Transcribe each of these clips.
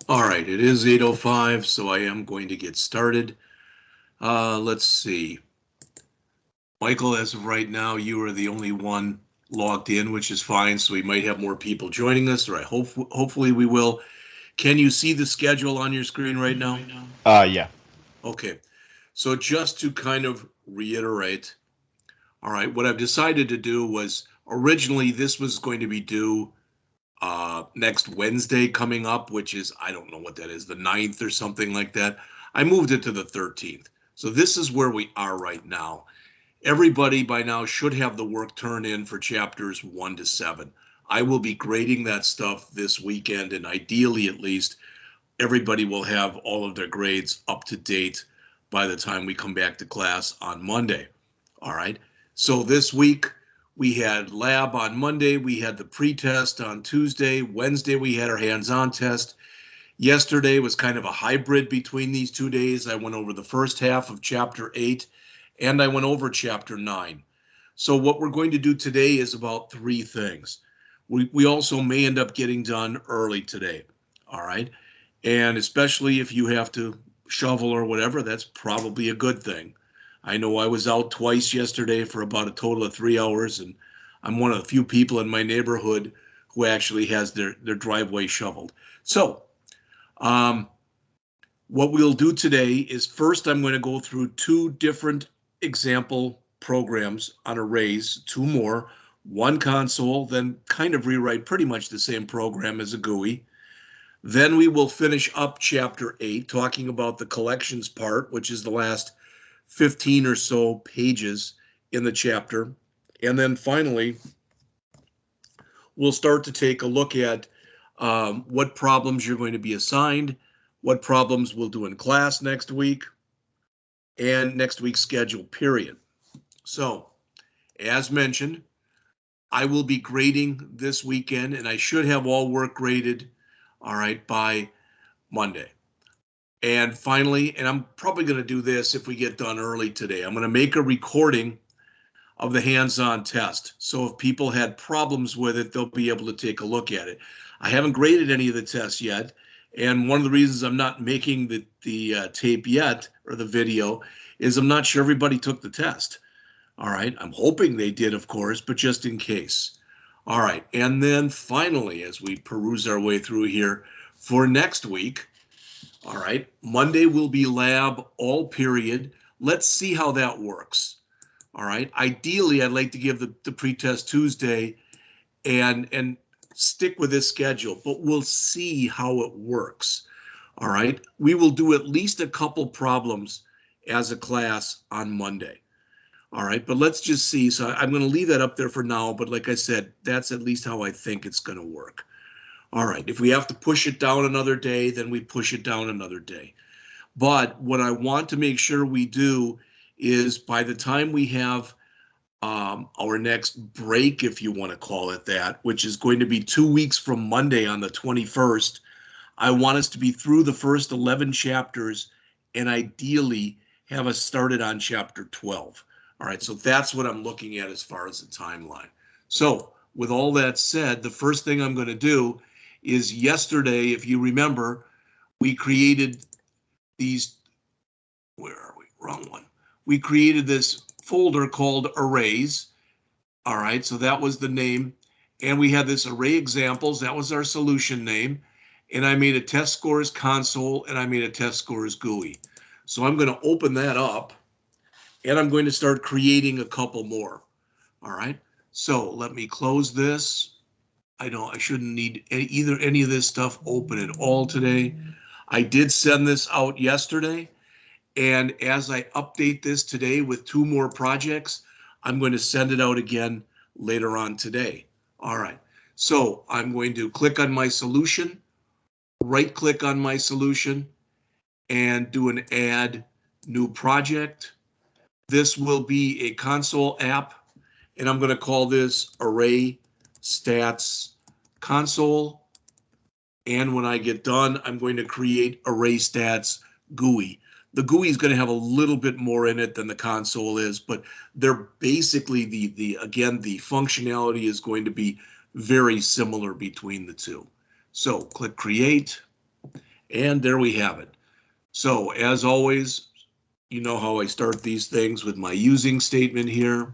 All right, it is 8:05, so I am going to get started. Let's see. Michael, as of right now, you are the only one logged in, which is fine. So we might have more people joining us, or hopefully we will. Can you see the schedule on your screen right now? Yeah. Okay. So just to kind of reiterate, all right, what I've decided to do was originally this was going to be due next Wednesday coming up, which is, I don't know what that is, the 9th or something like that. I moved it to the 13th. So this is where we are right now. Everybody by now should have the work turned in for chapters 1 to 7. I will be grading that stuff this weekend, and ideally, at least, everybody will have all of their grades up to date by the time we come back to class on Monday. All right. So this week we had lab on Monday, we had the pre-test on Tuesday, Wednesday we had our hands-on test. Yesterday was kind of a hybrid between these 2 days. I went over the first half of chapter 8 and I went over chapter 9. So what we're going to do today is about 3 things. We also may end up getting done early today. All right. And especially if you have to shovel or whatever, that's probably a good thing. I know I was out twice yesterday for about a total of 3 hours, and I'm one of the few people in my neighborhood who actually has their driveway shoveled. So, um, what we'll do today is first I'm going to go through 2 different example programs on arrays, 2 more, one console, then kind of rewrite pretty much the same program as a GUI. Then we will finish up chapter 8, talking about the collections part, which is the last 15 or so pages in the chapter. And then finally, we'll start to take a look at what problems you're going to be assigned, what problems we'll do in class next week, and next week's schedule, period. So, as mentioned, I will be grading this weekend, and I should have all work graded, all right, by Monday. And finally, and I'm probably going to do this if we get done early today, I'm going to make a recording of the hands-on test. So if people had problems with it, they'll be able to take a look at it. I haven't graded any of the tests yet. And one of the reasons I'm not making the tape yet, or the video, is I'm not sure everybody took the test. All right. I'm hoping they did, of course, but just in case. All right. And then finally, as we peruse our way through here, for next week, all right, Monday will be lab all period. Let's see how that works. All right. Ideally, I'd like to give the pretest Tuesday and stick with this schedule, but we'll see how it works. All right. We will do at least a couple problems as a class on Monday. All right. But let's just see. So I'm going to leave that up there for now. But like I said, that's at least how I think it's going to work. All right. If we have to push it down another day, then we push it down another day. But what I want to make sure we do is by the time we have our next break, if you want to call it that, which is going to be 2 weeks from Monday on the 21st, I want us to be through the first 11 chapters and ideally have us started on chapter 12. All right, so that's what I'm looking at as far as the timeline. So with all that said, the first thing I'm going to do is yesterday, if you remember, we created these, where are we? Wrong one. We created this folder called arrays. All right, so that was the name. And we had this array examples. That was our solution name. And I made a test scores console and I made a test scores GUI. So I'm going to open that up and I'm going to start creating a couple more. All right, so let me close this. I shouldn't need any of this stuff open at all today. I did send this out yesterday. And as I update this today with 2 more projects, I'm going to send it out again later on today. All right. So I'm going to click on my solution, right click on my solution, and do an add new project. This will be a console app, and I'm going to call this array stats console. And when I get done, I'm going to create array stats GUI. The GUI is going to have a little bit more in it than the console is, but they're basically the functionality is going to be very similar between the two. So click create, And there we have it. So as always, you know how I start these things with my using statement here.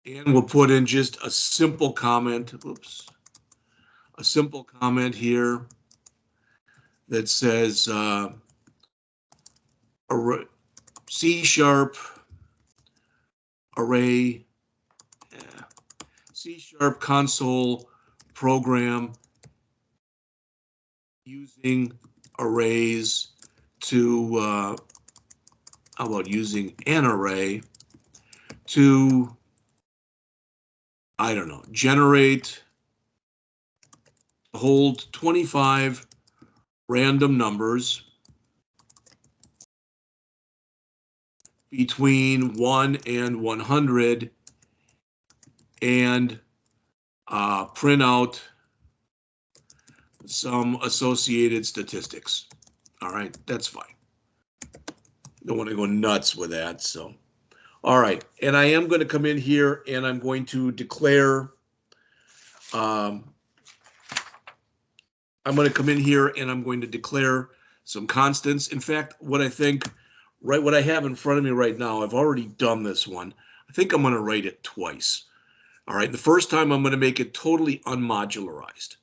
And we'll put in just a simple comment, a simple comment here that says C# array, C# console program using arrays to, how about using an array to, I don't know, generate, hold 25 random numbers between 1 and 100 and print out some associated statistics. All right, that's fine. Don't want to go nuts with that. So, all right, and I am going to come in here and I'm going to declare. I'm going to come in here and I'm going to declare some constants. In fact, what I think, right, what I have in front of me right now, I've already done this one. I think I'm going to write it twice. All right, the first time I'm going to make it totally unmodularized.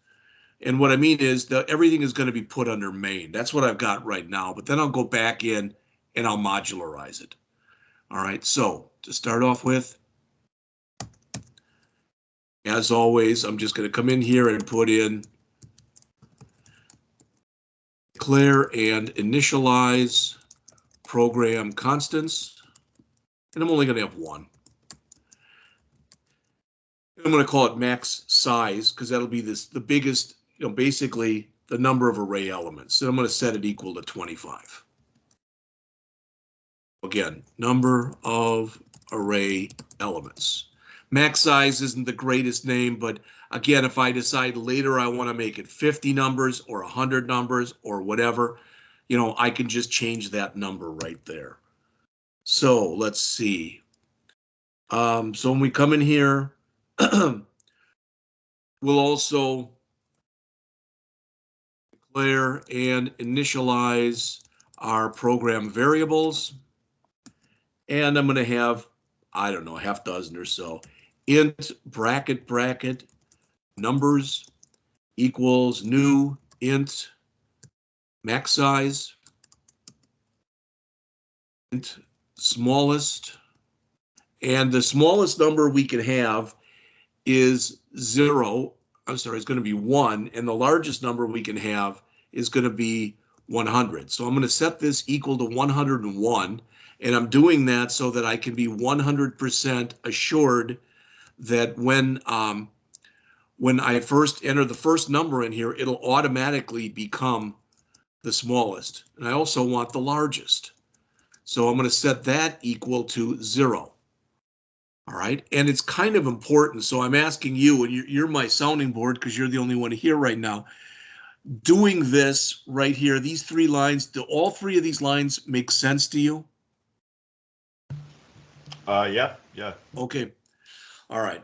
And what I mean is that everything is going to be put under main. That's what I've got right now, but then I'll go back in and I'll modularize it. All right, so to start off with, as always, I'm just going to come in here and put in declare and initialize program constants. And I'm only going to have one. I'm going to call it max size because that'll be the biggest, basically the number of array elements. So I'm going to set it equal to 25. Again, number of array elements. Max size isn't the greatest name, but again, if I decide later I want to make it 50 numbers or 100 numbers or whatever, I can just change that number right there. So let's see. So when we come in here, we'll also declare and initialize our program variables. And I'm going to have, I don't know, a half dozen or so. Int bracket numbers equals new int max size, int smallest, and the smallest number we can have is 0. I'm sorry, it's going to be 1, and the largest number we can have is going to be 100. So I'm going to set this equal to 101, and I'm doing that so that I can be 100% assured that when I first enter the first number in here, it'll automatically become the smallest. And I also want the largest. So I'm going to set that equal to 0. All right, and it's kind of important. So I'm asking you, and you're my sounding board because you're the only one here right now. Doing this right here, these 3 lines, do all 3 of these lines make sense to you? Yeah. Okay, all right.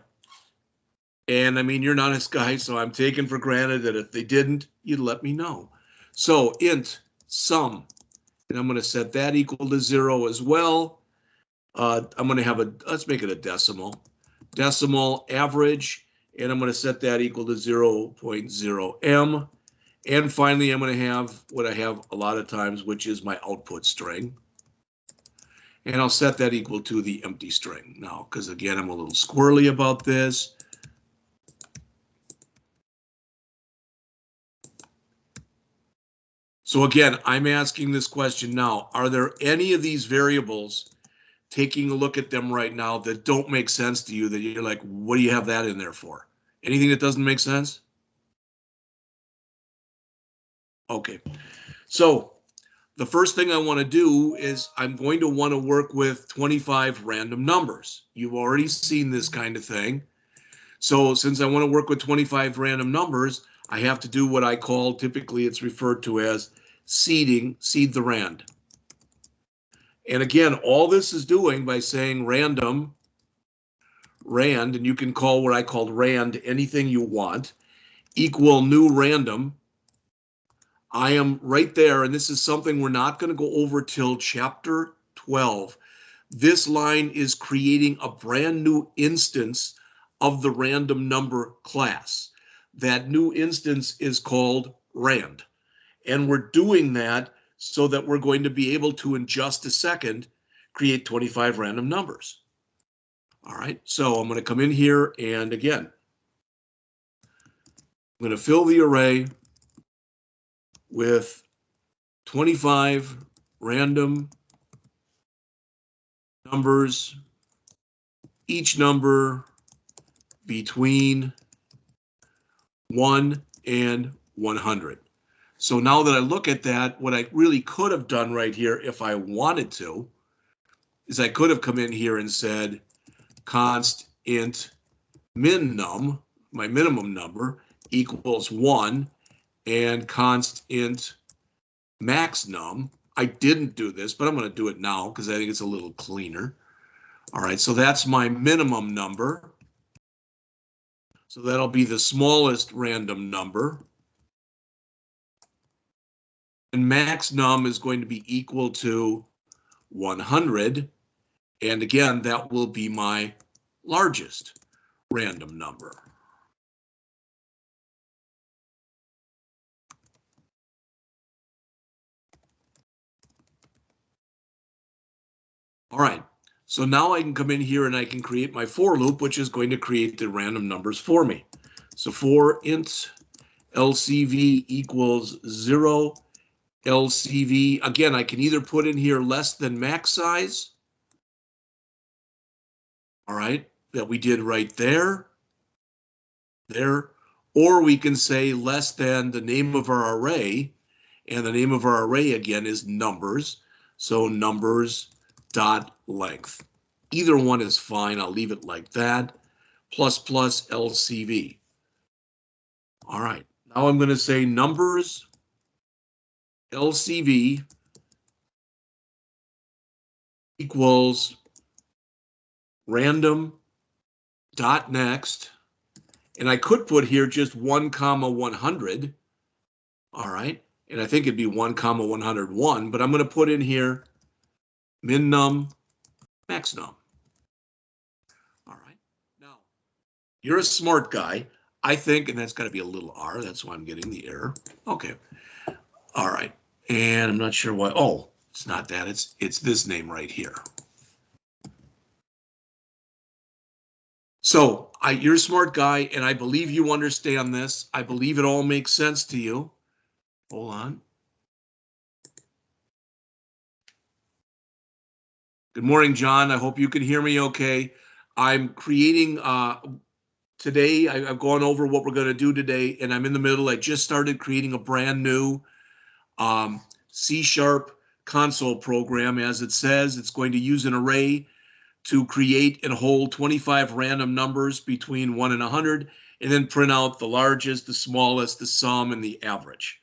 And I mean, you're an honest guy, so I'm taking for granted that if they didn't, you'd let me know. So int sum, and I'm going to set that equal to 0 as well. I'm going to have let's make it a decimal average, and I'm going to set that equal to 0.0m. And finally, I'm going to have what I have a lot of times, which is my output string. And I'll set that equal to the empty string now, because again, I'm a little squirrely about this. So again, I'm asking this question now, are there any of these variables, taking a look at them right now, that don't make sense to you, that you're like, what do you have that in there for? Anything that doesn't make sense? Okay, so the first thing I want to do is I'm going to want to work with 25 random numbers. You've already seen this kind of thing. So since I want to work with 25 random numbers, I have to do what I call, typically it's referred to as seed the rand. And again, all this is doing by saying random rand, and you can call what I called rand anything you want, equal new random. I am right there, and this is something we're not going to go over till chapter 12. This line is creating a brand new instance of the random number class. That new instance is called rand. And we're doing that so that we're going to be able to, in just a second, create 25 random numbers. All right, so I'm going to come in here, and again, I'm going to fill the array with 25 random numbers, each number between 1 and 100. So now that I look at that, what I really could have done right here, if I wanted to, is I could have come in here and said const int min num, my minimum number, equals 1, and const int max num. I didn't do this, but I'm going to do it now because I think it's a little cleaner. All right, so that's my minimum number. So that'll be the smallest random number. And max num is going to be equal to 100. And again, that will be my largest random number. All right, so now I can come in here and I can create my for loop, which is going to create the random numbers for me. So for int LCV equals 0, LCV, again, I can either put in here less than max size, all right, that we did right there, or we can say less than the name of our array, and the name of our array again is numbers, so numbers dot length. Either one is fine, I'll leave it like that, plus plus LCV. All right, now I'm going to say numbers LCV equals random dot next, and I could put here just 1 comma 100. All right, and I think it'd be 1 comma 101, but I'm going to put in here min num max num. All right, now you're a smart guy, I think, and that's got to be a little r, that's why I'm getting the error. Okay, all right, and I'm not sure why. Oh, it's not that, it's this name right here. So you're a smart guy, and I believe you understand this. I believe it all makes sense to you. Hold on. Good morning, John. I hope you can hear me okay. I'm creating today. I've gone over what we're going to do today, and I'm in the middle. I just started creating a brand new C# console program. As it says, it's going to use an array to create and hold 25 random numbers between 1 and 100, and then print out the largest, the smallest, the sum, and the average.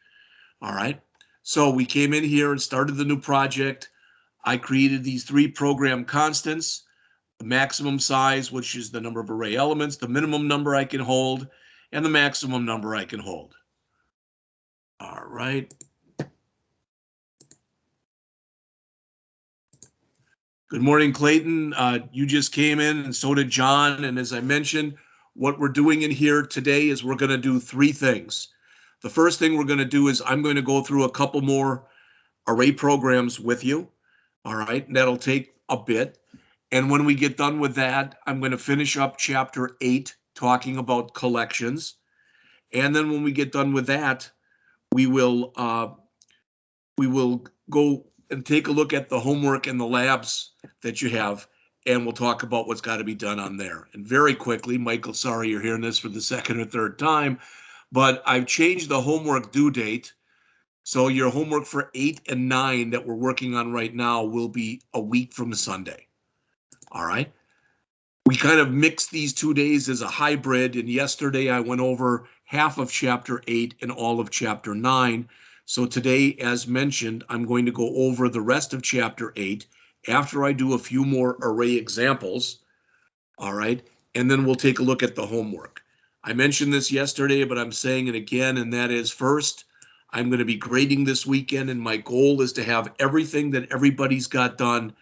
All right. So we came in here and started the new project. I created these 3 program constants, the maximum size, which is the number of array elements, the minimum number I can hold, and the maximum number I can hold. All right. Good morning, Clayton. You just came in, and so did John. And as I mentioned, what we're doing in here today is we're going to do 3 things. The first thing we're going to do is I'm going to go through a couple more array programs with you. All right, and that'll take a bit. And when we get done with that, I'm going to finish up chapter 8, talking about collections. And then when we get done with that, we will go and take a look at the homework and the labs that you have, and we'll talk about what's got to be done on there. And very quickly, Michael, sorry you're hearing this for the second or third time, but I've changed the homework due date. So your homework for 8 and 9 that we're working on right now will be a week from Sunday. All right. We kind of mixed these 2 days as a hybrid, and yesterday I went over half of chapter 8 and all of chapter 9. So today, as mentioned, I'm going to go over the rest of chapter 8 after I do a few more array examples. All right. and then we'll take a look at the homework. I mentioned this yesterday, but I'm saying it again, and that is first, I'm going to be grading this weekend, and my goal is to have everything that everybody's got done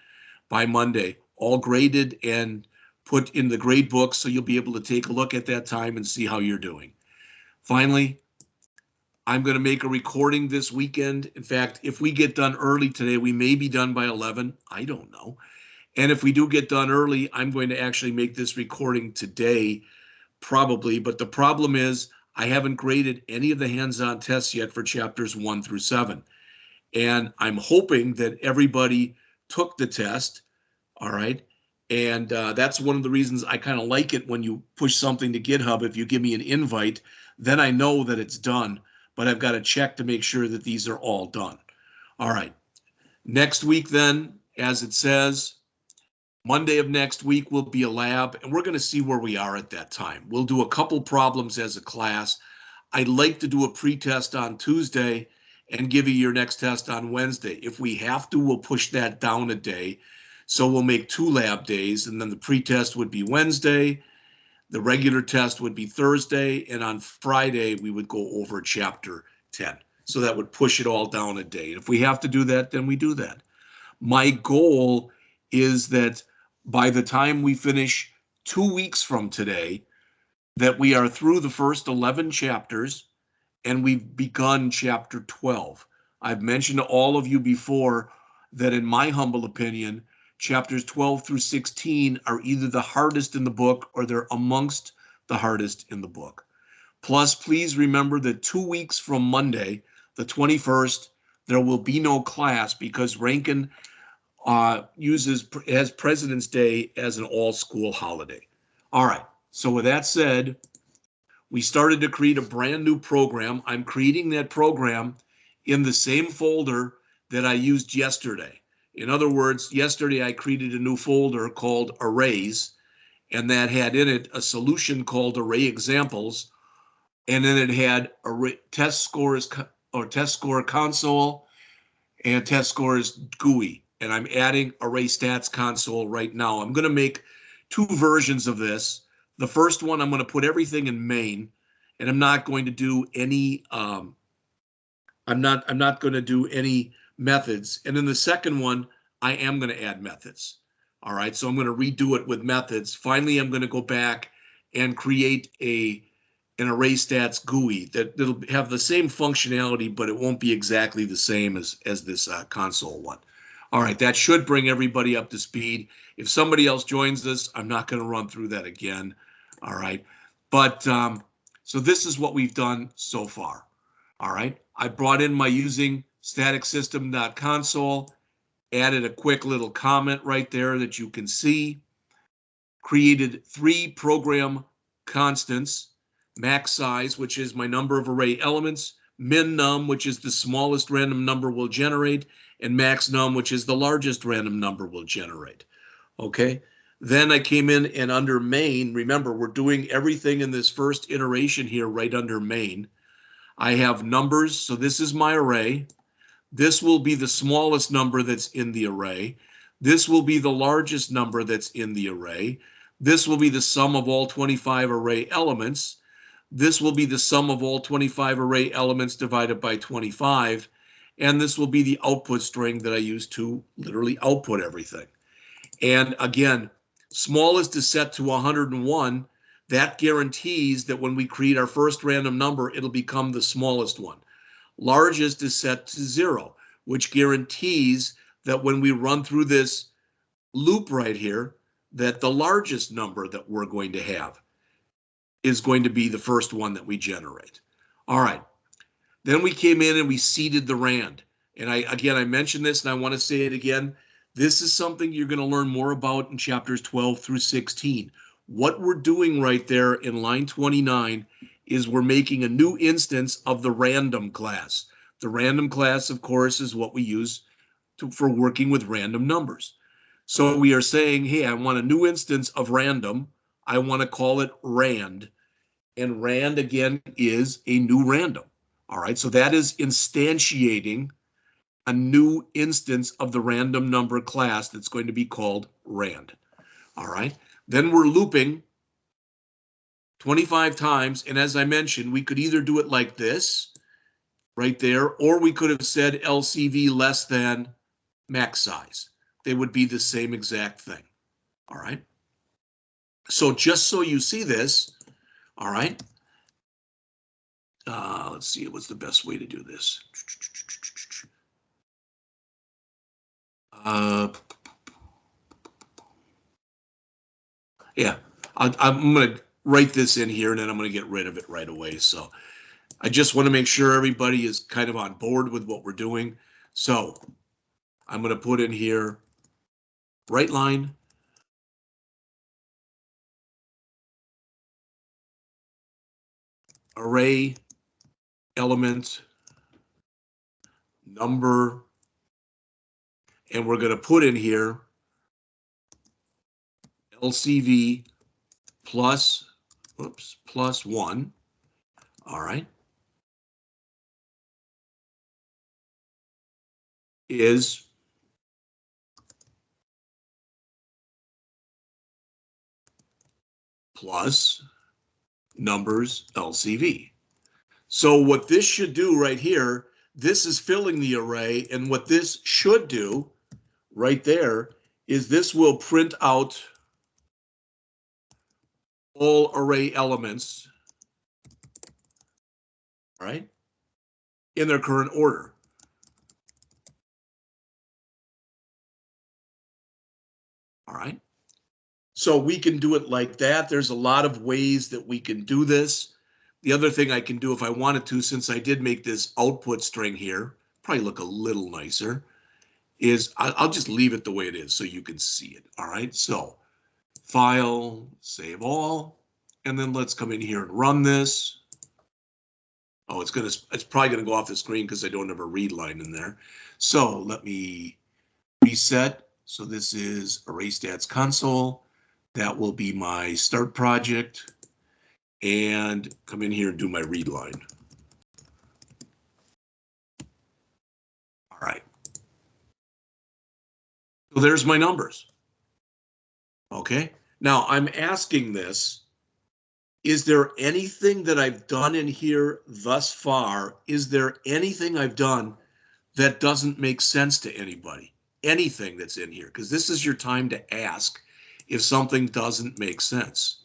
by Monday, all graded and put in the grade book, so you'll be able to take a look at that time and see how you're doing. Finally, I'm going to make a recording this weekend. In fact, if we get done early today, we may be done by 11. I don't know. And if we do get done early, I'm going to actually make this recording today, probably. But the problem is I haven't graded any of the hands-on tests yet for chapters 1 through 7. And I'm hoping that everybody took the test, all right? And that's one of the reasons I kind of like it when you push something to GitHub. If you give me an invite, then I know that it's done, but I've got to check to make sure that these are all done. All right. Next week then, as it says, Monday of next week will be a lab, and we're going to see where we are at that time. We'll do a couple problems as a class. I'd like to do a pre-test on Tuesday and give you your next test on Wednesday. If we have to, we'll push that down a day. So we'll make 2 lab days, and then the pre-test would be Wednesday, the regular test would be Thursday, and on Friday we would go over chapter 10. So that would push it all down a day. If we have to do that, then we do that. My goal is that by the time we finish 2 weeks from today, that we are through the first 11 chapters and we've begun chapter 12. I've mentioned to all of you before that in my humble opinion, chapters 12 through 16 are either the hardest in the book or they're amongst the hardest in the book. Plus, please remember that 2 weeks from Monday, the 21st, there will be no class because Rankin has President's Day as an all-school holiday. All right, so with that said, we started to create a brand new program. I'm creating that program in the same folder that I used yesterday. In other words, yesterday I created a new folder called Arrays, and that had in it a solution called Array Examples, and then it had test scores or test score console and test scores GUI. And I'm adding Array Stats Console right now. I'm going to make 2 versions of this. The first one, I'm going to put everything in main, and I'm not going to do any I'm not going to do any methods. And in the second one, I am going to add methods. All right, so I'm going to redo it with methods. Finally, I'm going to go back and create an Array Stats GUI that'll have the same functionality, but it won't be exactly the same as this console one. All right, that should bring everybody up to speed. If somebody else joins us, I'm not going to run through that again. All right, but so this is what we've done so far. All right, I brought in my using static system.console, added a quick little comment right there that you can see, created 3 program constants, max size, which is my number of array elements, min num, which is the smallest random number we'll generate, and max num, which is the largest random number we'll generate. Okay, then I came in and under main, remember we're doing everything in this first iteration here right under main. I have numbers, so this is my array. This will be the smallest number that's in the array. This will be the largest number that's in the array. This will be the sum of all 25 array elements. This will be the sum of all 25 array elements divided by 25. And this will be the output string that I use to literally output everything. And again, smallest is set to 101. That guarantees that when we create our first random number, it'll become the smallest one. Largest is set to 0, which guarantees that when we run through this loop right here, that the largest number that we're going to have is going to be the first one that we generate. All right. Then we came in and we seeded the RAND. And I mentioned this and I want to say it again. This is something you're going to learn more about in chapters 12 through 16. What we're doing right there in line 29 is we're making a new instance of the random class. The random class, of course, is what we use for working with random numbers. So we are saying, hey, I want a new instance of random. I want to call it rand. And rand, again, is a new random. All right, so that is instantiating a new instance of the random number class that's going to be called rand. All right, then we're looping 25 times. And as I mentioned, we could either do it like this right there, or we could have said LCV less than max size. They would be the same exact thing. All right. So just so you see this, all right. Let's see, what's the best way to do this? Yeah, I'm going to write this in here and then I'm going to get rid of it right away. So I just want to make sure everybody is kind of on board with what we're doing. So I'm going to put in here right line, array, element, number, and we're going to put in here LCV plus, plus 1. All right. Is plus numbers LCV. So what this should do right here, this is filling the array, and what this should do right there is this will print out all array elements, right, in their current order. All right. So we can do it like that. There's a lot of ways that we can do this. The other thing I can do if I wanted to, since I did make this output string here, probably look a little nicer, is I'll just leave it the way it is so you can see it. All right. So File, save all, and then let's come in here and run this. Oh, it's probably gonna go off the screen because I don't have a read line in there. So let me reset. So this is array stats console. That will be my start project, and come in here and do my read line. All right. So there's my numbers. Okay. Now I'm asking this, is there anything that I've done in here thus far? Is there anything I've done that doesn't make sense to anybody? Anything that's in here? Because this is your time to ask if something doesn't make sense.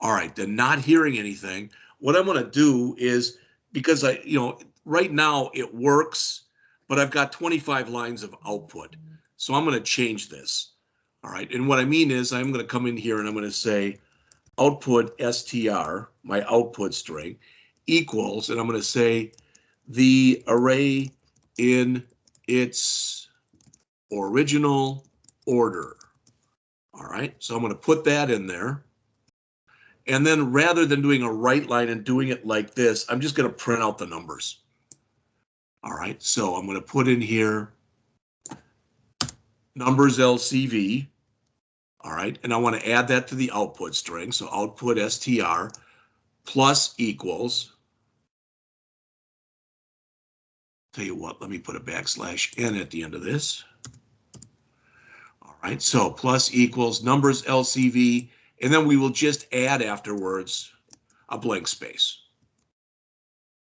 All right, then not hearing anything, what I'm going to do is, because right now it works, but I've got 25 lines of output. So I'm going to change this. All right, and what I mean is I'm going to come in here and I'm going to say output str, my output string, equals, and I'm going to say the array in its original order. All right, so I'm going to put that in there. And then rather than doing a write line and doing it like this, I'm just going to print out the numbers. All right, so I'm going to put in here numbers LCV. All right, and I want to add that to the output string. So output str plus equals. Tell you what, let me put a \n at the end of this. All right, so plus equals numbers LCV, and then we will just add afterwards a blank space.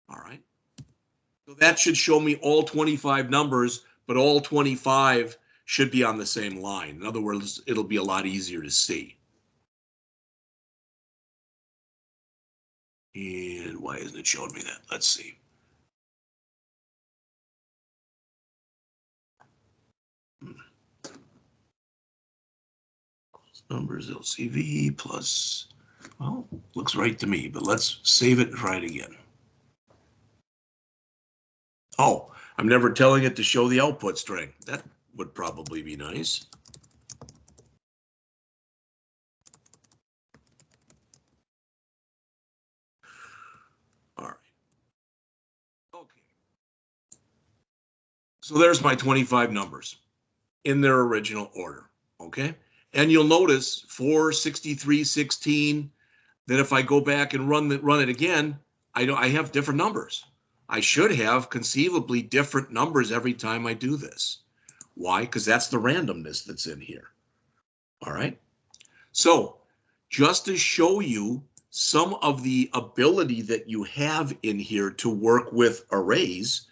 All right. So that should show me all 25 numbers, but all 25 should be on the same line. In other words, it'll be a lot easier to see. And why isn't it showing me that? Let's see. Numbers LCV plus, well, looks right to me, but let's save it and try it again. Oh, I'm never telling it to show the output string. That would probably be nice. All right. Okay. So there's my 25 numbers in their original order. Okay. And you'll notice 4, 63, 16, that if I go back and run it again, I have different numbers. I should have conceivably different numbers every time I do this. Why? Because that's the randomness that's in here. All right. So just to show you some of the ability that you have in here to work with arrays,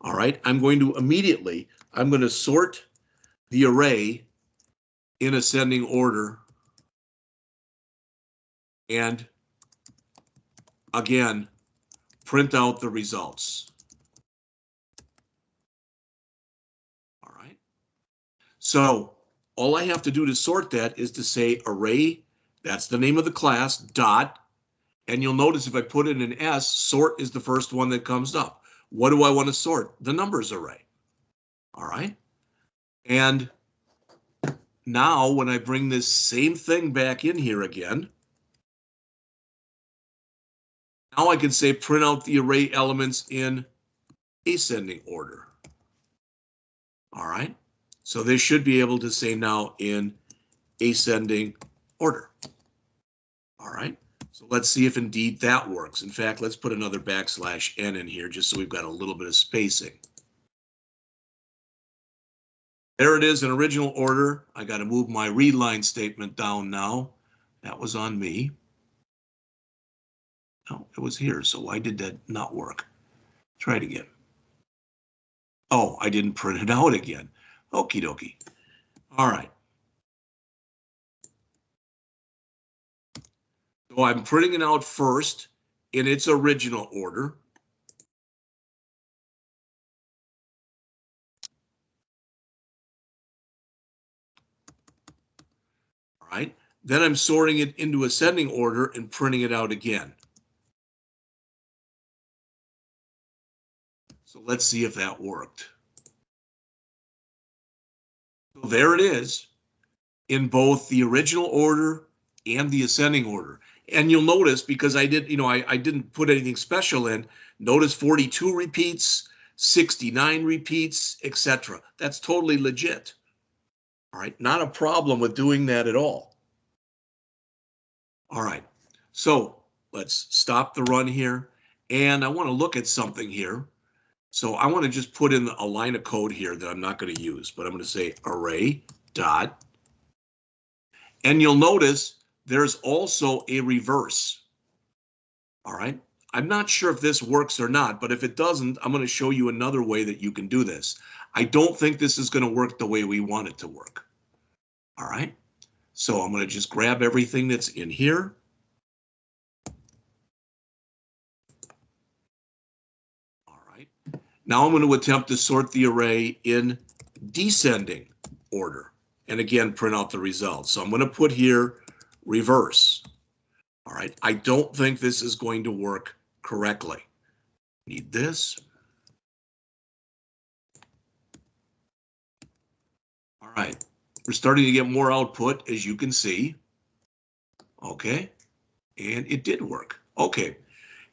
all right, I'm going to sort the array in ascending order, and again, print out the results. All right. So all I have to do to sort that is to say array, that's the name of the class, dot, and you'll notice if I put in an S, sort is the first one that comes up. What do I want to sort? The numbers array. All right. And now when I bring this same thing back in here again, now I can say print out the array elements in ascending order. All right. So they should be able to say now in ascending order. All right. So let's see if indeed that works. In fact, let's put another \n in here just so we've got a little bit of spacing. There it is in original order. I got to move my read line statement down now. That was on me. No, it was here. So why did that not work? Try it again. Oh, I didn't print it out again. Okie dokie. All right. So I'm printing it out first in its original order. All right. Then I'm sorting it into ascending order and printing it out again. So let's see if that worked. So there it is in both the original order and the ascending order. And you'll notice, because I didn't put anything special in, notice 42 repeats, 69 repeats, etc. That's totally legit. All right, not a problem with doing that at all. All right, so let's stop the run here. And I want to look at something here. So I want to just put in a line of code here that I'm not going to use, but I'm going to say array dot. And you'll notice there's also a reverse. All right. I'm not sure if this works or not, but if it doesn't, I'm going to show you another way that you can do this. I don't think this is going to work the way we want it to work. All right. So I'm going to just grab everything that's in here. All right. Now I'm going to attempt to sort the array in descending order. And again, print out the results. So I'm going to put here reverse. All right. I don't think this is going to work correctly. Need this. All right. We're starting to get more output, as you can see. Okay. And it did work. Okay.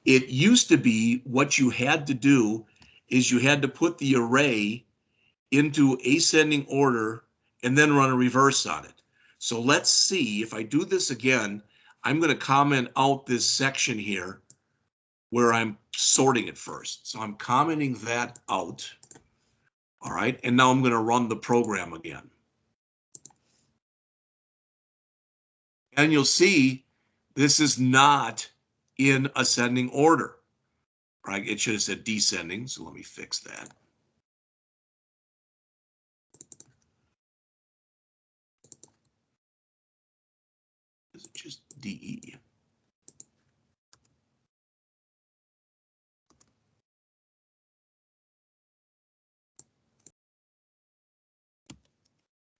It used to be what you had to do is you had to put the array into ascending order and then run a reverse on it. So let's see if I do this again. I'm going to comment out this section here where I'm sorting it first. So I'm commenting that out. All right. And now I'm going to run the program again. And you'll see this is not in ascending order. Right? It should have said descending. So let me fix that. Is it just DE?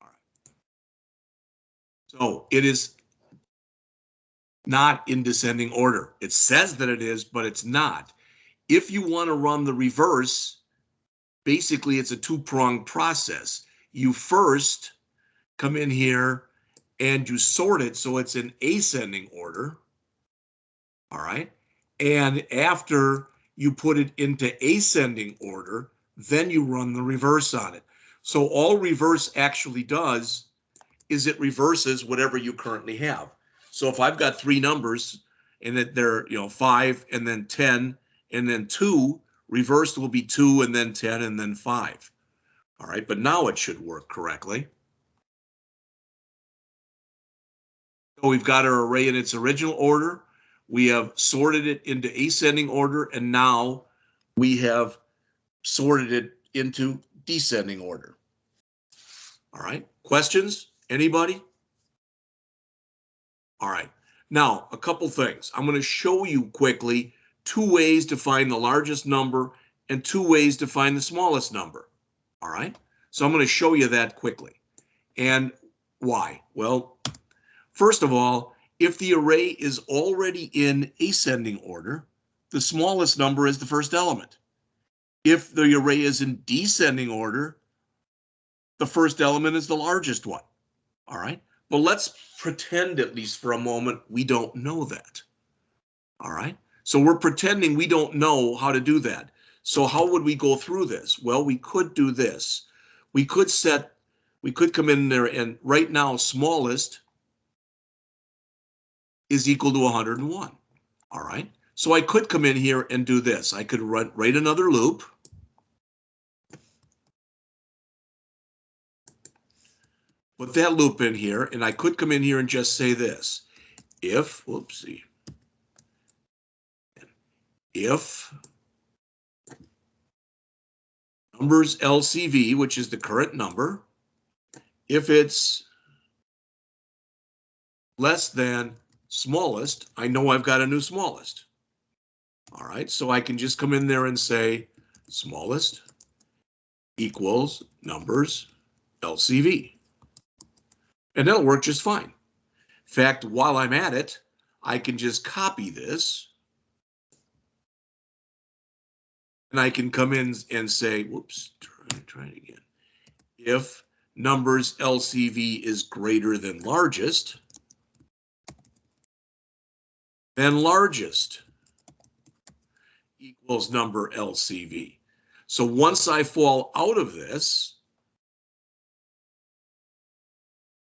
All right. So it is not in descending order. It says that it is, but it's not. If you want to run the reverse, basically it's a two-pronged process. You first come in here and you sort it so it's in ascending order. All right. And after you put it into ascending order, then you run the reverse on it. So all reverse actually does is it reverses whatever you currently have. So if I've got three numbers and that they're 5 and then 10 and then 2, reversed will be 2 and then 10 and then 5. All right, but now it should work correctly. So we've got our array in its original order. We have sorted it into ascending order, and now we have sorted it into descending order. All right, questions? Anybody? All right, now a couple things. I'm going to show you quickly 2 ways to find the largest number and 2 ways to find the smallest number. All right, so I'm going to show you that quickly. And why? Well, first of all, if the array is already in ascending order, the smallest number is the first element. If the array is in descending order, the first element is the largest one. All right, but let's pretend, at least for a moment, we don't know that. All right, so we're pretending we don't know how to do that. So how would we go through this? Well, we could do this. We could come in there, and right now smallest is equal to 101. All right, so I could come in here and do this. I could write another loop. Put that loop in here, and I could come in here and just say this. If numbers LCV, which is the current number, if it's less than smallest, I know I've got a new smallest. All right, so I can just come in there and say smallest equals numbers LCV. And that'll work just fine. In fact, while I'm at it, I can just copy this. And I can come in and say, whoops, try it again. If numbers LCV is greater than largest, then largest equals number LCV. So once I fall out of this,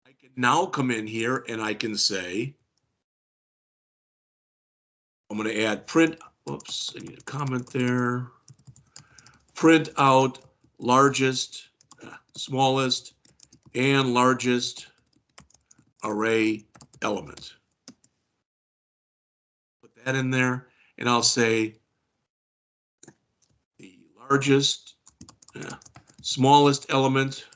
I can now come in here and I can say, I'm going to add print, whoops, I need a comment there. Print out largest, smallest, and largest array element. Put that in there, and I'll say the largest, smallest element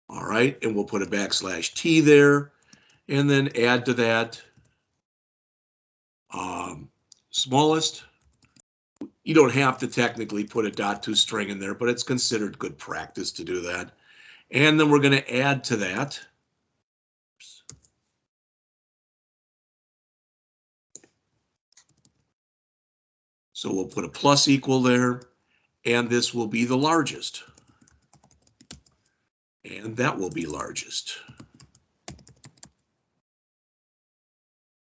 all right, and we'll put a \T there, and then add to that smallest. You don't have to technically put a .to string in there, but it's considered good practice to do that. And then we're going to add to that so we'll put a plus equal there, and this will be the largest. And that will be largest.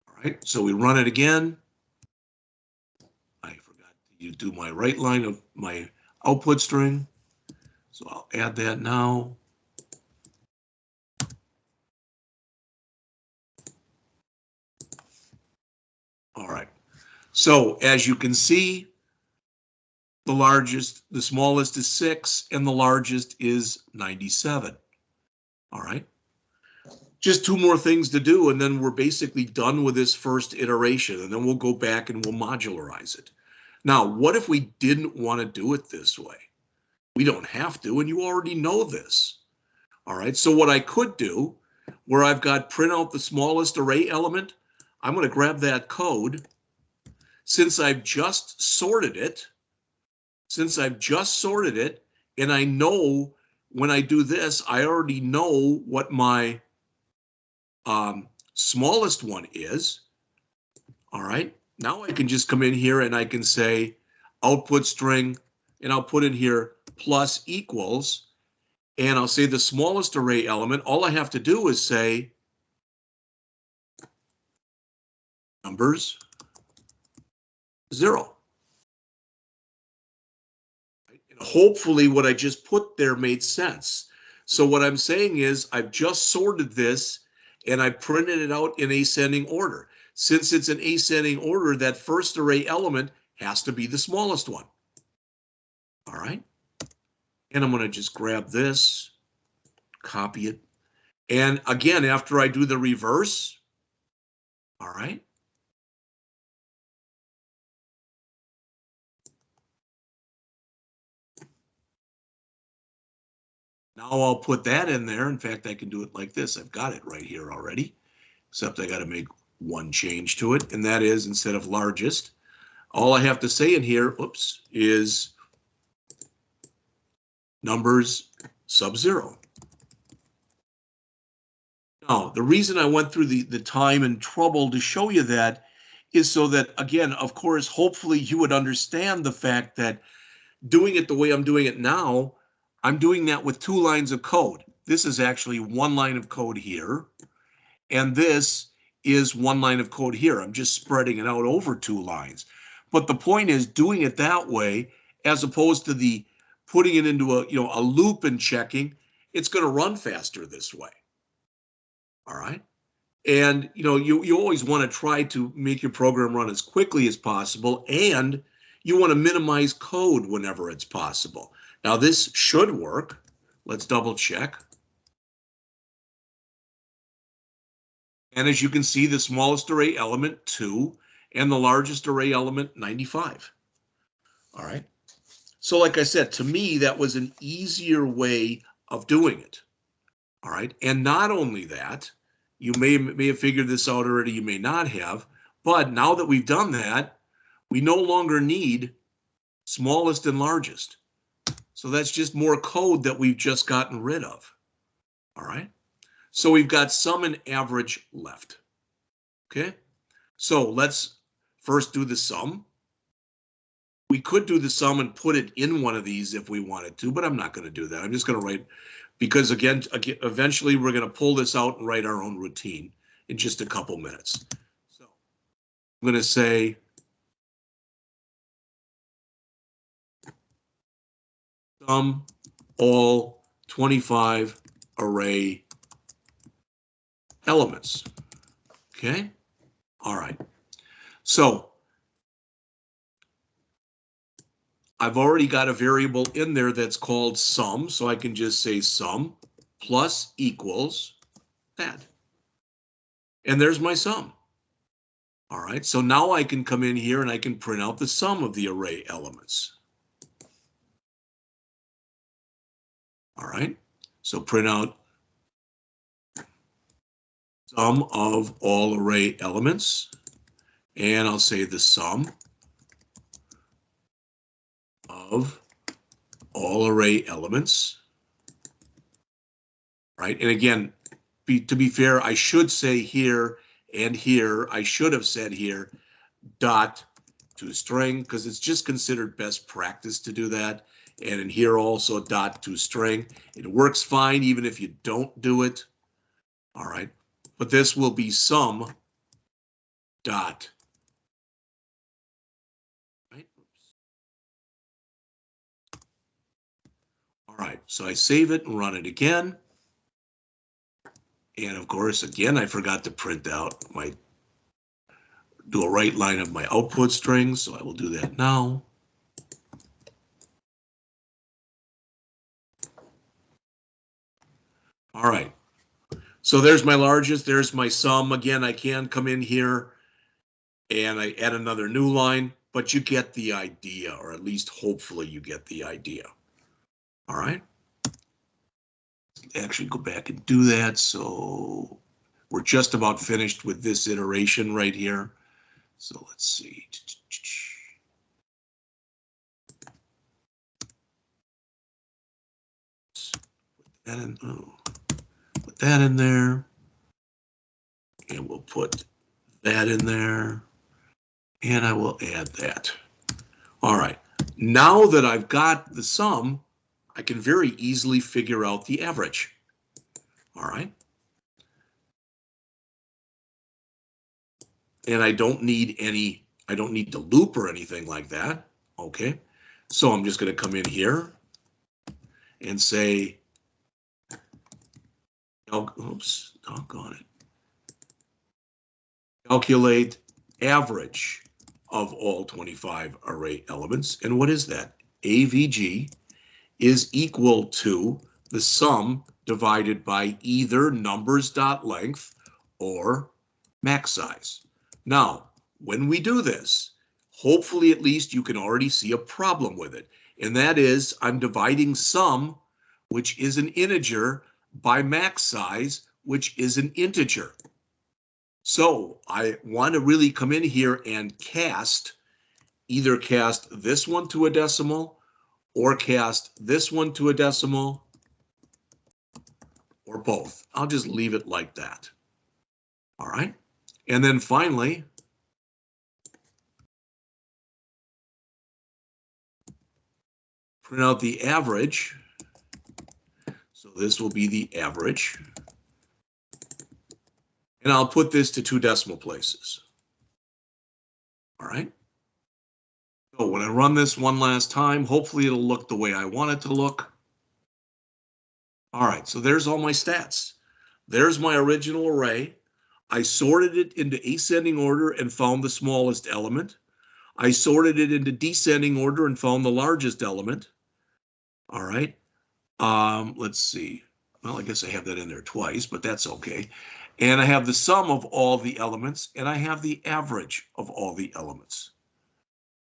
All right, so we run it again. I forgot to do my right line of my output string. So I'll add that now. All right, so as you can see, the smallest is 6, and the largest is 97. All right, just 2 more things to do, and then we're basically done with this first iteration, and then we'll go back and we'll modularize it. Now, what if we didn't want to do it this way? We don't have to, and you already know this. All right, so what I could do, where I've got print out the smallest array element, I'm going to grab that code. Since I've just sorted it, and I know when I do this, I already know what my smallest one is. All right, now I can just come in here and I can say output string, and I'll put in here plus equals, and I'll say the smallest array element. All I have to do is say numbers 0. And hopefully what I just put there made sense. So what I'm saying is I've just sorted this and I printed it out in ascending order. Since it's an ascending order, that first array element has to be the smallest one. All right. And I'm going to just grab this, copy it. And again, after I do the reverse, all right. Now I'll put that in there. In fact, I can do it like this. I've got it right here already, except I got to make one change to it. And that is, instead of largest, all I have to say in here, oops, is numbers sub-0. Now, the reason I went through the time and trouble to show you that is so that, again, of course, hopefully you would understand the fact that doing it the way I'm doing it now, I'm doing that with 2 lines of code. This is actually 1 line of code here, and this is 1 line of code here. I'm just spreading it out over 2 lines. But the point is doing it that way, as opposed to the putting it into a loop and checking, it's going to run faster this way. All right. And you always want to try to make your program run as quickly as possible, and you want to minimize code whenever it's possible. Now this should work. Let's double check. And as you can see, the smallest array element 2 and the largest array element 95. All right. So like I said, to me, that was an easier way of doing it. All right. And not only that, you may have figured this out already, you may not have, but now that we've done that, we no longer need smallest and largest. So that's just more code that we've just gotten rid of. All right. So we've got sum and average left. Okay. So let's first do the sum. We could do the sum and put it in one of these if we wanted to, but I'm not going to do that. I'm just going to write, because again, eventually we're going to pull this out and write our own routine in just a couple minutes. So I'm going to say sum all 25 array elements. Okay. All right. So I've already got a variable in there that's called sum, so I can just say sum plus equals that. And there's my sum. All right, so now I can come in here and I can print out the sum of the array elements. All right, so print out sum of all array elements, and I'll say the sum of all array elements. Right, and again, to be fair, I should say here and here, I should have said here, dot to string, because it's just considered best practice to do that. And in here also dot to string. It works fine even if you don't do it. All right, but this will be sum dot. Right. All right, so I save it and run it again. And of course, again, I forgot to print out do a right line of my output string, so I will do that now. All right, so there's my largest, there's my sum. Again, I can come in here and I add another new line, but you get the idea, or at least hopefully you get the idea. All right. Actually go back and do that. So we're just about finished with this iteration right here. So let's see. Put that in there. And we'll put that in there. And I will add that. All right. Now that I've got the sum, I can very easily figure out the average. All right. And I don't need to loop or anything like that. Okay. So I'm just going to come in here and say, oops, doggone it. Calculate average of all 25 array elements. And what is that? AVG is equal to the sum divided by either numbers.length or max size. Now, when we do this, hopefully at least you can already see a problem with it. And that is I'm dividing sum, which is an integer, by max size, which is an integer. So I want to really come in here and either cast this one to a decimal or cast this one to a decimal or both. I'll just leave it like that. All right. And then finally, print out the average. So this will be the average. And I'll put this to 2 decimal places. All right. So when I run this one last time, hopefully it'll look the way I want it to look. All right, so there's all my stats. There's my original array. I sorted it into ascending order and found the smallest element. I sorted it into descending order and found the largest element. All right. Let's see. Well, I guess I have that in there twice, but that's okay. And I have the sum of all the elements, and I have the average of all the elements.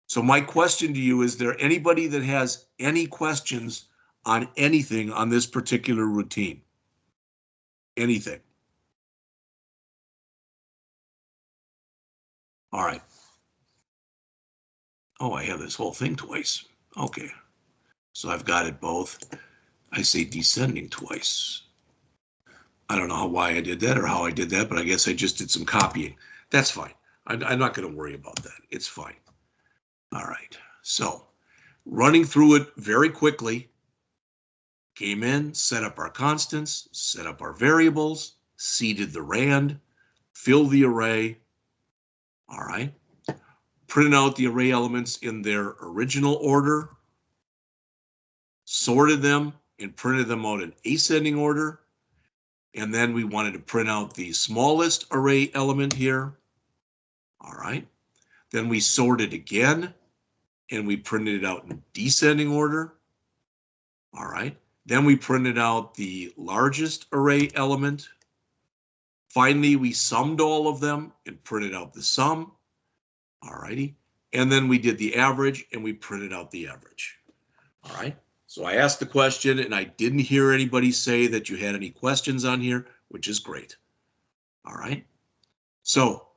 So my question to you, is there anybody that has any questions on anything on this particular routine? Anything? All right. Oh, I have this whole thing twice. Okay. So I've got it both. I say descending twice. I don't know why I did that or how I did that, but I guess I just did some copying. That's fine. I'm not going to worry about that. It's fine. All right. So running through it very quickly. Came in, set up our constants, set up our variables, seeded the rand, filled the array. All right. Printed out the array elements in their original order, sorted them, and printed them out in ascending order. And then we wanted to print out the smallest array element here. All right. Then we sorted again, and we printed it out in descending order. All right. Then we printed out the largest array element. Finally, we summed all of them and printed out the sum. All righty. And then we did the average and we printed out the average. All right. So I asked the question and I didn't hear anybody say that you had any questions on here, which is great. All right. So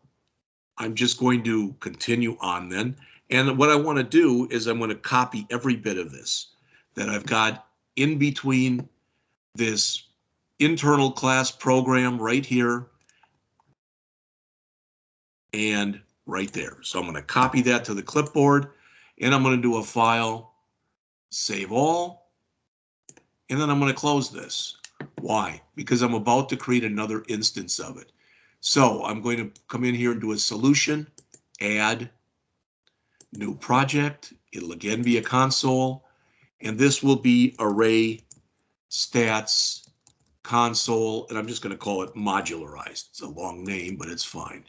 I'm just going to continue on then. And what I want to do is I'm going to copy every bit of this that I've got in between this internal class program right here and right there. So I'm going to copy that to the clipboard and I'm going to do a file, save all, and then I'm going to close this. Why? Because I'm about to create another instance of it. So I'm going to come in here and do a solution, add, new project. It'll again be a console, and this will be array stats console, and I'm just going to call it modularized. It's a long name, but it's fine.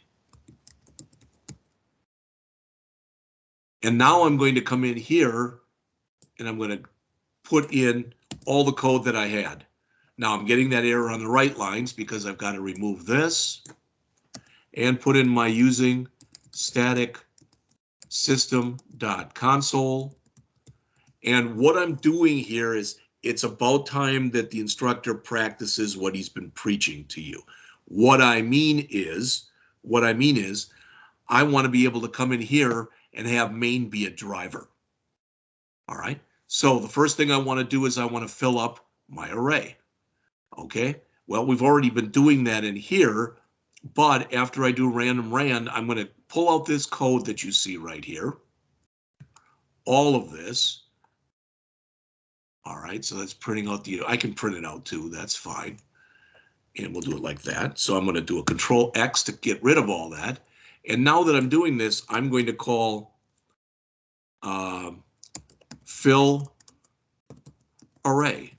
And now I'm going to come in here and I'm going to put in all the code that I had. Now I'm getting that error on the right lines because I've got to remove this and put in my using static system.console. And what I'm doing here is it's about time that the instructor practices what he's been preaching to you. What I mean is I want to be able to come in here and have main be a driver. All right. So the first thing I want to do is I want to fill up my array. Okay. Well, we've already been doing that in here, but after I do random rand, I'm going to pull out this code that you see right here. All of this. All right. So that's printing out I can print it out too. That's fine. And we'll do it like that. So I'm going to do a Control X to get rid of all that. And now that I'm doing this, I'm going to call fill array.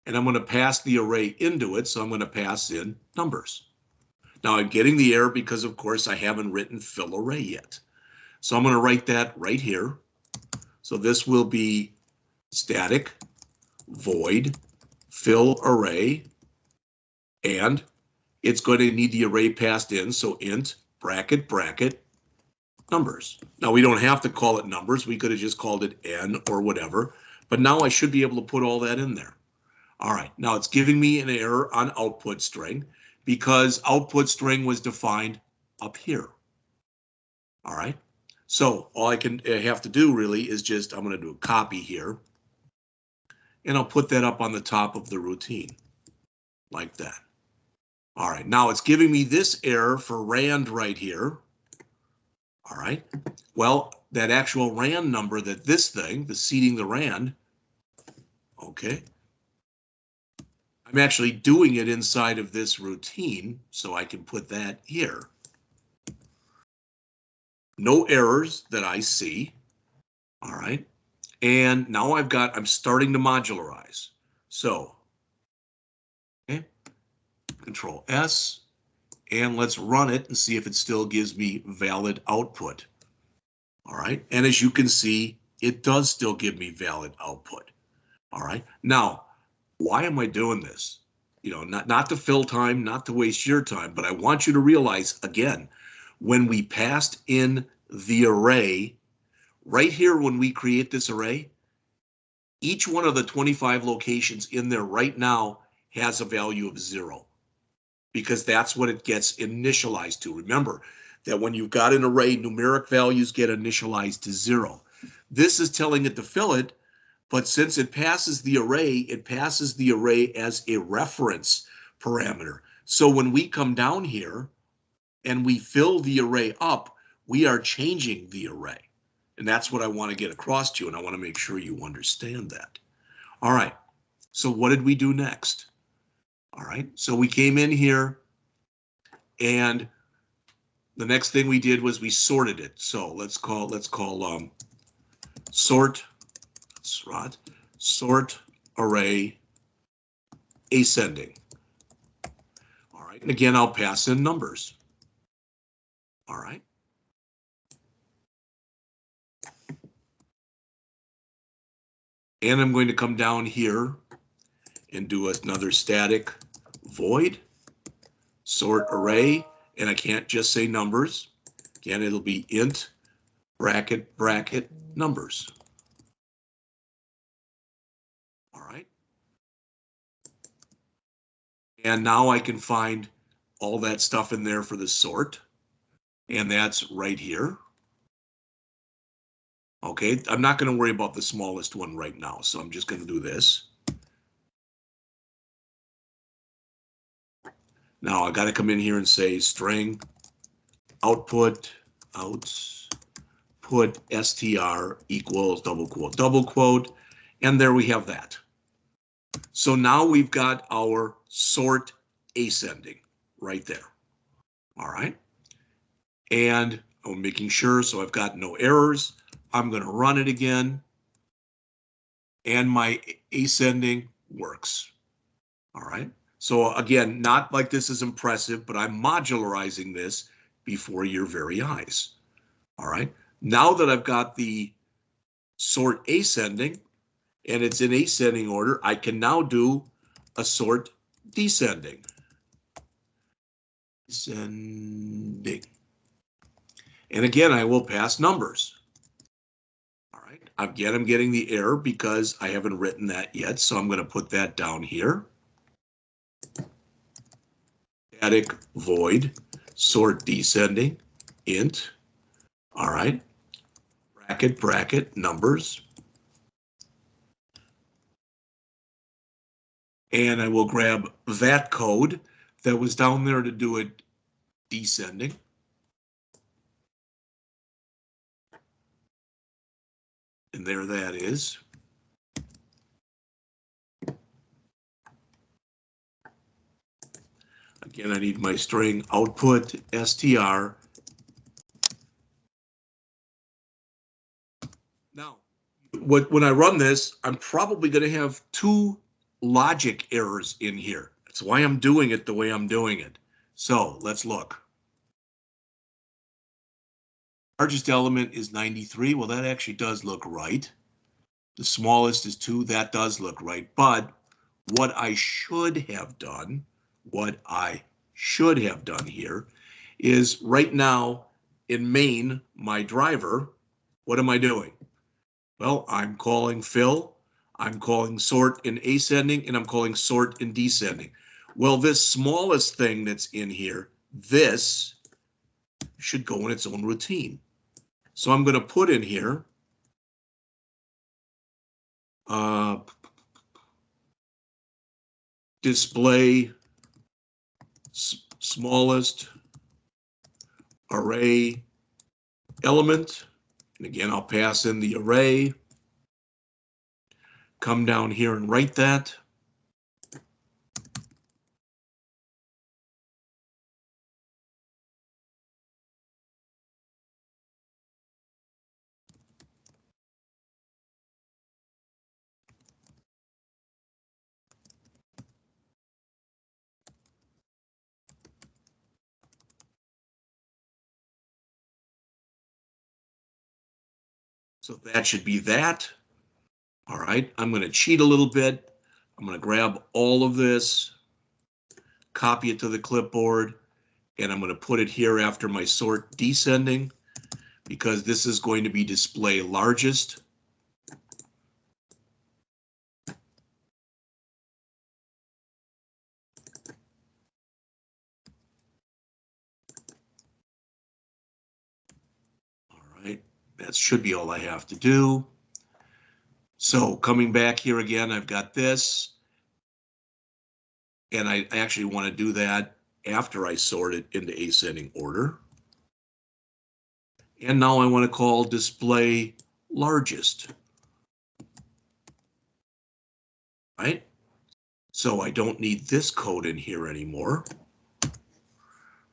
And I'm going to pass the array into it. So I'm going to pass in numbers. Now I'm getting the error because, of course, I haven't written fill array yet. So I'm going to write that right here. So this will be static void fill array, and it's going to need the array passed in, so int bracket bracket numbers. Now we don't have to call it numbers, we could have just called it n or whatever, but now I should be able to put all that in there. All right, now it's giving me an error on output string because output string was defined up here. All right, so all I have to do really is just, I'm going to do a copy here, and I'll put that up on the top of the routine like that. All right, now it's giving me this error for rand right here. All right, well, that actual rand number that this thing, the seeding the rand, okay, I'm actually doing it inside of this routine, so I can put that here. No errors that I see. All right, and now I'm starting to modularize. So, okay, Control S, and let's run it and see if it still gives me valid output. All right, and as you can see, it does still give me valid output. All right, now, why am I doing this? You know, not to fill time, not to waste your time, but I want you to realize, again, when we passed in the array, right here when we create this array, each one of the 25 locations in there right now has a value of 0, because that's what it gets initialized to. Remember that when you've got an array, numeric values get initialized to 0. This is telling it to fill it, but since it passes the array as a reference parameter. So when we come down here and we fill the array up, we are changing the array. And that's what I want to get across to you, and I want to make sure you understand that. All right, so what did we do next? All right, so we came in here, and the next thing we did was we sorted it. So let's call sort array ascending. All right, and again, I'll pass in numbers. All right. And I'm going to come down here and do another static void sort array, and I can't just say numbers. Again, it'll be int bracket bracket numbers. All right. And now I can find all that stuff in there for the sort, and that's right here. Okay, I'm not going to worry about the smallest one right now, so I'm just going to do this. Now I got to come in here and say string output str equals double quote, and there we have that. So now we've got our sort ascending right there. All right, and I'm making sure, so I've got no errors. I'm going to run it again, and my ascending works. All right, so again, not like this is impressive, but I'm modularizing this before your very eyes. All right, now that I've got the sort ascending and it's in ascending order, I can now do a sort descending. Descending. And again, I will pass numbers. All right, again, I'm getting the error because I haven't written that yet, so I'm going to put that down here. Static void sort descending int. All right, bracket bracket numbers. And I will grab that code that was down there to do it descending. And there that is. Again, I need my string output str. Now, when I run this, I'm probably going to have 2 logic errors in here. That's why I'm doing it the way I'm doing it. So let's look. Largest element is 93. Well, that actually does look right. The smallest is 2. That does look right. But what I should have done here is right now in main, my driver, what am I doing? Well, I'm calling fill, I'm calling sort in ascending, and I'm calling sort in descending. Well, this smallest thing that's in here, this should go in its own routine. So I'm going to put in here display smallest array element. And again, I'll pass in the array. Come down here and write that. So that should be that. All right, I'm going to cheat a little bit. I'm going to grab all of this, copy it to the clipboard, and I'm going to put it here after my sort descending because this is going to be display largest. All right, that should be all I have to do. So coming back here again, I've got this, and I actually want to do that after I sort it into ascending order. And now I want to call display largest. Right? So I don't need this code in here anymore.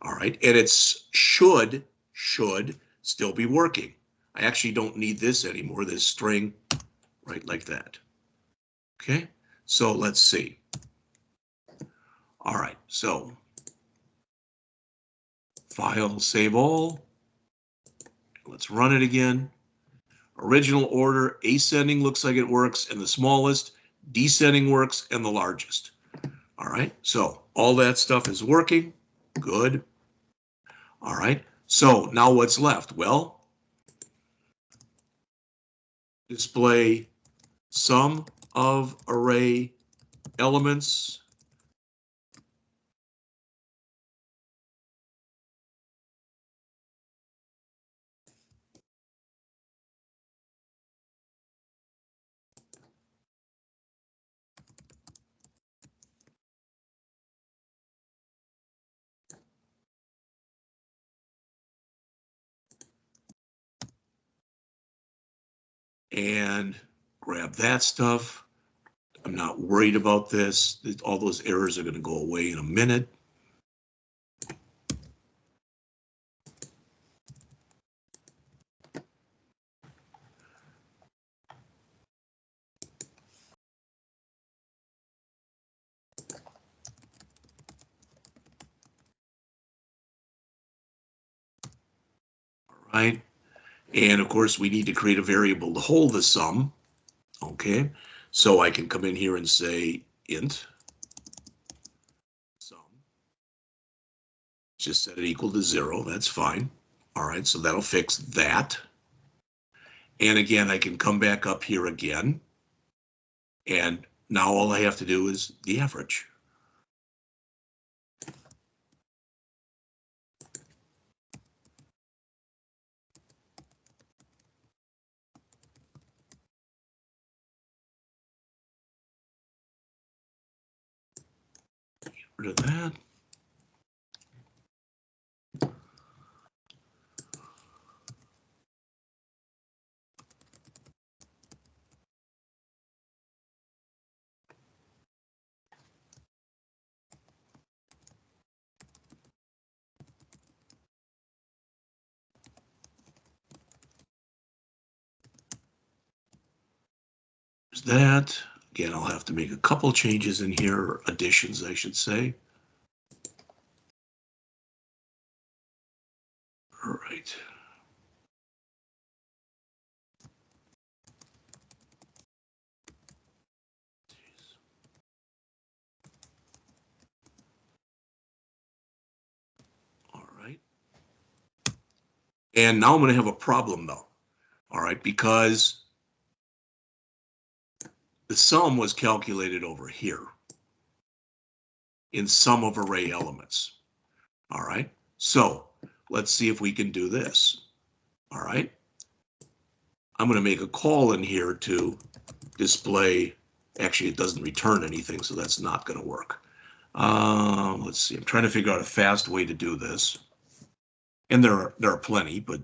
All right, and it's should still be working. I actually don't need this anymore, this string, right, like that. Okay, so let's see. All right, so file, save all. Let's run it again. Original order, ascending looks like it works, and the smallest, descending works, and the largest. All right, so all that stuff is working. Good. All right, so now what's left? Well, display sum of array elements. And grab that stuff. I'm not worried about this. All those errors are going to go away in a minute. All right. And of course, we need to create a variable to hold the sum. Okay. So I can come in here and say int sum. Just set it equal to 0. That's fine. All right. So that'll fix that. And again, I can come back up here again. And now all I have to do is the average. Get rid of that. There's that. Again, I'll have to make a couple changes in here, or additions, I should say. All right. And now I'm going to have a problem though. All right, because the sum was calculated over here in sum of array elements. All right, so let's see if we can do this. All right, I'm going to make a call in here to display. Actually, it doesn't return anything, so that's not going to work. Let's see. I'm trying to figure out a fast way to do this, and there are plenty, but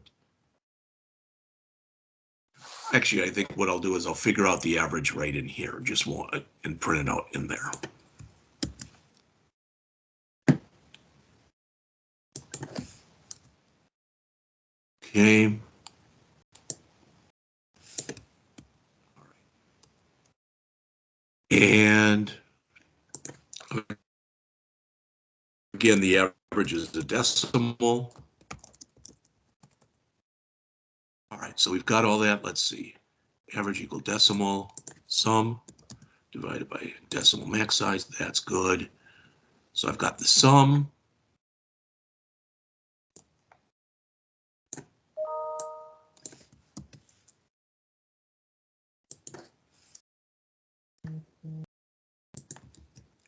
actually, I think what I'll do is I'll figure out the average right in here, just want it and print it out in there. Okay. And again, the average is the decimal. All right, so we've got all that. Let's see. Average equal decimal, sum divided by decimal max size. That's good. So I've got the sum.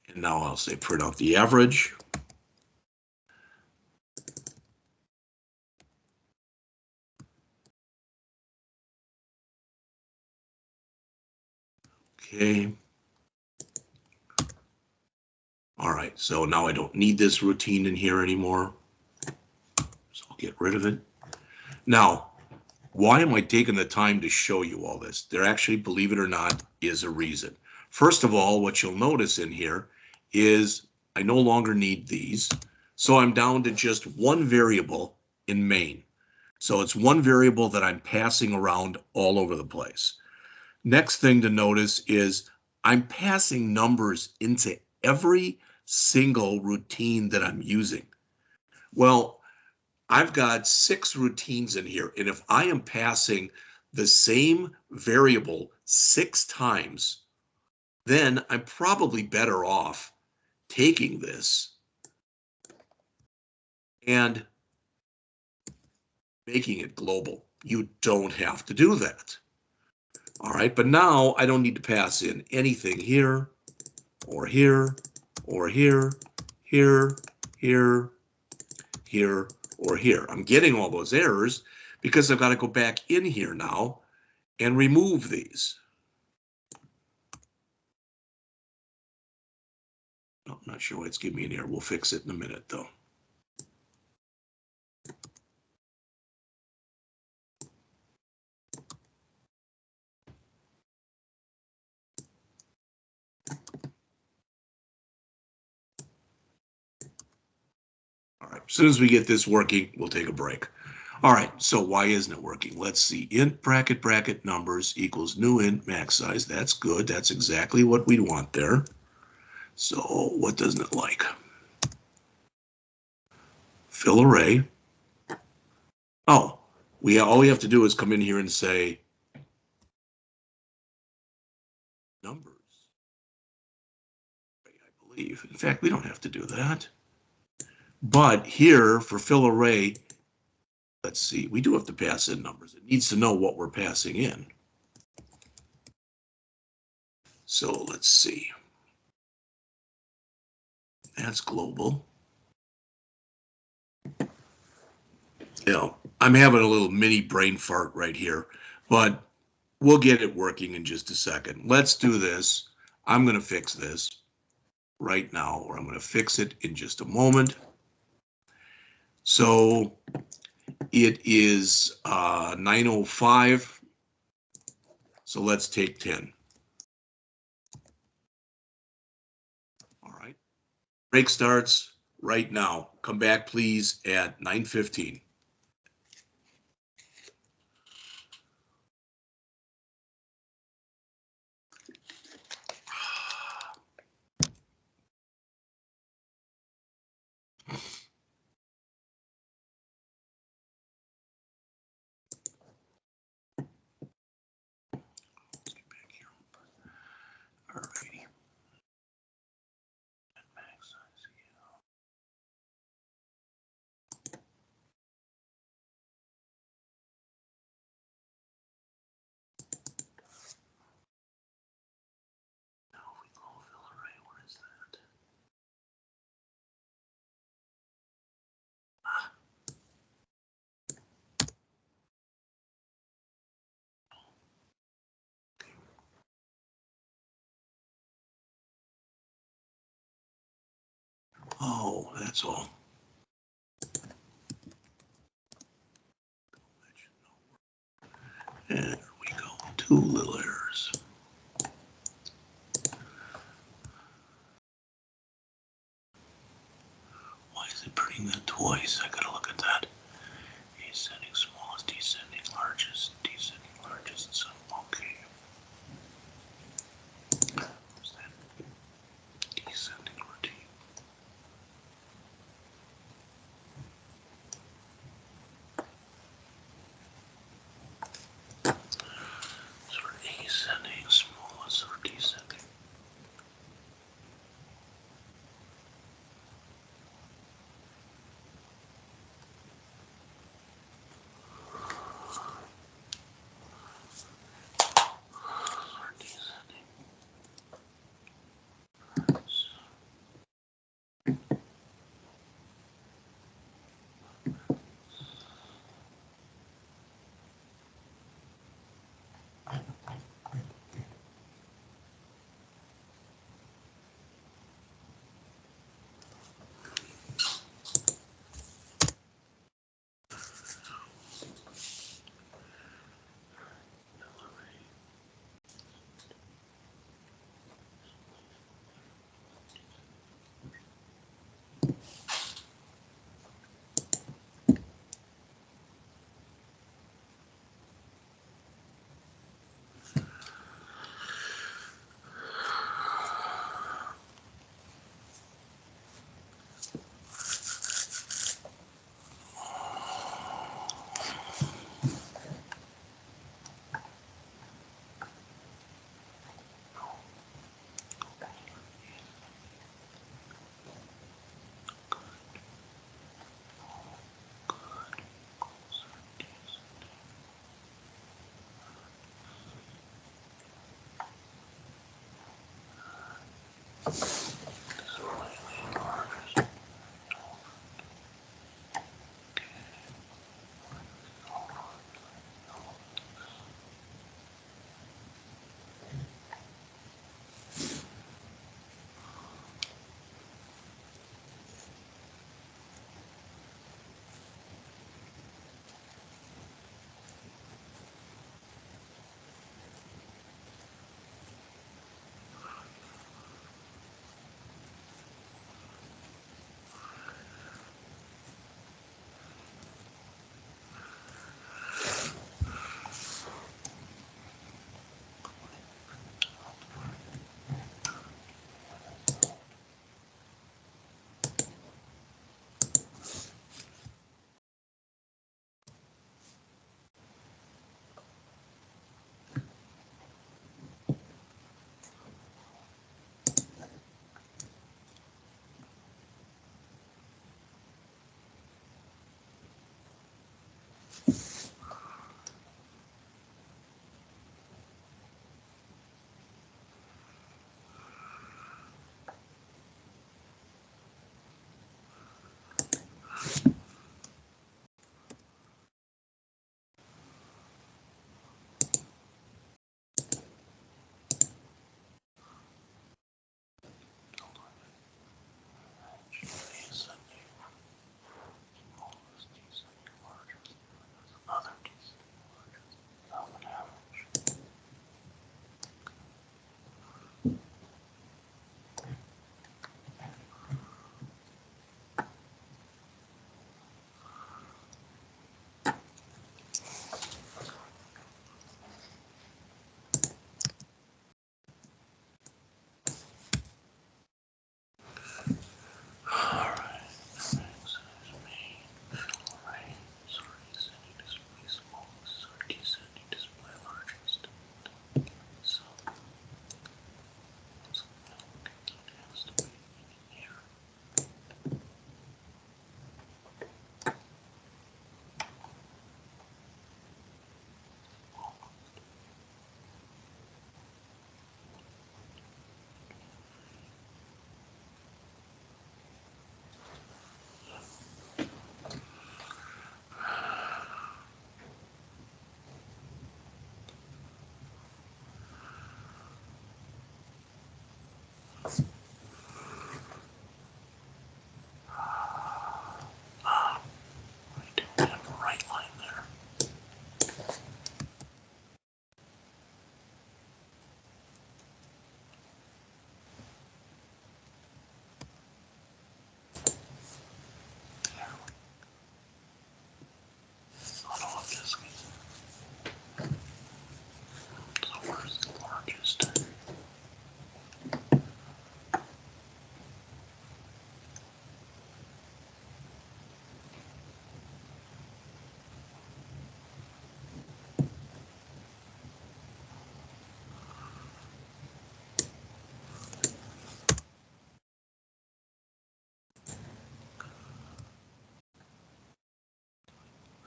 And now I'll say print out the average. Okay. All right, so now I don't need this routine in here anymore. So I'll get rid of it. Now, why am I taking the time to show you all this? There actually, believe it or not, is a reason. First of all, what you'll notice in here is I no longer need these. So I'm down to just one variable in main. So it's one variable that I'm passing around all over the place. Next thing to notice is I'm passing numbers into every single routine that I'm using. Well, I've got 6 routines in here, and if I am passing the same variable 6 times, then I'm probably better off taking this and making it global. You don't have to do that. All right, but now I don't need to pass in anything here, or here, or here, here, here, here, or here. I'm getting all those errors because I've got to go back in here now and remove these. I'm not sure why it's giving me an error. We'll fix it in a minute, though. All right, as soon as we get this working, we'll take a break. All right, so why isn't it working? Let's see. Int bracket bracket numbers equals new int max size. That's good. That's exactly what we want there. So what doesn't it like? Fill array. Oh, all we have to do is come in here and say numbers. I believe. In fact, we don't have to do that. But here for fill array, let's see, we do have to pass in numbers. It needs to know what we're passing in. So let's see. That's global. You know, I'm having a little mini brain fart right here, but we'll get it working in just a second. Let's do this. I'm going to fix this right now, or I'm going to fix it in just a moment. So it is 9:05. So let's take 10. All right. Break starts right now. Come back, please, at 9:15. All righty. Oh, that's all. And there we go. 2 little errors. Why is it printing that twice? I gotta look at that. Ascending smallest, descending largest, descending largest. So, okay. What's that? Descending routine. For A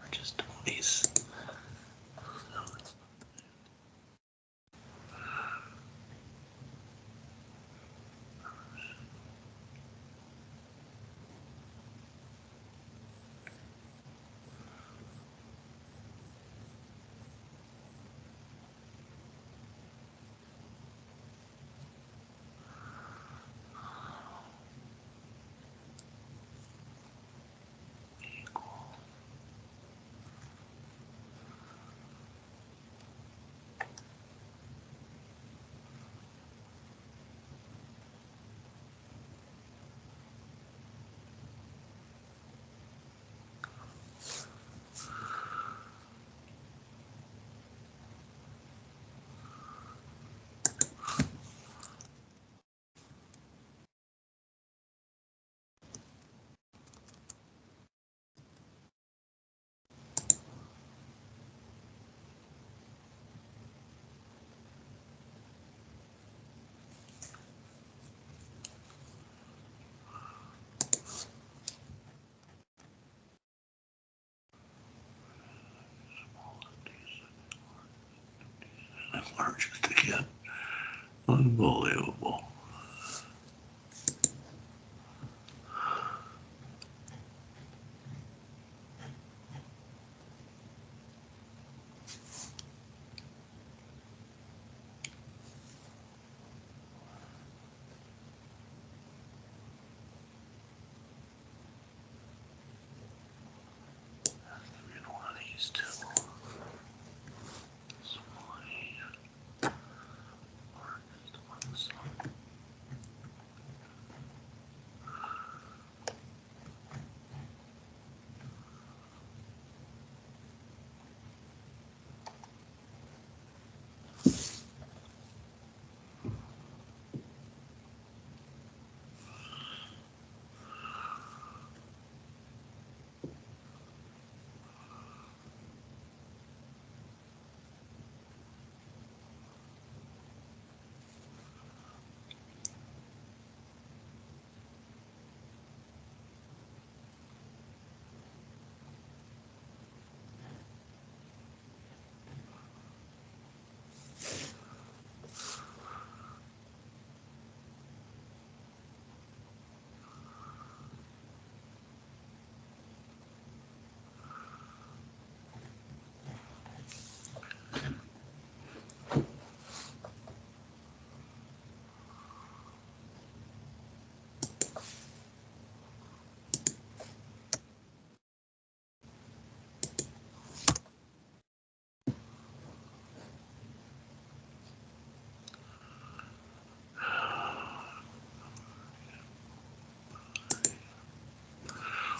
largest place. Largest again. Unbelievable. One of these two.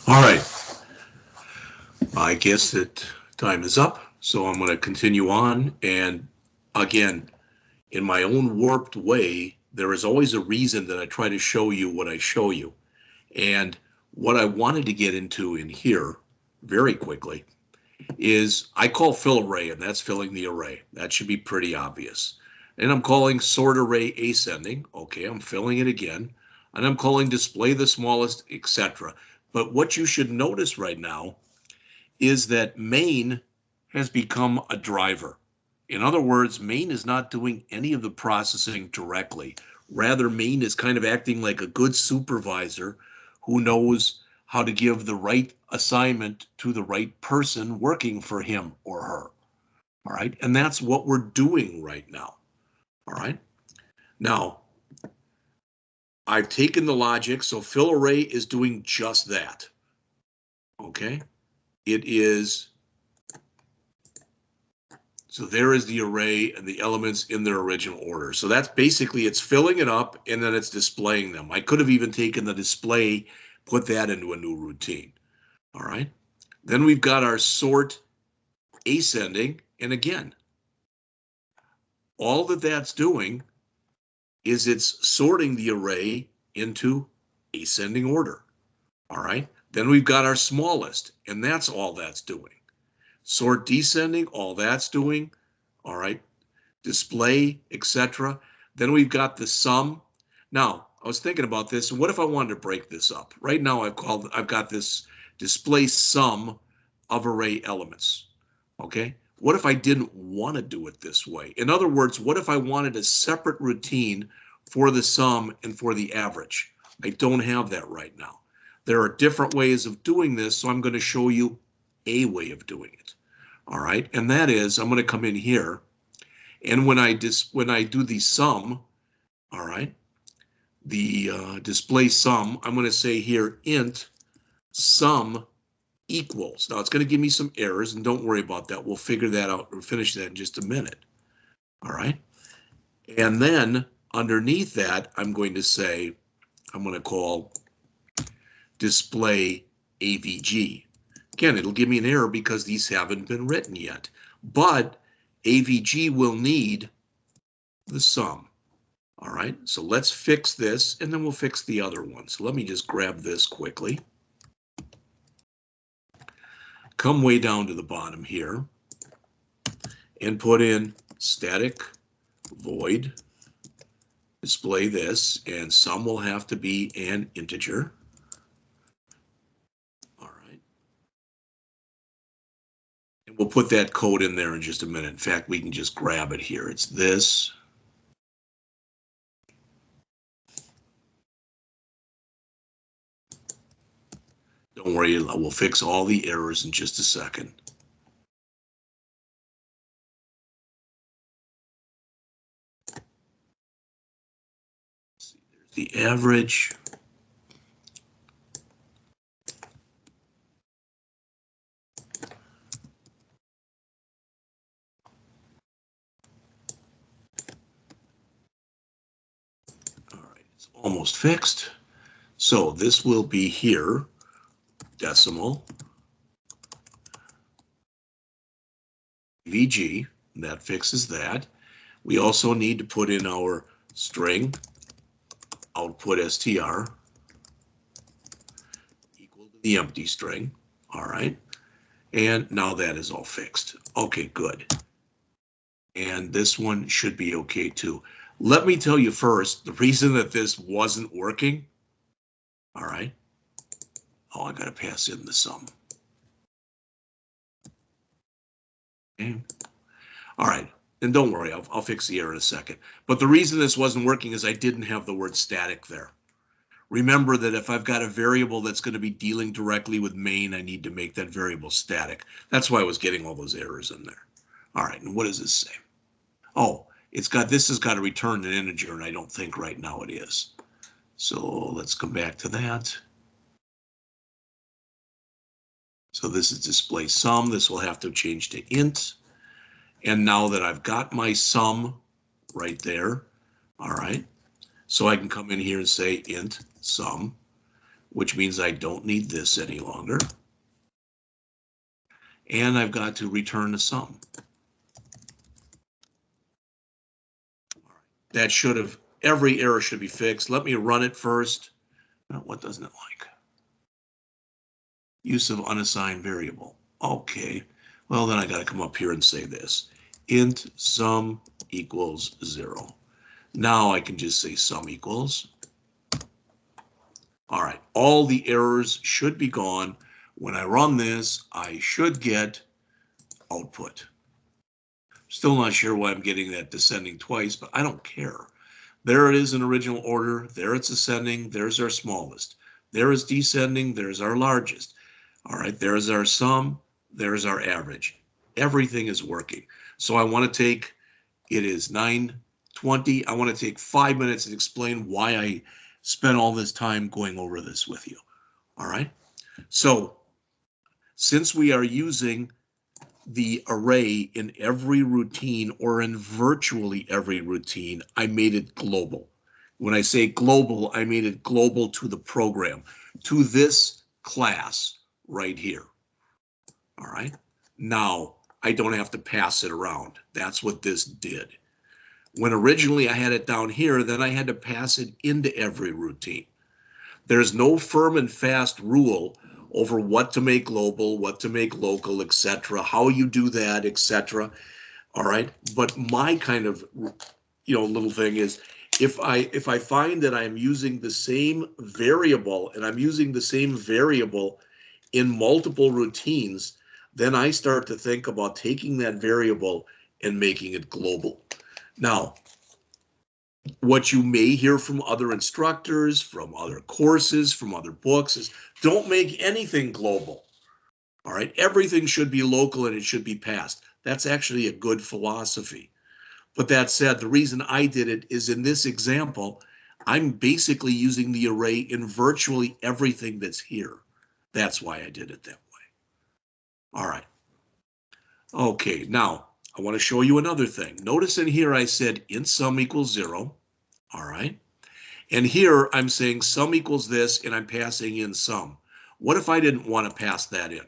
All right. I guess that time is up, so I'm going to continue on. And again, in my own warped way, there is always a reason that I try to show you what I show you. And what I wanted to get into in here very quickly is I call fill array, and that's filling the array. That should be pretty obvious. And I'm calling sort array ascending. Okay, I'm filling it again. And I'm calling display the smallest, etc. But what you should notice right now is that main has become a driver. In other words, main is not doing any of the processing directly. Rather, main is kind of acting like a good supervisor who knows how to give the right assignment to the right person working for him or her. All right, and that's what we're doing right now. All right, now I've taken the logic, so fill array is doing just that. Okay, it is. So there is the array and the elements in their original order. So that's basically, it's filling it up and then it's displaying them. I could have even taken the display, put that into a new routine. All right. Then we've got our sort ascending. And again, all that that's doing is it's sorting the array into ascending order. All right. Then we've got our smallest, and that's all that's doing. Sort descending, all that's doing. All right. Display, etc. Then we've got the sum. Now, I was thinking about this. What if I wanted to break this up? Right now, I've got this display sum of array elements. Okay, what if I didn't want to do it this way? In other words, what if I wanted a separate routine for the sum and for the average? I don't have that right now. There are different ways of doing this, so I'm going to show you a way of doing it. All right, and that is I'm going to come in here, and when I do the sum, all right, the display sum, I'm going to say here int sum equals. Now it's going to give me some errors, and don't worry about that. We'll figure that out or finish that in just a minute. All right. And then underneath that, I'm going to say, I'm going to call display AVG. Again, it'll give me an error because these haven't been written yet, but AVG will need the sum. All right, so let's fix this, and then we'll fix the other one. So let me just grab this quickly. Come way down to the bottom here and put in static void display this, and sum will have to be an integer. All right. And we'll put that code in there in just a minute. In fact, we can just grab it here. It's this. Don't worry, we'll fix all the errors in just a second. There's the average. All right, it's almost fixed. So this will be here, decimal, VG, that fixes that. We also need to put in our string output str equal to the empty string. All right. And now that is all fixed. Okay, good. And this one should be okay too. Let me tell you first, the reason that this wasn't working. All right. Oh, I got to pass in the sum. Okay. All right. And don't worry, I'll fix the error in a second. But the reason this wasn't working is I didn't have the word static there. Remember that if I've got a variable that's going to be dealing directly with main, I need to make that variable static. That's why I was getting all those errors in there. All right, and what does this say? Oh, this has got to return an integer, and I don't think right now it is. So let's come back to that. So this is display sum. This will have to change to int. And now that I've got my sum right there, all right, so I can come in here and say int sum, which means I don't need this any longer. And I've got to return the sum. All right. That should have, every error should be fixed. Let me run it first. What doesn't it like? Use of unassigned variable. Okay, well then I got to come up here and say this. Int sum equals 0. Now I can just say sum equals. All right, all the errors should be gone. When I run this, I should get output. Still not sure why I'm getting that descending twice, but I don't care. There it is in original order. There it's ascending. There's our smallest. There is descending. There's our largest. All right, there's our sum. There's our average. Everything is working. So I want to take, it is 9:20. I want to take 5 minutes and explain why I spent all this time going over this with you. All right. So since we are using the array in every routine or in virtually every routine, I made it global. When I say global, I made it global to the program, to this class right here. All right. Now I don't have to pass it around. That's what this did. When originally I had it down here, then I had to pass it into every routine. There's no firm and fast rule over what to make global, what to make local, etc., how you do that, etc. All right. But my kind of, little thing is if I find that I'm using the same variable and I'm using the same variable in multiple routines, then I start to think about taking that variable and making it global. Now, what you may hear from other instructors, from other courses, from other books is don't make anything global. All right, everything should be local and it should be passed. That's actually a good philosophy. But that said, the reason I did it is in this example, I'm basically using the array in virtually everything that's here. That's why I did it that way. All right. Okay, now I want to show you another thing. Notice in here I said int sum equals 0. All right. And here I'm saying sum equals this and I'm passing in sum. What if I didn't want to pass that in?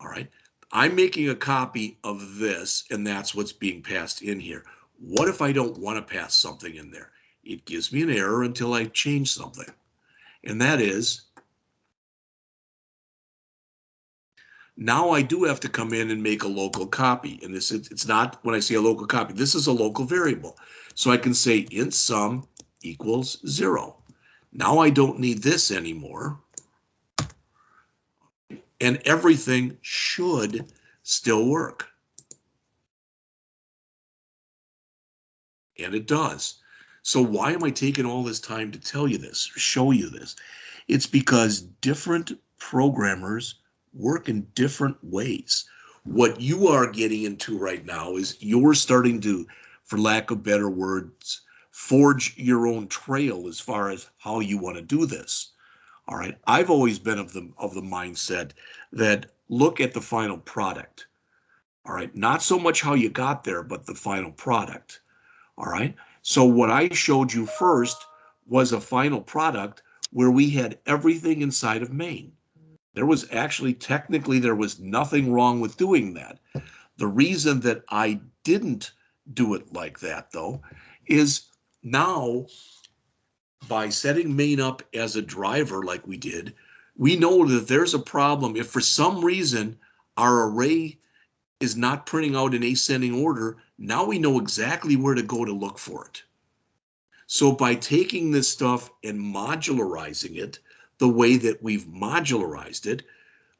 All right. I'm making a copy of this and that's what's being passed in here. What if I don't want to pass something in there? It gives me an error until I change something. And that is, now I do have to come in and make a local copy. And this, it's not when I say a local copy, this is a local variable. So I can say int sum equals 0. Now I don't need this anymore. And everything should still work. And it does. So why am I taking all this time to tell you this, show you this? It's because different programmers work in different ways. What you are getting into right now is you're starting to, for lack of better words, forge your own trail as far as how you want to do this. All right. I've always been of the mindset that look at the final product. All right. Not so much how you got there, but the final product. All right. So what I showed you first was a final product where we had everything inside of main. There was actually, technically, there was nothing wrong with doing that. The reason that I didn't do it like that, though, is now by setting main up as a driver like we did, we know that there's a problem. If for some reason our array is not printing out in ascending order, now we know exactly where to go to look for it. So by taking this stuff and modularizing it the way that we've modularized it,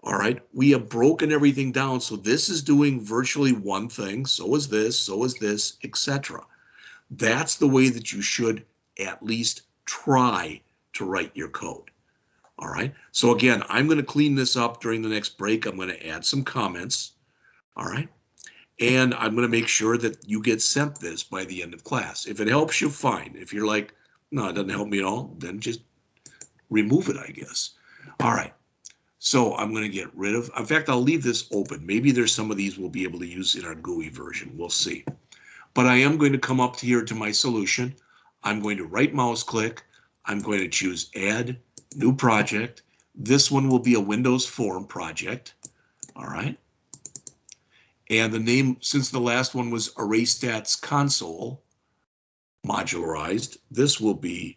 all right, we have broken everything down. So this is doing virtually one thing. So is this, etc. That's the way that you should at least try to write your code. All right. So again, I'm going to clean this up during the next break. I'm going to add some comments. All right. And I'm going to make sure that you get sent this by the end of class. If it helps you, fine. If you're like, no, it doesn't help me at all, then just remove it, I guess. All right. So I'm going to get rid of, in fact, I'll leave this open. Maybe there's some of these we'll be able to use in our GUI version. We'll see. But I am going to come up here to my solution. I'm going to right mouse click. I'm going to choose add new project. This one will be a Windows form project. All right. And the name, since the last one was Array Stats Console modularized, this will be,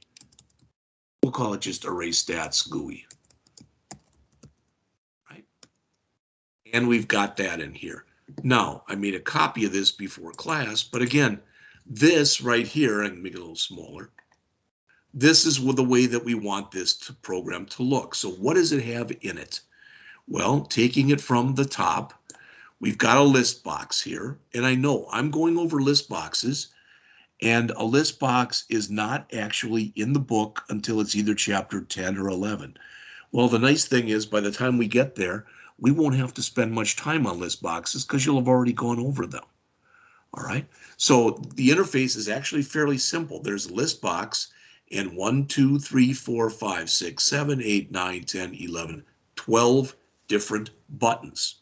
we'll call it just Array Stats GUI. Right? And we've got that in here. Now, I made a copy of this before class, but again, this right here, I can make it a little smaller. This is the way that we want this program to look. So what does it have in it? Well, taking it from the top, we've got a list box here, and I know I'm going over list boxes, and a list box is not actually in the book until it's either chapter 10 or 11. Well, the nice thing is by the time we get there, we won't have to spend much time on list boxes because you'll have already gone over them. All right. So the interface is actually fairly simple. There's a list box and 1, 2, 3, 4, 5, 6, 7, 8, 9, 10, 11, 12 different buttons.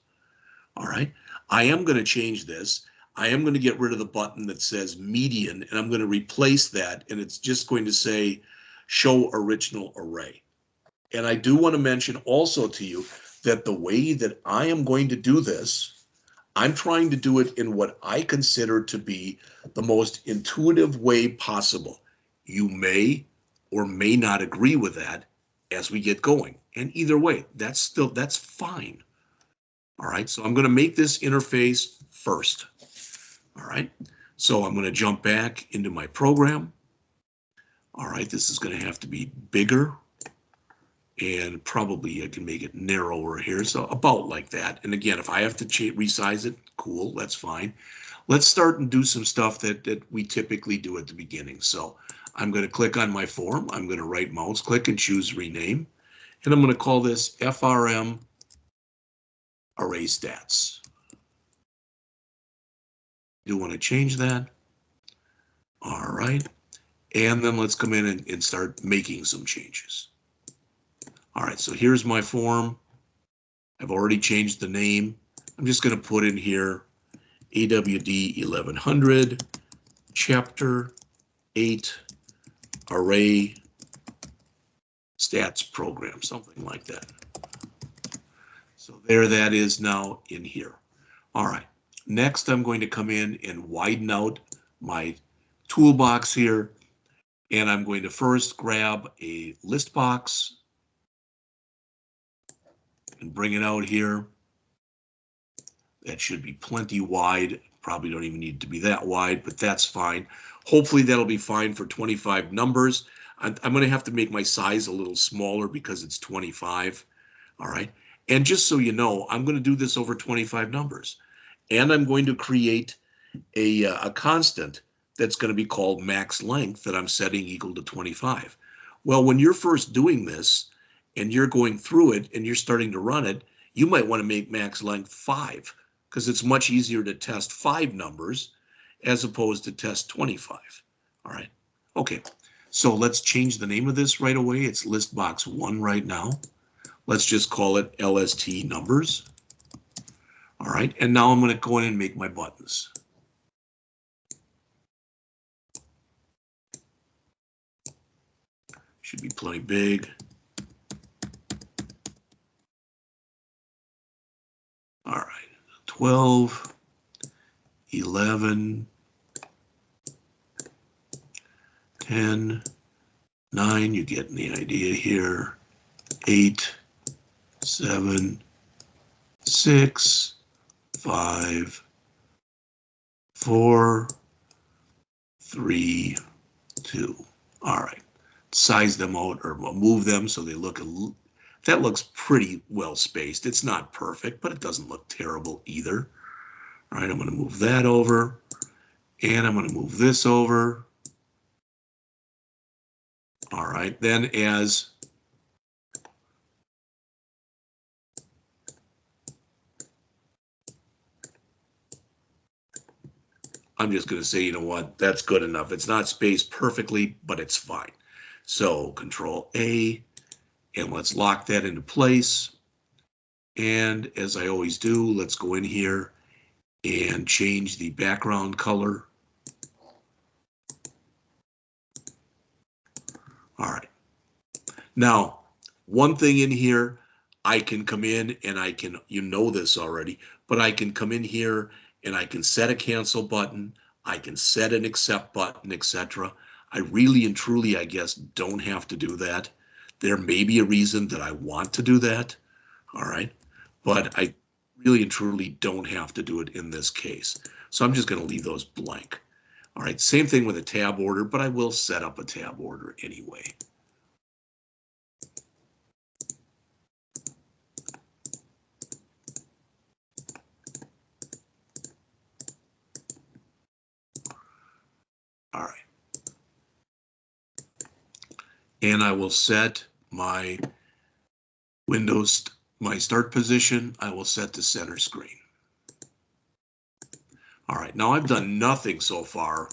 All right. I am going to change this. I am going to get rid of the button that says median, and I'm going to replace that, and it's just going to say show original array. And I do want to mention also to you that the way that I am going to do this, I'm trying to do it in what I consider to be the most intuitive way possible. You may or may not agree with that as we get going. And either way, that's fine. All right, so I'm going to make this interface first. All right, so I'm going to jump back into my program. All right, this is going to have to be bigger. and probably I can make it narrower here, so about like that. And again, if I have to resize it, cool, that's fine. Let's start and do some stuff that we typically do at the beginning. So I'm going to click on my form. I'm going to right mouse click and choose rename. And I'm going to call this FRM Array Stats. Do want to change that. All right. And then let's come in and start making some changes. All right, so here's my form. I've already changed the name. I'm just going to put in here AWD1100 Chapter 8 Array Stats Program, something like that. So there that is now in here. All right, next I'm going to come in and widen out my toolbox here, and I'm going to first grab a list box and bring it out here. That should be plenty wide. Probably don't even need to be that wide, but that's fine. Hopefully that'll be fine for 25 numbers. I'm going to have to make my size a little smaller because it's 25. All right. And just so you know, I'm going to do this over 25 numbers. And I'm going to create a constant that's going to be called max length that I'm setting equal to 25. Well, when you're first doing this and you're going through it and you're starting to run it, you might want to make max length 5 because it's much easier to test 5 numbers as opposed to test 25. All right. Okay. So let's change the name of this right away. It's list box 1 right now. Let's just call it LST numbers. All right. And now I'm going to go in and make my buttons. Should be plenty big. All right. 12, 11, 10, 9, you're getting the idea here. 8, 7, 6, 5, 4, 3, 2. All right. Size them out or move them so they look that looks pretty well spaced. It's not perfect, but it doesn't look terrible either. All right, I'm going to move that over, and I'm going to move this over. All right, then as I'm just going to say, you know what, that's good enough. It's not spaced perfectly, but it's fine. So Control A, and let's lock that into place. And as I always do, let's go in here and change the background color. All right. Now, one thing in here, I can come in and I can, you know this already, but I can come in here and I can set a cancel button. I can set an accept button, etc. I really and truly, I guess, don't have to do that. There may be a reason that I want to do that. All right. But I really and truly don't have to do it in this case. So I'm just going to leave those blank. All right. Same thing with a tab order, but I will set up a tab order anyway. All right. And I will set my Windows, my start position, I will set to center screen. All right, now I've done nothing so far,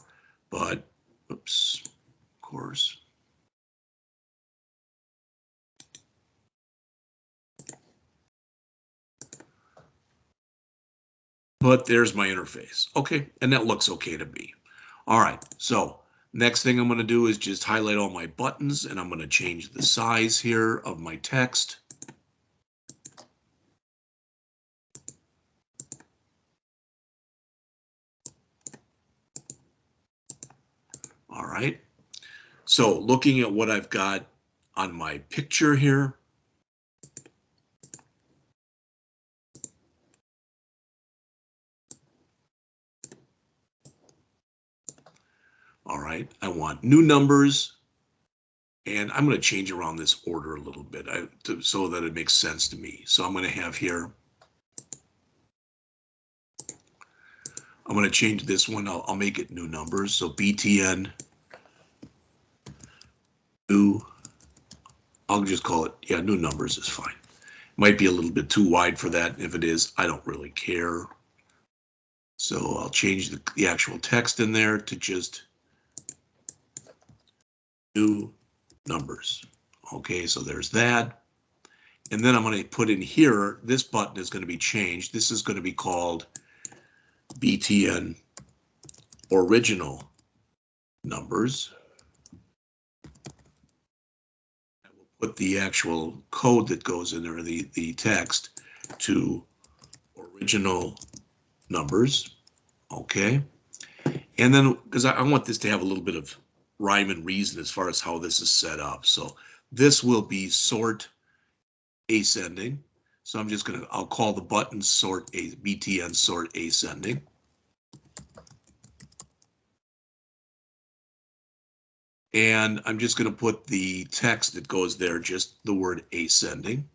but, oops, of course. But there's my interface. Okay, and that looks okay to me. All right, so next thing I'm going to do is just highlight all my buttons, and I'm going to change the size here of my text. All right, so looking at what I've got on my picture here, all right, I want new numbers And I'm going to change around this order a little bit so that it makes sense to me. So I'm going to have here, I'm going to change this one. I'll make it new numbers. So BTN new, I'll just call it, yeah, new numbers is fine. Might be a little bit too wide for that. If it is, I don't really care. So I'll change the actual text in there to just new numbers. Okay, so there's that. And then I'm going to put in here, this button is going to be changed. This is going to be called BTN original numbers. I will put the actual code that goes in there, the text, to original numbers. Okay. And then, because I want this to have a little bit of rhyme and reason as far as how this is set up. So this will be sort ascending. So I'm just I'll call the button sort BTN sort ascending. And I'm just going to put the text that goes there, just the word ascending.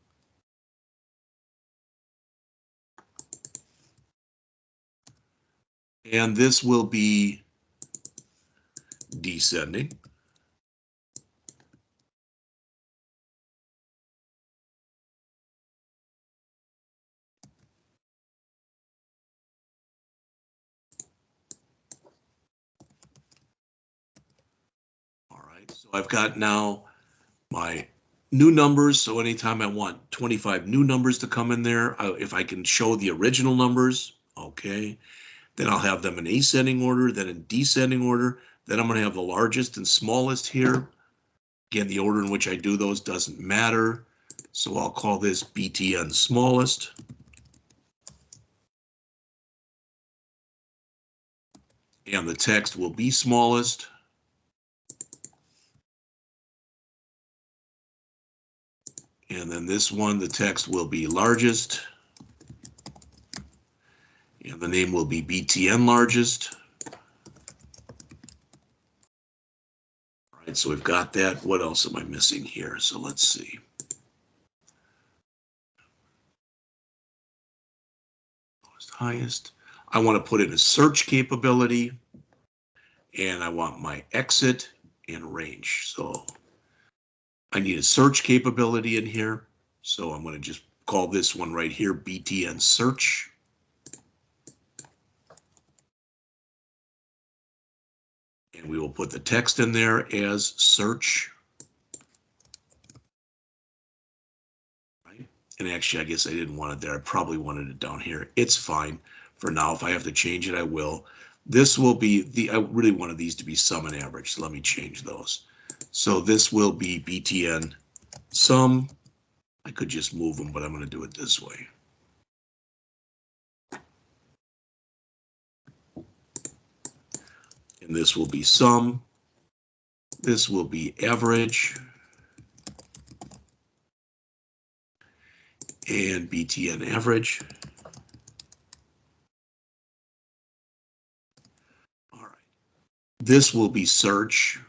And this will be descending. All right, so I've got now my new numbers. So anytime I want 25 new numbers to come in there, if I can show the original numbers, okay, then I'll have them in ascending order, then in descending order. Then I'm going to have the largest and smallest here. Again, the order in which I do those doesn't matter. So I'll call this BTN smallest. And the text will be smallest. And then this one, the text will be largest. And the name will be BTN largest. All right, so we've got that. What else am I missing here? So let's see. Lowest, highest. I want to put in a search capability. And I want my exit and range. So I need a search capability in here. So I'm going to just call this one right here BTN search. And we will put the text in there as search. Right? And actually, I guess I didn't want it there. I probably wanted it down here. It's fine for now. If I have to change it, I will. This will be I really wanted these to be sum and average. So let me change those. So this will be BTN sum. I could just move them, but I'm going to do it this way. And this will be sum. This will be average. And BTN average. All right. This will be search.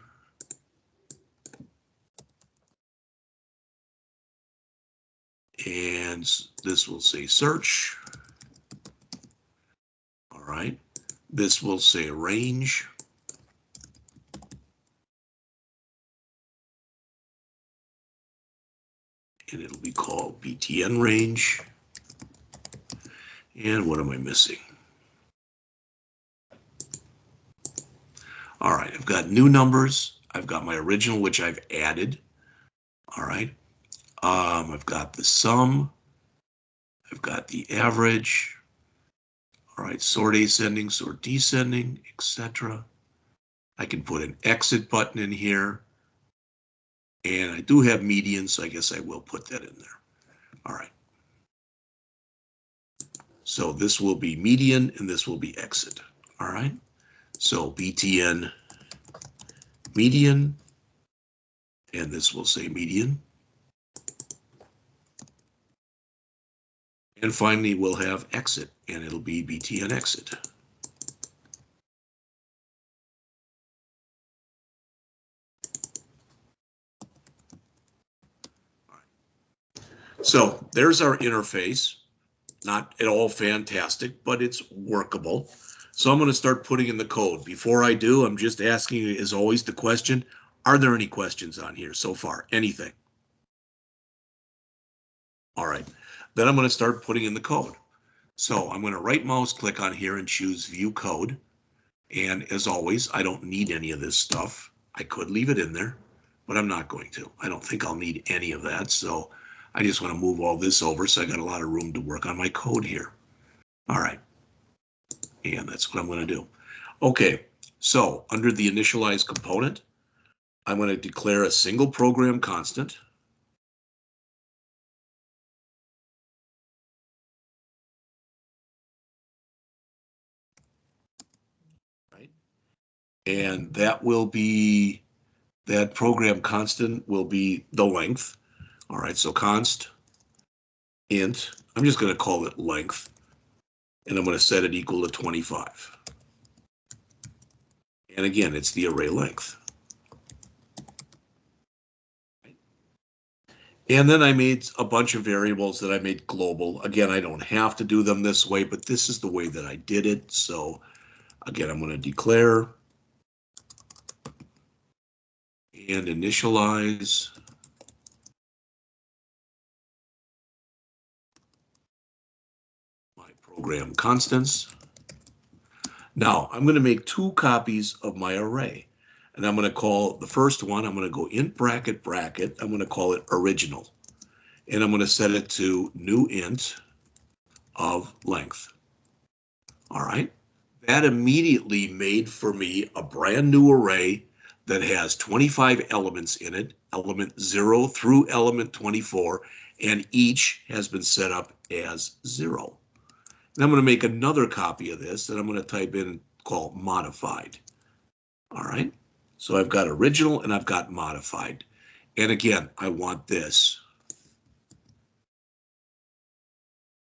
And this will say search. All right. This will say range. And it'll be called BTN range. And what am I missing? All right, I've got new numbers. I've got my original, which I've added. All right. I've got the sum. I've got the average. All right, sort ascending, sort descending, etc. I can put an exit button in here. And I do have median, so I guess I will put that in there. All right. So this will be median and this will be exit. All right. So BTN median, and this will say median. And finally, we'll have exit, and it'll be BTN exit. So there's our interface. Not at all fantastic, but it's workable. So I'm going to start putting in the code. Before I do, I'm just asking, as always, the question, are there any questions on here so far? Anything? All right. Then I'm going to start putting in the code. So I'm going to right mouse click on here and choose View Code. And as always, I don't need any of this stuff. I could leave it in there, but I'm not going to. I don't think I'll need any of that. So I just want to move all this over so I got a lot of room to work on my code here. All right. And that's what I'm going to do. Okay, so under the initialize component, I'm going to declare a single program constant. Right? And that program constant will be the length. All right, so const int, I'm just going to call it length, and I'm going to set it equal to 25. And again, it's the array length. And then I made a bunch of variables that I made global. Again, I don't have to do them this way, but this is the way that I did it. So again, I'm going to declare and initialize my program constants. Now I'm going to make two copies of my array, and I'm going to call the first one, I'm going to go int bracket bracket, I'm going to call it original, and I'm going to set it to new int of length. All right, that immediately made for me a brand new array that has 25 elements in it, element 0 through element 24, and each has been set up as 0. And I'm going to make another copy of this, and I'm going to type in call modified. All right, so I've got original and I've got modified. And again, I want this.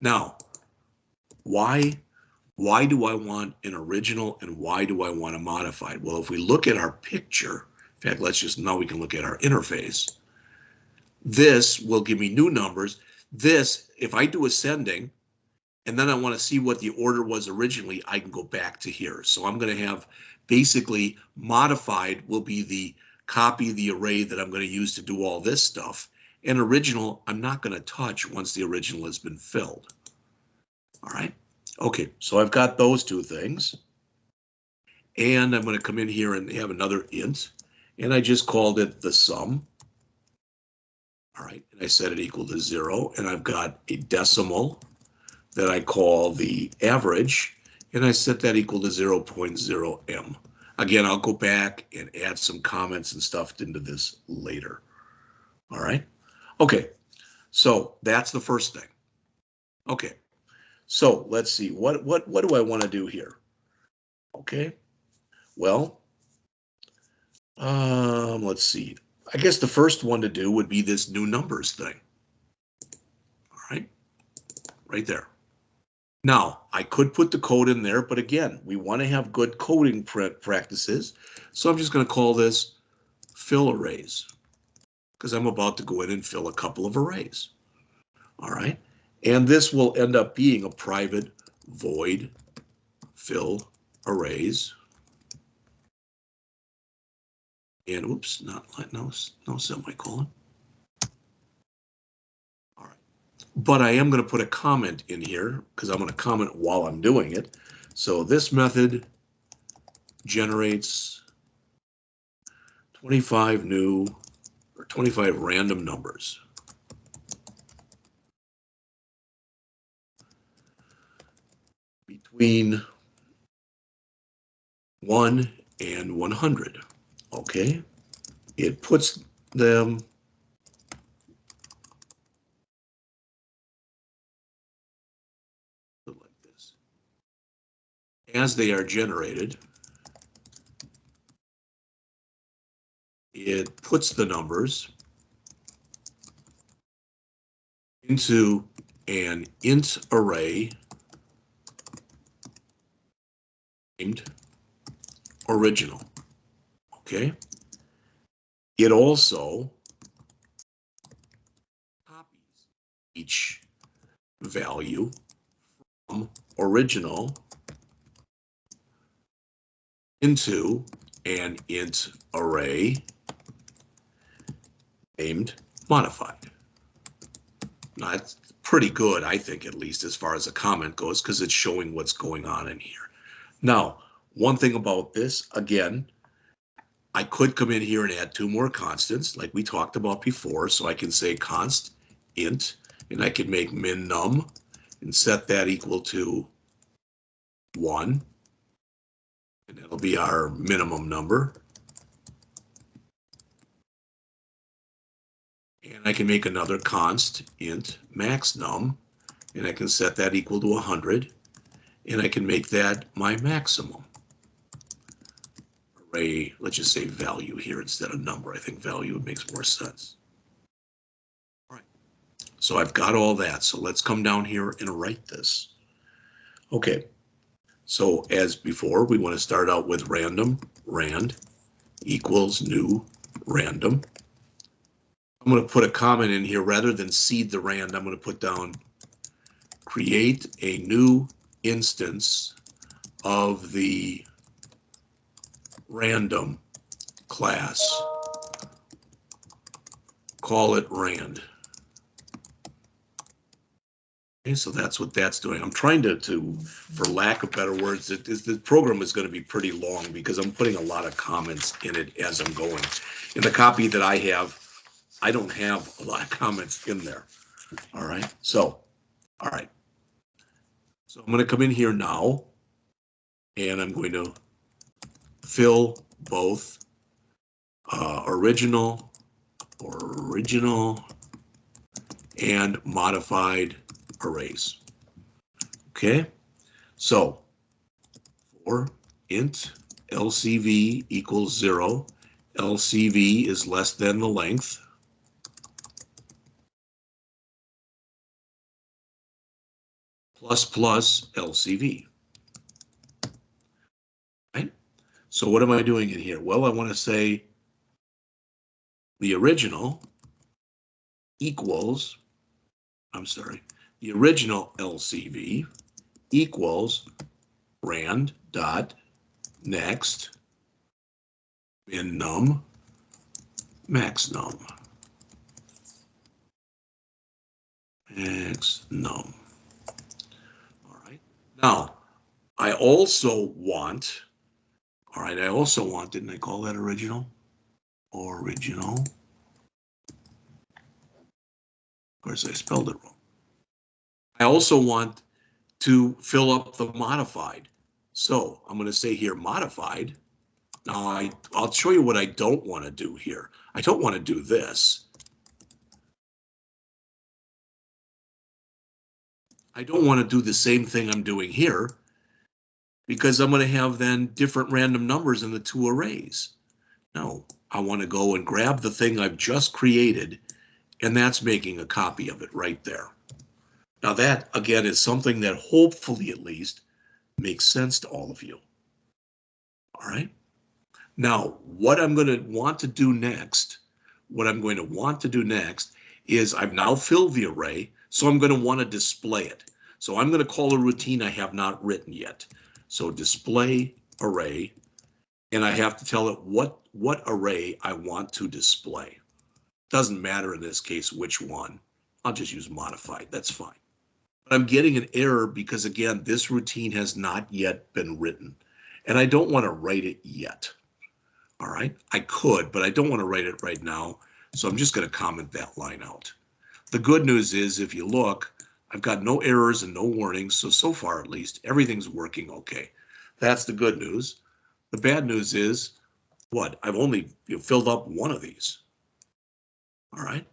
Now, why do I want an original and why do I want a modified? Well, if we look at our picture, in fact, now we can look at our interface. This will give me new numbers. This, if I do ascending, and then I want to see what the order was originally, I can go back to here. So I'm going to have basically modified will be the copy of the array that I'm going to use to do all this stuff. And original, I'm not going to touch once the original has been filled. All right. Okay, so I've got those two things. And I'm going to come in here and have another int. And I just called it the sum. All right, and I set it equal to 0. And I've got a decimal that I call the average, and I set that equal to 0.0m. Again, I'll go back and add some comments and stuff into this later. All right. Okay, so that's the first thing. Okay, so let's see, what do I want to do here? Okay, well, let's see. I guess the first one to do would be this new numbers thing. All right, right there. Now, I could put the code in there, but again, we want to have good coding practices. So I'm just going to call this fill arrays because I'm about to go in and fill a couple of arrays. All right. And this will end up being a private void fill arrays. And oops, no semicolon. All right. But I am going to put a comment in here because I'm going to comment while I'm doing it. So this method generates 25 new or 25 random numbers. Between 1 and 100. Okay, it puts them like this. As they are generated, it puts the numbers into an int array named original. Okay, it also copies each value from original into an int array named modified. Now, that's pretty good, I think, at least as far as a comment goes, because it's showing what's going on in here. Now, one thing about this, again, I could come in here and add two more constants like we talked about before. So I can say const int, and I can make min num and set that equal to 1. And that'll be our minimum number. And I can make another const int max num, and I can set that equal to 100. And I can make that my maximum array. Let's just say value here instead of number. I think value makes more sense. All right. So I've got all that. So let's come down here and write this. Okay. So as before, we want to start out with random, rand equals new random. I'm going to put a comment in here rather than seed the rand. I'm going to put down create a new instance of the random class. Call it rand. Okay, so that's what that's doing. I'm trying to for lack of better words, the program is going to be pretty long because I'm putting a lot of comments in it as I'm going. In the copy that I have, I don't have a lot of comments in there. All right. So, all right. So I'm going to come in here now, and I'm going to fill both original and modified arrays. Okay. So for int LCV equals 0, LCV is less than the length. Plus LCV. Right? So what am I doing in here? Well, I want to say the original equals, the original LCV equals rand dot next min num max num. Max num. All right. Now, I also want, didn't I call that original? Original. Of course, I spelled it wrong. I also want to fill up the modified. So I'm going to say here modified. Now I'll show you what I don't want to do here. I don't want to do this. I don't want to do the same thing I'm doing here because I'm going to have then different random numbers in the two arrays. No, I want to go and grab the thing I've just created, and that's making a copy of it right there. Now that, again, is something that hopefully at least makes sense to all of you. All right. Now, what I'm going to want to do next is I've now filled the array, so I'm going to want to display it. So I'm going to call a routine I have not written yet. So display array, and I have to tell it what array I want to display. Doesn't matter in this case which one. I'll just use modified. That's fine. But I'm getting an error because, again, this routine has not yet been written, and I don't want to write it yet. All right, I could, but I don't want to write it right now, so I'm just going to comment that line out. The good news is, if you look, I've got no errors and no warnings, so far at least, everything's working okay. That's the good news. The bad news is, what? I've only filled up one of these. All right,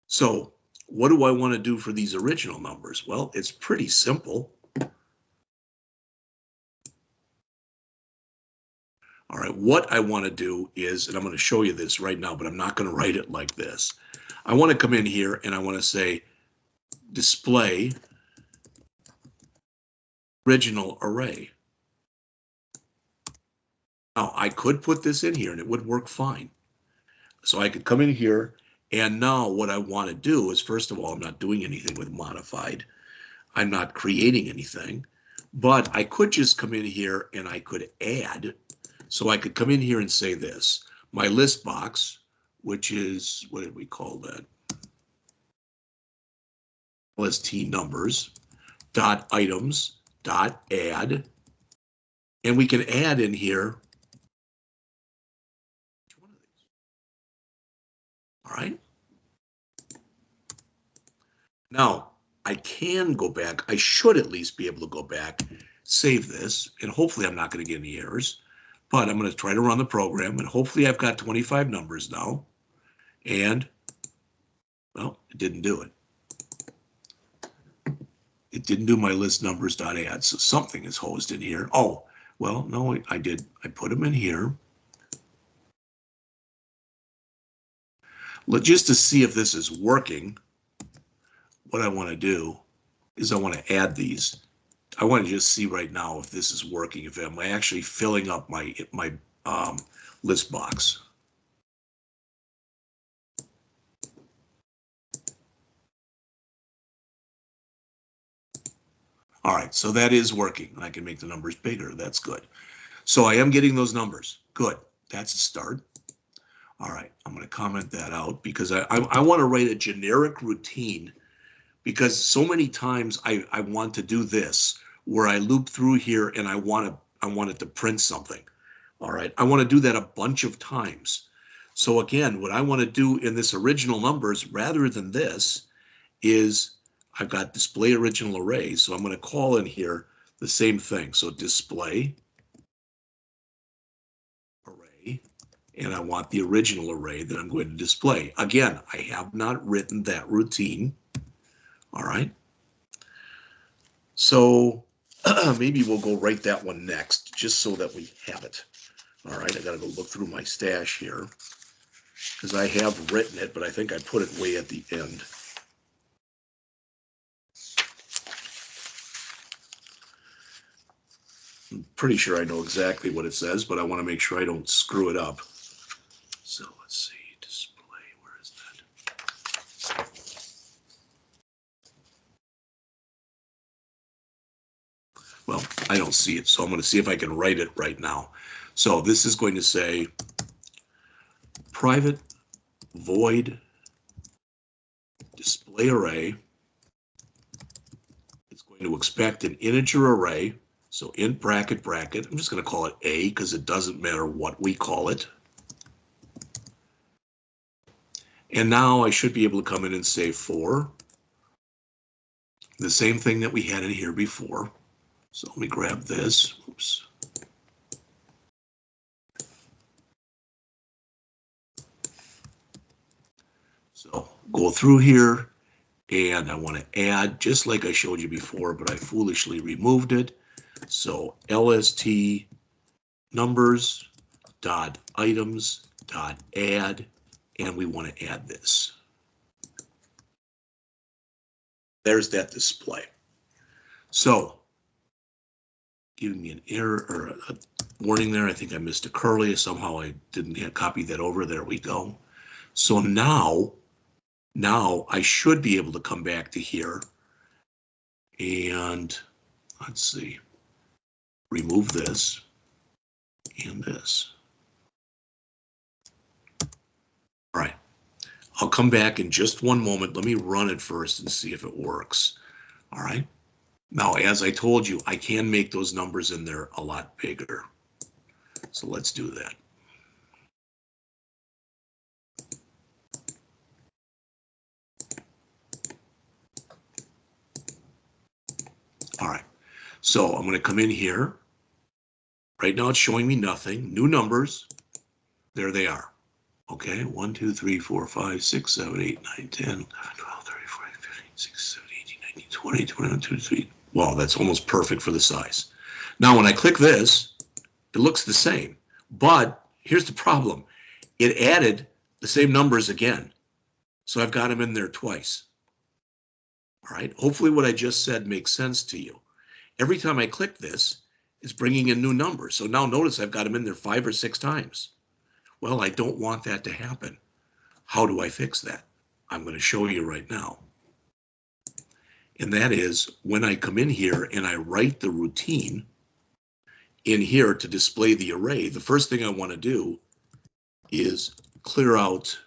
so what do I want to do for these original numbers? Well, it's pretty simple. All right, what I want to do is, and I'm going to show you this right now, but I'm not going to write it like this. I want to come in here and I want to say display original array. Now, I could put this in here and it would work fine. So I could come in here And now what I want to do is, first of all, I'm not doing anything with modified. I'm not creating anything, but I could just come in here and I could add. So I could come in here and say this, my list box, which is, what did we call that? List numbers dot items dot add, and we can add in here. All right. Now I can go back. I should at least be able to go back, save this, and hopefully I'm not going to get any errors. But I'm going to try to run the program, and hopefully I've got 25 numbers now. And well, it didn't do it. It didn't do my list numbers.add, so something is hosed in here. Oh, well, no, I did. I put them in here. Just to see if this is working, what I want to do is I want to add these. I want to just see right now if this is working, if I'm actually filling up my list box. All right, so that is working. I can make the numbers bigger. That's good. So I am getting those numbers. Good. That's a start. All right, I'm going to comment that out because I want to write a generic routine, because so many times I want to do this where I loop through here and I want it to print something. All right, I want to do that a bunch of times. So again, what I want to do in this original numbers rather than this is I've got display original array. So I'm going to call in here the same thing. So display array, and I want the original array that I'm going to display. Again, I have not written that routine. All right. So maybe we'll go write that one next, just so that we have it. All right, I got to go look through my stash here because I have written it, but I think I put it way at the end. I'm pretty sure I know exactly what it says, but I want to make sure I don't screw it up. So let's see, display, where is that? Well, I don't see it, so I'm going to see if I can write it right now. So this is going to say private void display array. It's going to expect an integer array. So in bracket, I'm just going to call it A because it doesn't matter what we call it. And now I should be able to come in and say for the same thing that we had in here before. So let me grab this. Oops. So go through here and I want to add just like I showed you before, but I foolishly removed it. So lst numbers dot items dot add, and we want to add this. There's that display. So giving me an error or a warning there. I think I missed a curly. Somehow I didn't copy that over. There we go. So now I should be able to come back to here and let's see, remove this and this. All right, I'll come back in just one moment. Let me run it first and see if it works. All right. Now, as I told you, I can make those numbers in there a lot bigger. So let's do that. All right, so I'm going to come in here. Right now it's showing me nothing. New numbers. There they are. Okay, 1, 2, 3, 4, 5, 6, 7, 8, 9, 10, 11, 12, 13, 14, 15, 16, 17, 18, 19, 20, 21, 22, 23. Wow, that's almost perfect for the size. Now, when I click this, it looks the same. But here's the problem. It added the same numbers again. So I've got them in there twice. All right, hopefully what I just said makes sense to you. Every time I click this, it's bringing in new numbers. So now notice I've got them in there 5 or 6 times. Well, I don't want that to happen. How do I fix that? I'm going to show you right now. And that is when I come in here and I write the routine in here to display the array, the first thing I want to do is clear out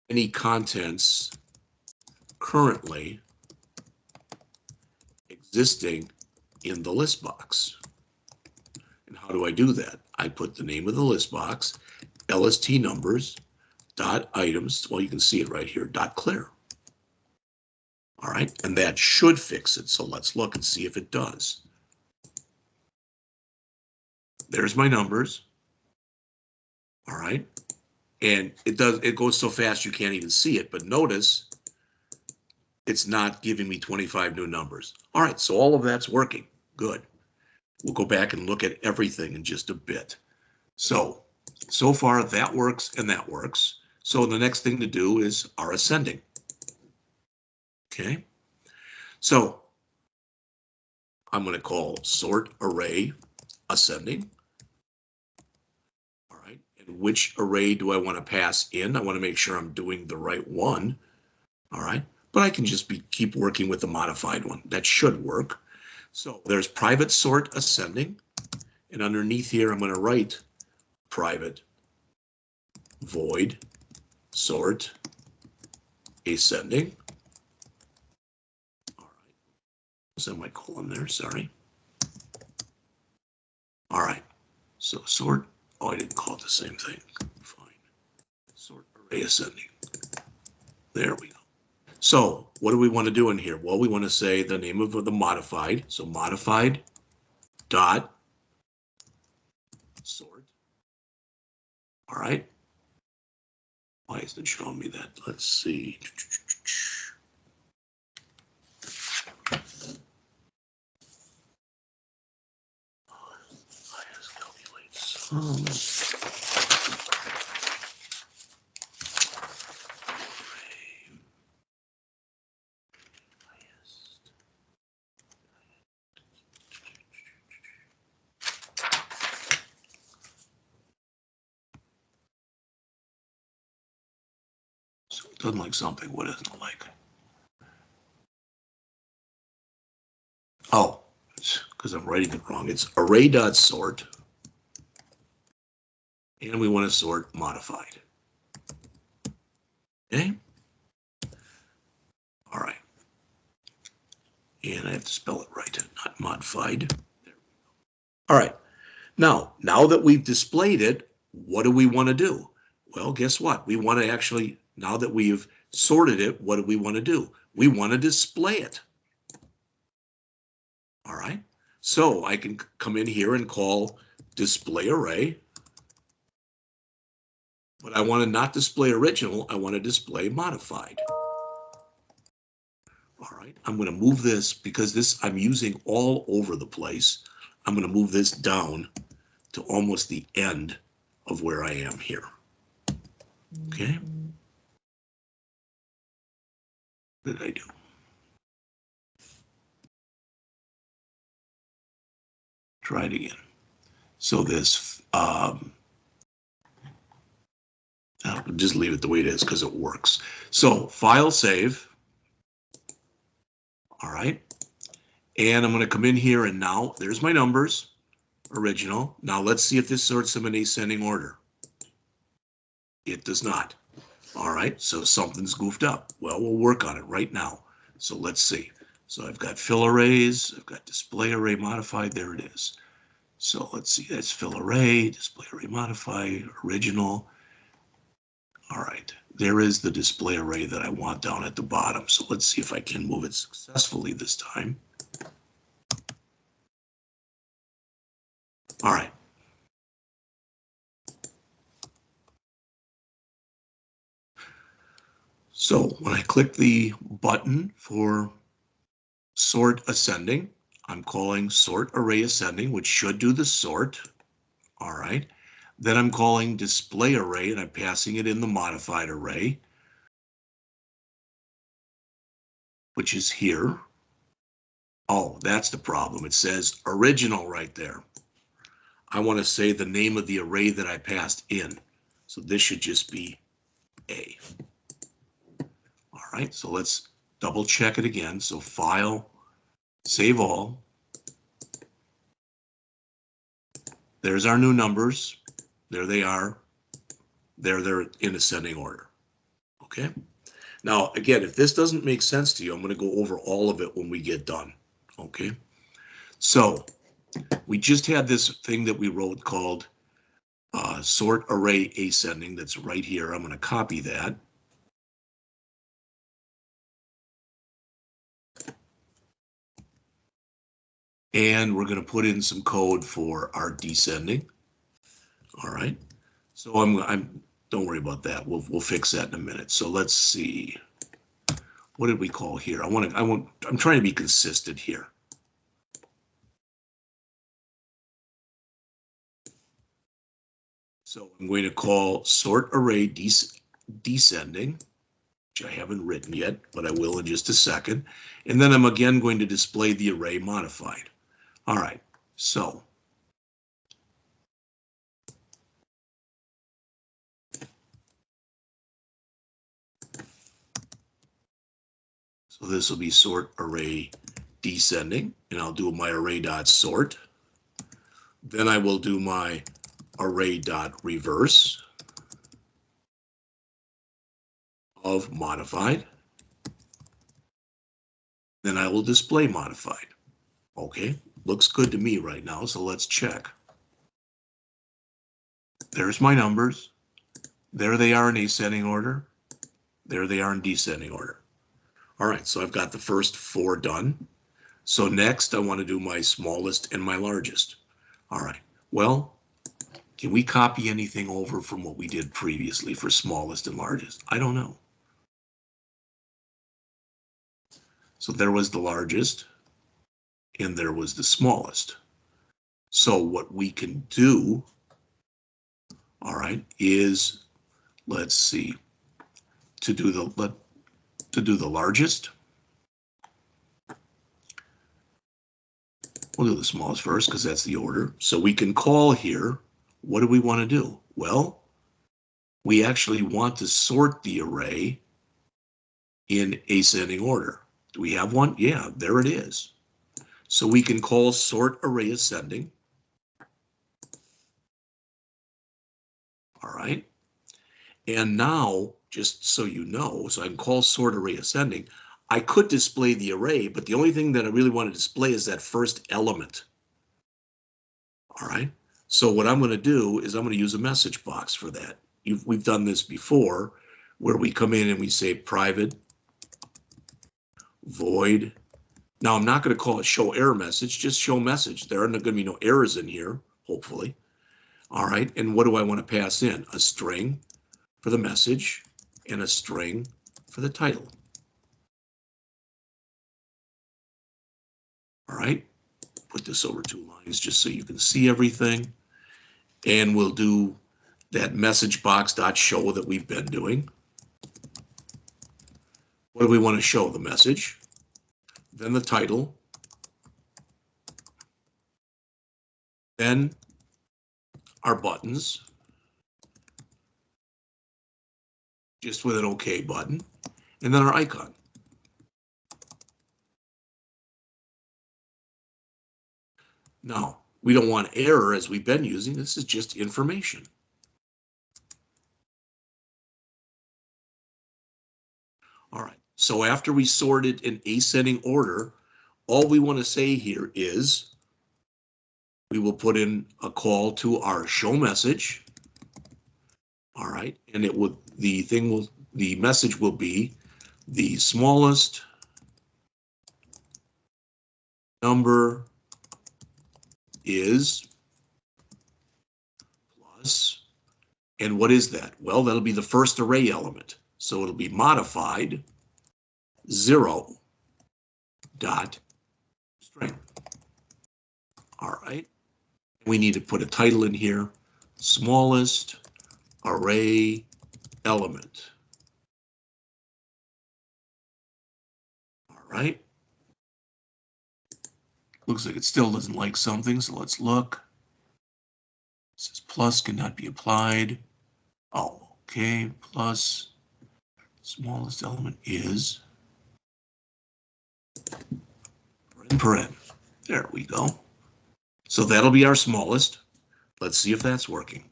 any contents currently existing in the list box. And how do I do that? I put the name of the list box, LST numbers, dot items, well, you can see it right here, dot clear. All right, and that should fix it. So let's look and see if it does. There's my numbers. All right, and it goes so fast you can't even see it, but notice it's not giving me 25 new numbers. All right, so all of that's working. Good. We'll go back and look at everything in just a bit. So far that works and that works. So the next thing to do is our ascending. Okay, so I'm going to call sort array ascending. All right, and which array do I want to pass in? I want to make sure I'm doing the right one. All right, but I can just keep working with the modified one. That should work. So there's private sort ascending, and underneath here I'm going to write private void sort ascending. All right, semicolon there, sorry. All right, so sort, oh, I didn't call it the same thing. Fine. Sort array ascending. There we go. So what do we want to do in here? Well, we want to say the name of the modified. So modified dot sort. All right. Why isn't it showing me that? Let's see. So it doesn't like something. What isn't it like? Oh, because I'm writing it wrong. It's array.sort. And we want to sort modified. Okay. All right. And I have to spell it right, not modified. There we go. All right. Now that we've displayed it, what do we want to do? Well, guess what? We want to actually, now that we've sorted it, what do we want to do? We want to display it. All right. So I can come in here and call display array. But I want to not display original. I want to display modified. All right. I'm going to move this because this I'm using all over the place. I'm going to move this down to almost the end of where I am here. Okay. What did I do? Try it again. So this, I'll just leave it the way it is because it works. So file save. All right. And I'm going to come in here and now there's my numbers, original. Now let's see if this sorts them in ascending order. It does not. All right, so something's goofed up. Well, we'll work on it right now. So let's see. So I've got fill arrays, I've got display array modified, there it is. So let's see, that's fill array, display array modified, original. All right, there is the display array that I want down at the bottom. So let's see if I can move it successfully this time. All right. So when I click the button for sort ascending, I'm calling sort array ascending, which should do the sort. All right. Then I'm calling display array and I'm passing it in the modified array, which is here. Oh, that's the problem. It says original right there. I want to say the name of the array that I passed in. So this should just be A. All right, so let's double check it again. So File, Save All. There's our new numbers. There they are. They're in ascending order. Okay. Now, again, if this doesn't make sense to you, I'm going to go over all of it when we get done. Okay. So we just had this thing that we wrote called sort array ascending. That's right here. I'm going to copy that. And we're going to put in some code for our descending. All right. So don't worry about that. We'll fix that in a minute. So let's see. What did we call here? I'm trying to be consistent here. So I'm going to call sort array descending, which I haven't written yet, but I will in just a second. And then I'm again going to display the array modified. All right. So this will be sort array descending, and I'll do my array.sort. Then I will do my array.reverse of modified. Then I will display modified. Okay, looks good to me right now, so let's check. There's my numbers. There they are in ascending order. There they are in descending order. All right, so I've got the first 4 done. So next I want to do my smallest and my largest. All right, well, can we copy anything over from what we did previously for smallest and largest? I don't know. So there was the largest and there was the smallest. So what we can do, all right, is, let's see, to do the largest, we'll do the smallest first because that's the order. So we can call here, what do we want to do? Well, we actually want to sort the array in ascending order. Do we have one? Yeah, there it is. So we can call sort array ascending. All right. And now, just so you know, so I can call sort array ascending. I could display the array, but the only thing that I really want to display is that first element. All right. So what I'm going to do is I'm going to use a message box for that. We've done this before where we come in and we say private void. Now I'm not going to call it show error message, just show message. There are going to be no errors in here, hopefully. All right. And what do I want to pass in? A string for the message and a string for the title. All right. Put this over 2 lines just so you can see everything. And we'll do that message box.show that we've been doing. What do we want to show? The message, then the title, then our buttons, just with an OK button, and then our icon. Now, we don't want error as we've been using. This is just information. All right, so after we sort it in ascending order, all we want to say here is we will put in a call to our show message. All right, and the message will be the smallest number is plus, and what is that? Well, that'll be the first array element. So it'll be modified 0 dot string. All right. We need to put a title in here. Smallest array element. All right. Looks like it still doesn't like something, so let's look. It says plus cannot be applied. Oh, okay, plus smallest element is paren. There we go. So that'll be our smallest. Let's see if that's working.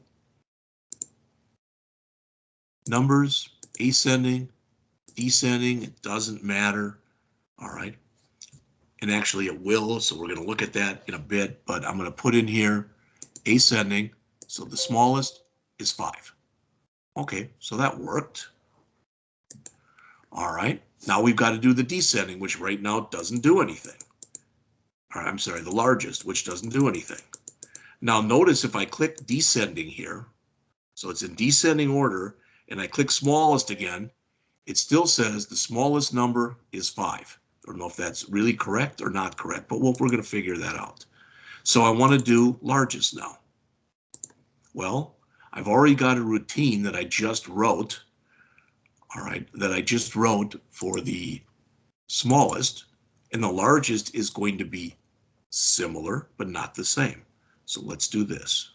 Numbers, ascending, descending, it doesn't matter. All right. And actually it will, so we're going to look at that in a bit, but I'm going to put in here ascending. So the smallest is 5. Okay, so that worked. All right, now we've got to do the descending, which right now doesn't do anything. All right, I'm sorry, the largest, which doesn't do anything. Now notice if I click descending here, so it's in descending order, and I click smallest again, it still says the smallest number is 5. I don't know if that's really correct or not correct, but we're going to figure that out. So I want to do largest now. Well, I've already got a routine that I just wrote, all right, that I just wrote for the smallest, and the largest is going to be similar, but not the same. So let's do this.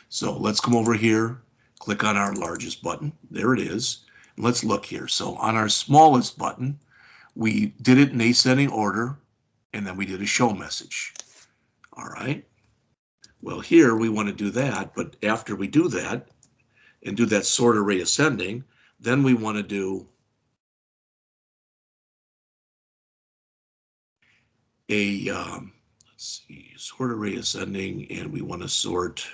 So let's come over here, click on our largest button. There it is. And let's look here. So on our smallest button, we did it in ascending order, and then we did a show message. All right. Well, here we want to do that, but after we do that and do that sort array ascending, then we want to do a let's see, sort array ascending, and we want to sort.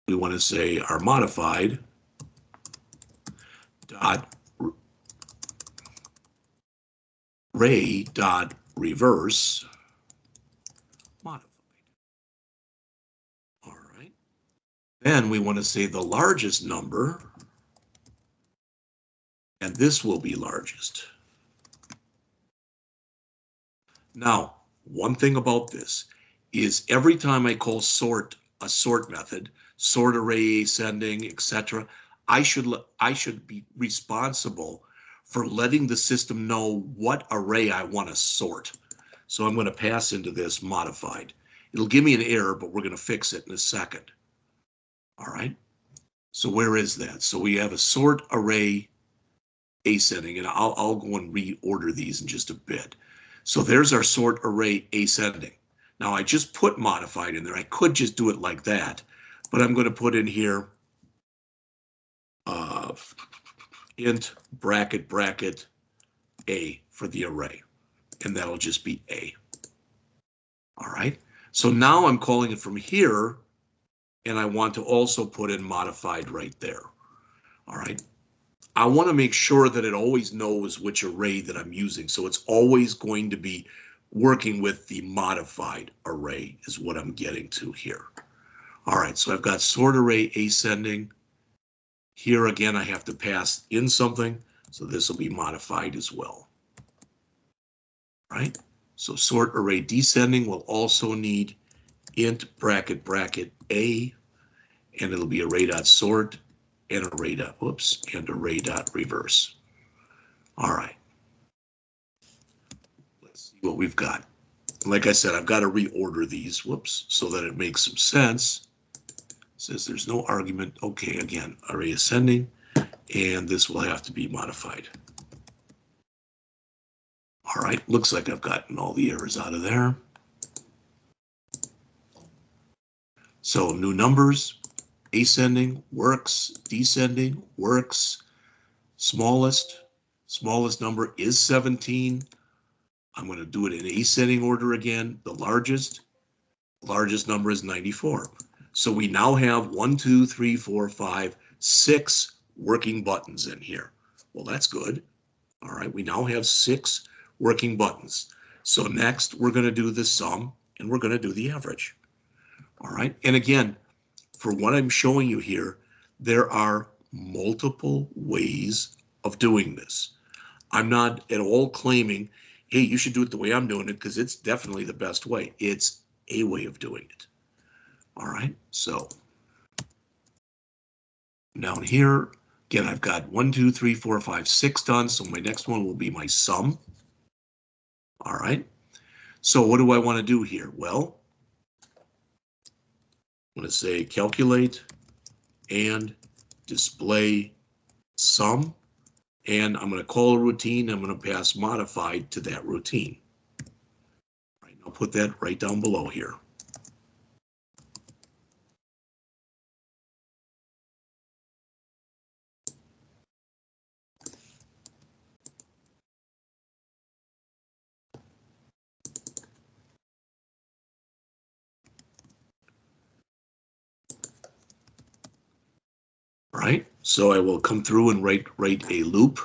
We want to say our modified dot array dot reverse modified. All right. Then we want to say the largest number, and this will be largest. Now, one thing about this is every time I call sort a sort method, sort array ascending, etc., I should be responsible for letting the system know what array I want to sort. So I'm going to pass into this modified. It'll give me an error, but we're going to fix it in a second. All right. So where is that? So we have a sort array ascending, and I'll go and reorder these in just a bit. So there's our sort array ascending. Now I just put modified in there. I could just do it like that, but I'm going to put in here int bracket bracket a for the array, and that'll just be a. All right. So now I'm calling it from here, and I want to also put in modified right there. All right. I want to make sure that it always knows which array that I'm using. So it's always going to be working with the modified array is what I'm getting to here. All right, so I've got sort array ascending. Here again, I have to pass in something. So this will be modified as well. All right, so sort array descending will also need int bracket bracket a, and it'll be array.sort and array.reverse. All right. Let's see what we've got. Like I said, I've got to reorder these, whoops, so that it makes some sense. It says there's no argument. Okay, again, array ascending, and this will have to be modified. All right, looks like I've gotten all the errors out of there. So new numbers, ascending works, descending works, smallest number is 17. I'm going to do it in ascending order again. The largest number is 94. So we now have 1, 2, 3, 4, 5, 6 working buttons in here. Well, that's good. All right, we now have 6 working buttons. So next we're going to do the sum, and we're going to do the average. All right, and again, for what I'm showing you here, there are multiple ways of doing this. I'm not at all claiming, hey, you should do it the way I'm doing it, because it's definitely the best way. It's a way of doing it. All right, so down here, again, I've got 1, 2, 3, 4, 5, 6 done. So my next one will be my sum. All right, so what do I want to do here? Well, I'm going to say calculate and display sum, and I'm going to call a routine. I'm going to pass modified to that routine. All right, I'll put that right down below here. All right, so I will come through and write a loop.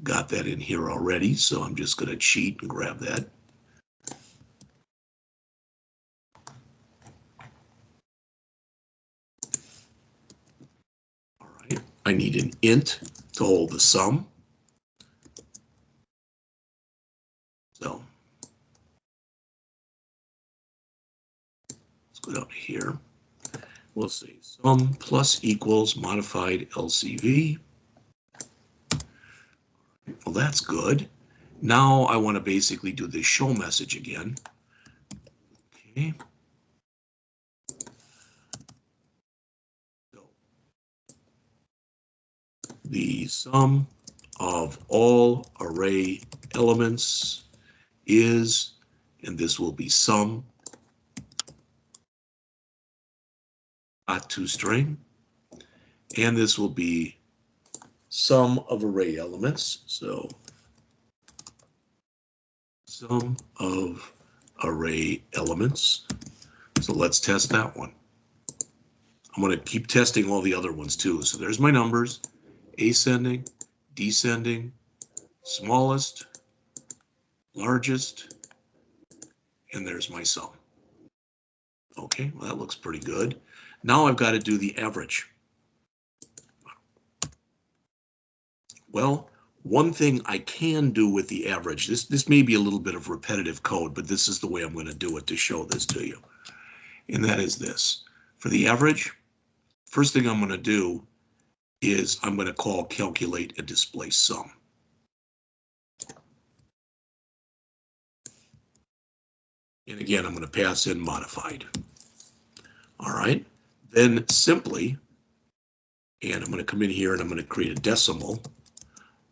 Got that in here already, so I'm just going to cheat and grab that. All right, I need an int to hold the sum. So let's go down to here. We'll say sum plus equals modified LCV. Well, that's good. Now I want to basically do the show message again. Okay. So the sum of all array elements is, and this will be sum .toString, and this will be sum of array elements. So sum of array elements. So let's test that one. I'm going to keep testing all the other ones too. So there's my numbers: ascending, descending, smallest, largest, and there's my sum. Okay, well, that looks pretty good. Now I've got to do the average. Well, one thing I can do with the average, this may be a little bit of repetitive code, but this is the way I'm going to do it to show this to you. And that is this. For the average, first thing I'm going to do is I'm going to call calculate and display sum. And again, I'm going to pass in modified. All right, then simply, and I'm going to come in here and I'm going to create a decimal,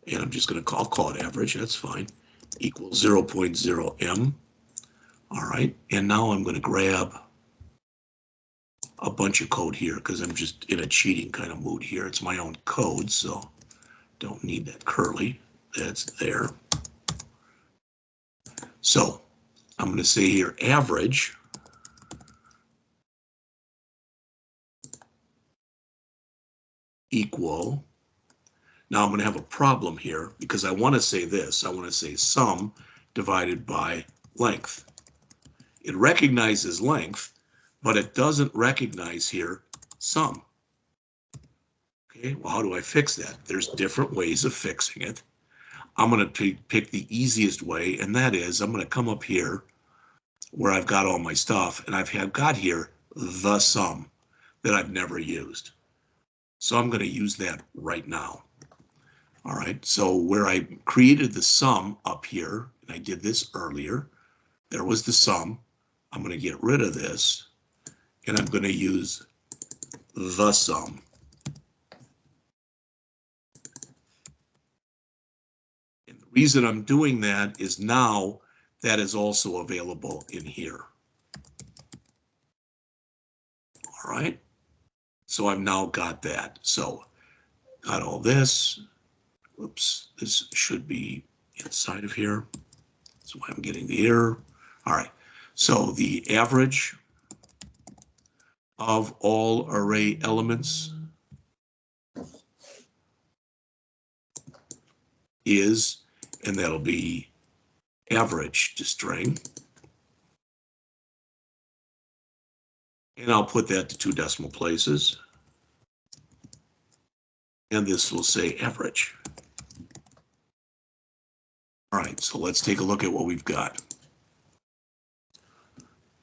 and I'm just going to call it average. That's fine. Equals 0.0m. All right, and now I'm going to grab a bunch of code here because I'm just in a cheating kind of mood here. It's my own code, so don't need that curly. That's there. So I'm going to say here average equal. Now I'm going to have a problem here because I want to say this. I want to say sum divided by length. It recognizes length, but it doesn't recognize here sum. Okay, well, how do I fix that? There's different ways of fixing it. I'm going to pick the easiest way, and that is I'm going to come up here where I've got all my stuff, and I've got here the sum that I've never used. So I'm going to use that right now. All right, so where I created the sum up here, and I did this earlier, there was the sum. I'm going to get rid of this, and I'm going to use the sum. And the reason I'm doing that is now that is also available in here. All right, so I've now got that. So got all this. Oops, this should be inside of here. That's why I'm getting the error. All right, so the average of all array elements is, and that'll be average to string. And I'll put that to 2 decimal places. And this will say average. All right, so let's take a look at what we've got.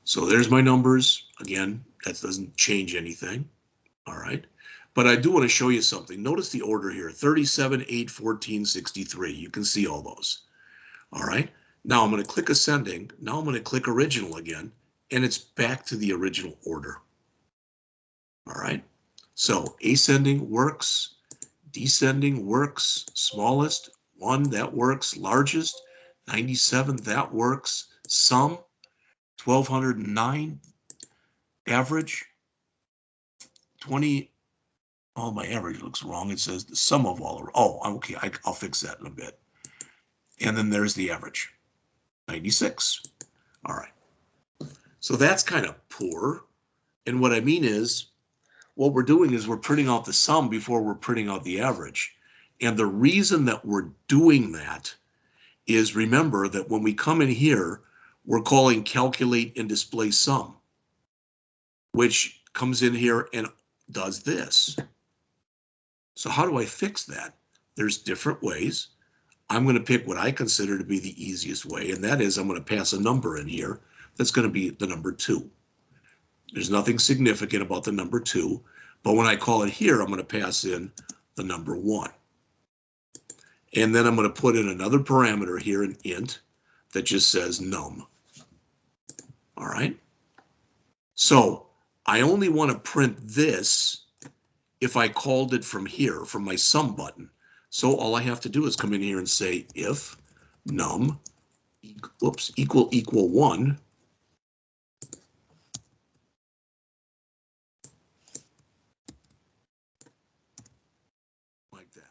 So there's my numbers. Again, that doesn't change anything. All right, but I do want to show you something. Notice the order here, 37, 8, 14, 63. You can see all those. All right, now I'm going to click ascending. Now I'm going to click original again, and it's back to the original order. All right. So ascending works, descending works, smallest, 1, that works, largest, 97, that works, sum, 1209, average, 20. Oh, my average looks wrong. It says the sum of all. Oh, okay. I'll fix that in a bit. And then there's the average, 96. All right. So that's kind of poor. And what I mean is, what we're doing is we're printing out the sum before we're printing out the average. And the reason that we're doing that is, remember that when we come in here, we're calling calculate and display sum, which comes in here and does this. So how do I fix that? There's different ways. I'm going to pick what I consider to be the easiest way, and that is I'm going to pass a number in here that's going to be the number 2. There's nothing significant about the number 2, but when I call it here, I'm going to pass in the number 1. And then I'm going to put in another parameter here, an int, that just says num. All right. So I only want to print this if I called it from here, from my sum button. So all I have to do is come in here and say if num equal 1, like that.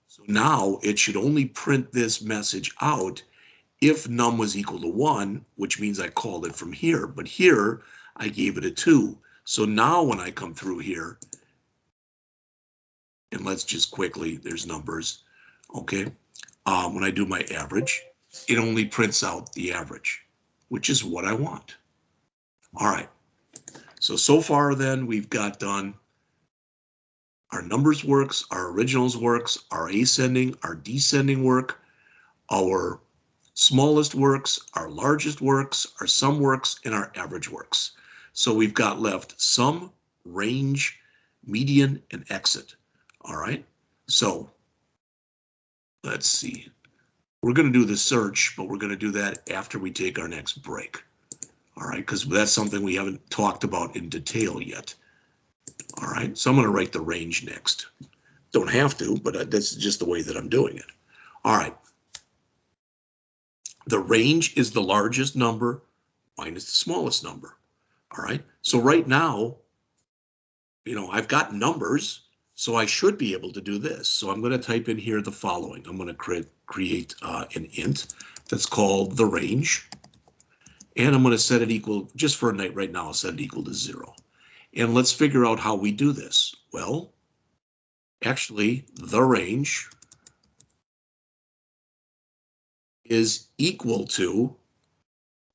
So now it should only print this message out if num was equal to 1, which means I called it from here. But here I gave it a 2. So now when I come through here, and let's just quickly, there's numbers, okay? When I do my average, it only prints out the average, which is what I want. All right. So far then we've got done our numbers works, our originals works, our ascending, our descending work, our smallest works, our largest works, our sum works, and our average works. So we've got left sum, range, median, and exit. All right. So let's see. We're going to do the search, but we're going to do that after we take our next break. All right, because that's something we haven't talked about in detail yet. All right, so I'm going to write the range next. Don't have to, but that's just the way that I'm doing it. All right. The range is the largest number minus the smallest number. All right, so right now, I've got numbers, so I should be able to do this. So I'm going to type in here the following. I'm going to create an int that's called the range. And I'm going to set it equal, just for a night right now, I'll set it equal to 0. And let's figure out how we do this. Well, actually, the range is equal to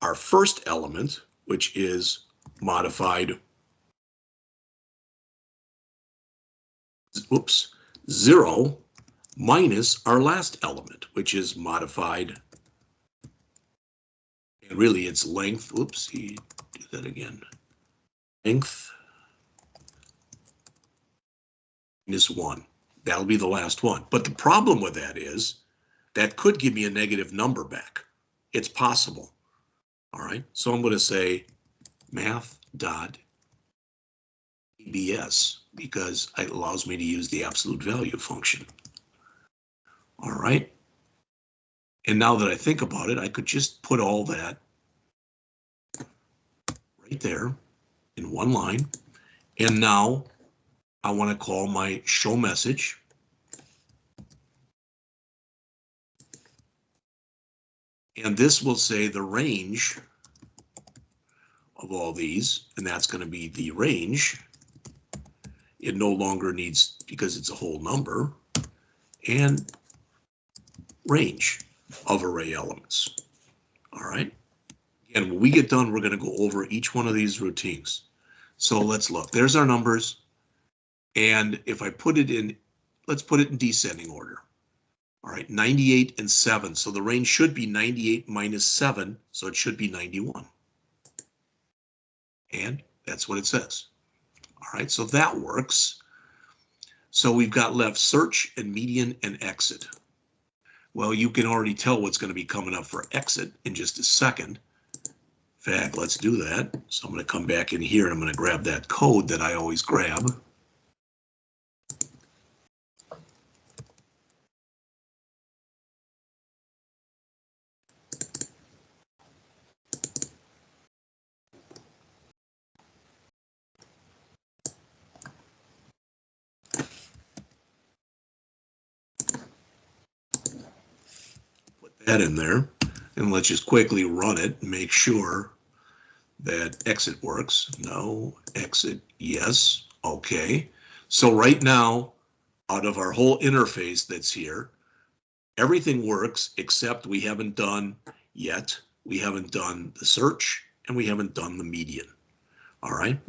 our first element, which is modified, 0, minus our last element, which is modified, and really it's length, do that again, length minus 1. That'll be the last one. But the problem with that is that could give me a negative number back. It's possible. All right, so I'm going to say math.abs because it allows me to use the absolute value function. All right. And now that I think about it, I could just put all that right there in one line. And now I want to call my show message. And this will say the range of all these, and that's going to be the range. It no longer needs, because it's a whole number, and range of array elements. All right. And when we get done, we're going to go over each one of these routines. So let's look. There's our numbers. And if I put it in, let's put it in descending order. All right, 98 and 7. So the range should be 98 minus 7. So it should be 91. And that's what it says. All right, so that works. So we've got left search and median and exit. Well, you can already tell what's going to be coming up for exit in just a second. In fact, let's do that. So I'm going to come back in here and I'm going to grab that code that I always grab. That in there, and let's just quickly run it and make sure that exit works. No, exit, yes, okay. So right now, out of our whole interface that's here, everything works except we haven't done yet. We haven't done the search and we haven't done the median. All right.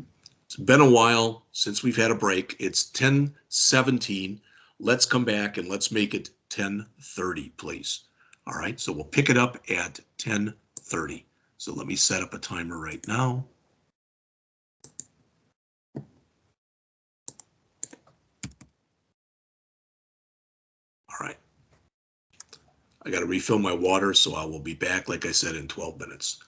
It's been a while since we've had a break. It's 10:17. Let's come back and let's make it 10:30, please. All right, so we'll pick it up at 10:30. So let me set up a timer right now. All right. I got to refill my water, so I will be back, like I said, in 12 minutes.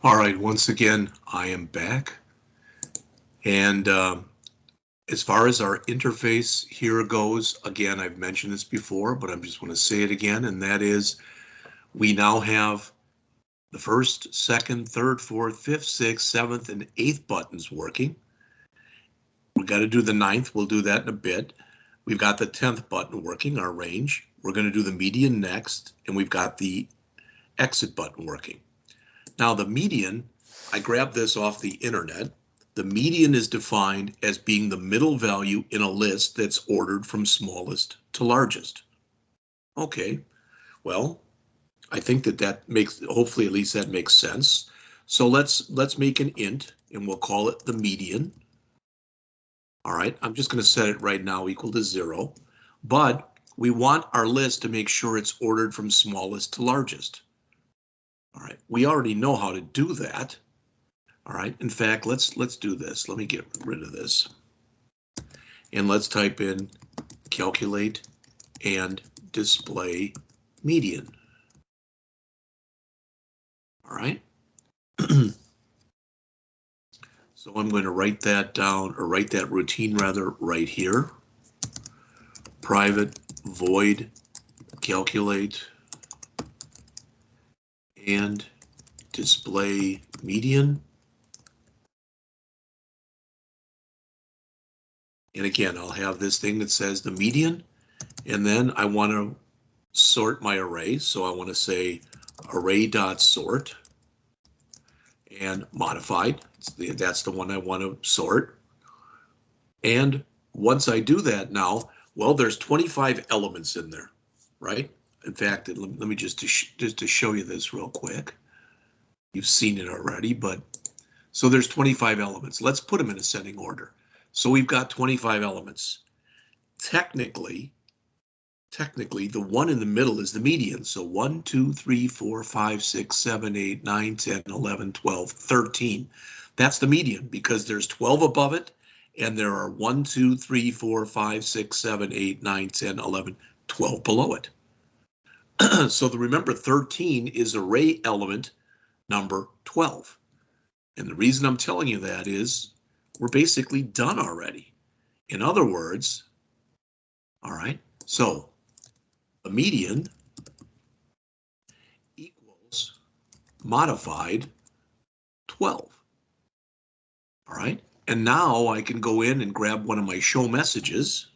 All right, once again, I am back. And as far as our interface here goes, again, I've mentioned this before, but I just want to say it again, and that is we now have the first, second, third, fourth, fifth, sixth, seventh, and eighth buttons working. We got to do the ninth. We'll do that in a bit. We've got the 10th button working, our range. We're going to do the median next, and we've got the exit button working. Now the median, I grabbed this off the internet. The median is defined as being the middle value in a list that's ordered from smallest to largest. Okay, well, I think that makes, hopefully at least that makes sense. So let's make an int and we'll call it the median. All right, I'm just going to set it right now equal to 0, but we want our list to make sure it's ordered from smallest to largest. All right, we already know how to do that. All right, in fact, let's do this. Let me get rid of this. And let's type in calculate and display median. All right. So I'm going to write that down, or write that routine rather right here. Private void calculate and display median. And again, I'll have this thing that says the median, and then I want to sort my array. So I want to say array.sort and modified. That's the one I want to sort. And once I do that now, well, there's 25 elements in there, right? In fact, let me just to show you this real quick. You've seen it already, but so there's 25 elements. Let's put them in ascending order. So we've got 25 elements. Technically, the one in the middle is the median. So 1, 2, 3, 4, 5, 6, 7, 8, 9, 10, 11, 12, 13. That's the median because there's 12 above it, and there are 1, 2, 3, 4, 5, 6, 7, 8, 9, 10, 11, 12 below it. So remember, 13 is array element number 12. And the reason I'm telling you that is we're basically done already. In other words, all right, so the median equals modified 12. All right, and now I can go in and grab one of my show messages.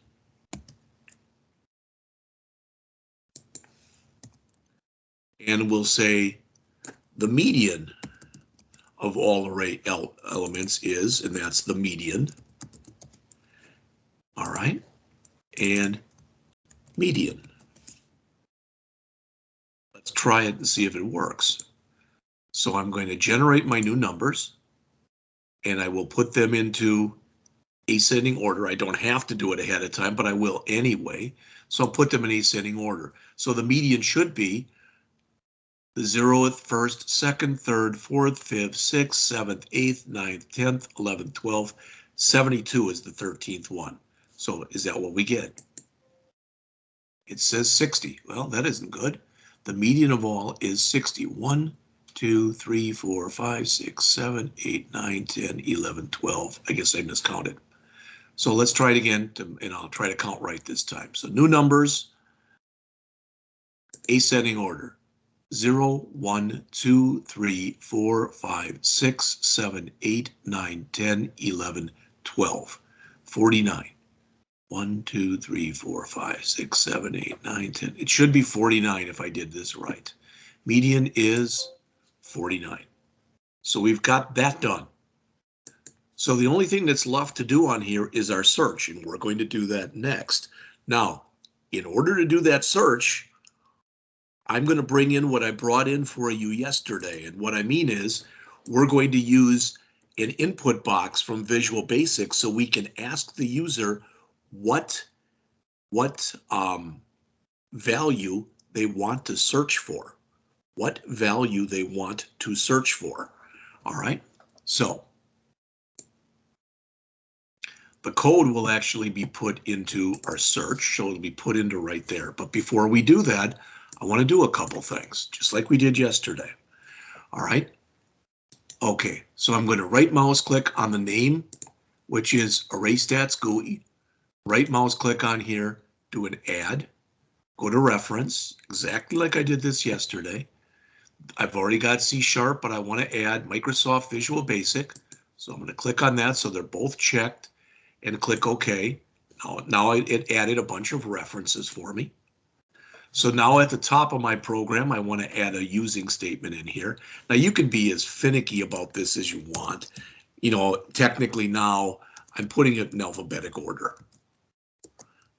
And we'll say the median of all array elements is, and that's the median. All right, and median. Let's try it and see if it works. So I'm going to generate my new numbers, and I will put them into ascending order. I don't have to do it ahead of time, but I will anyway. So I'll put them in ascending order. So the median should be the 0th, 1st, 2nd, 3rd, 4th, 5th, 6th, 7th, 8th, 9th, 10th, 11th, 12th, 72 is the 13th one. So is that what we get? It says 60. Well, that isn't good. The median of all is 60. 1, 2, 3, 4, 5, 6, 7, 8, 9, 10, 11, 12. I guess I miscounted. So let's try it again, and I'll try to count right this time. So new numbers, ascending order. 0, 1, 2, 3, 4, 5, 6, 7, 8, 9, 10, 11, 12, 49. 1, 2, 3, 4, 5, 6, 7, 8, 9, 10. It should be 49 if I did this right. Median is 49. So we've got that done. So the only thing that's left to do on here is our search, and we're going to do that next. Now, in order to do that search, I'm going to bring in what I brought in for you yesterday. And what I mean is we're going to use an input box from Visual Basic so we can ask the user what value they want to search for. What value they want to search for. All right. So the code will actually be put into our search. So it'll be put into right there. But before we do that, I want to do a couple things, just like we did yesterday. All right. Okay, so I'm going to right mouse click on the name, which is Array Stats GUI. Right mouse click on here, do an add, go to reference, exactly like I did this yesterday. I've already got C#, but I want to add Microsoft Visual Basic. So I'm going to click on that so they're both checked and click OK. Now it added a bunch of references for me. So now at the top of my program, I want to add a using statement in here. Now you can be as finicky about this as you want. You know, technically now I'm putting it in alphabetic order.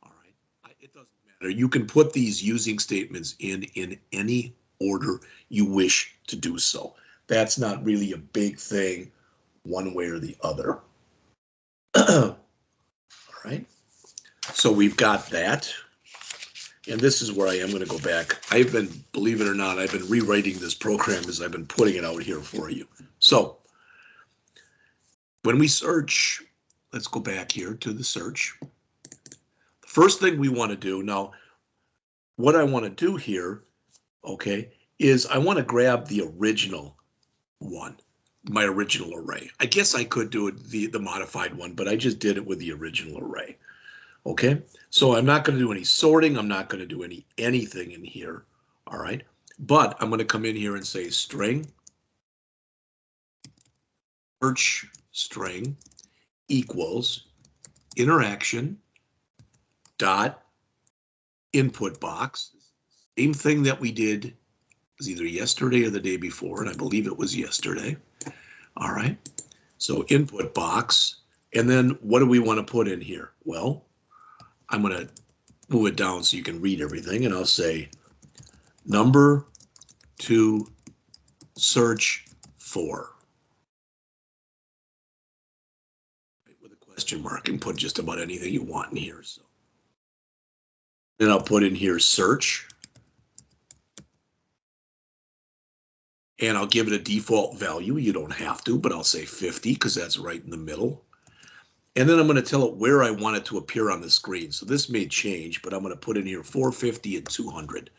All right, it doesn't matter. You can put these using statements in any order you wish to do so. That's not really a big thing one way or the other. All right, so we've got that. And this is where I am going to go back. I've been, believe it or not, I've been rewriting this program as I've been putting it out here for you. So when we search, let's go back here to the search. The first thing we want to do now, what I want to do here, okay, is I want to grab the original one, my original array. I guess I could do it the modified one, but I just did it with the original array. Okay, so I'm not going to do any sorting. I'm not going to do anything in here. All right, but I'm going to come in here and say string search string equals interaction dot input box. Same thing that we did, it was either yesterday or the day before, and I believe it was yesterday. All right, so input box, and then what do we want to put in here? Well, I'm going to move it down so you can read everything, and I'll say number to search for. With a question mark, and put just about anything you want in here. So then I'll put in here search, and I'll give it a default value. You don't have to, but I'll say 50 because that's right in the middle. And then I'm going to tell it where I want it to appear on the screen. So this may change, but I'm going to put in here 450 and 200.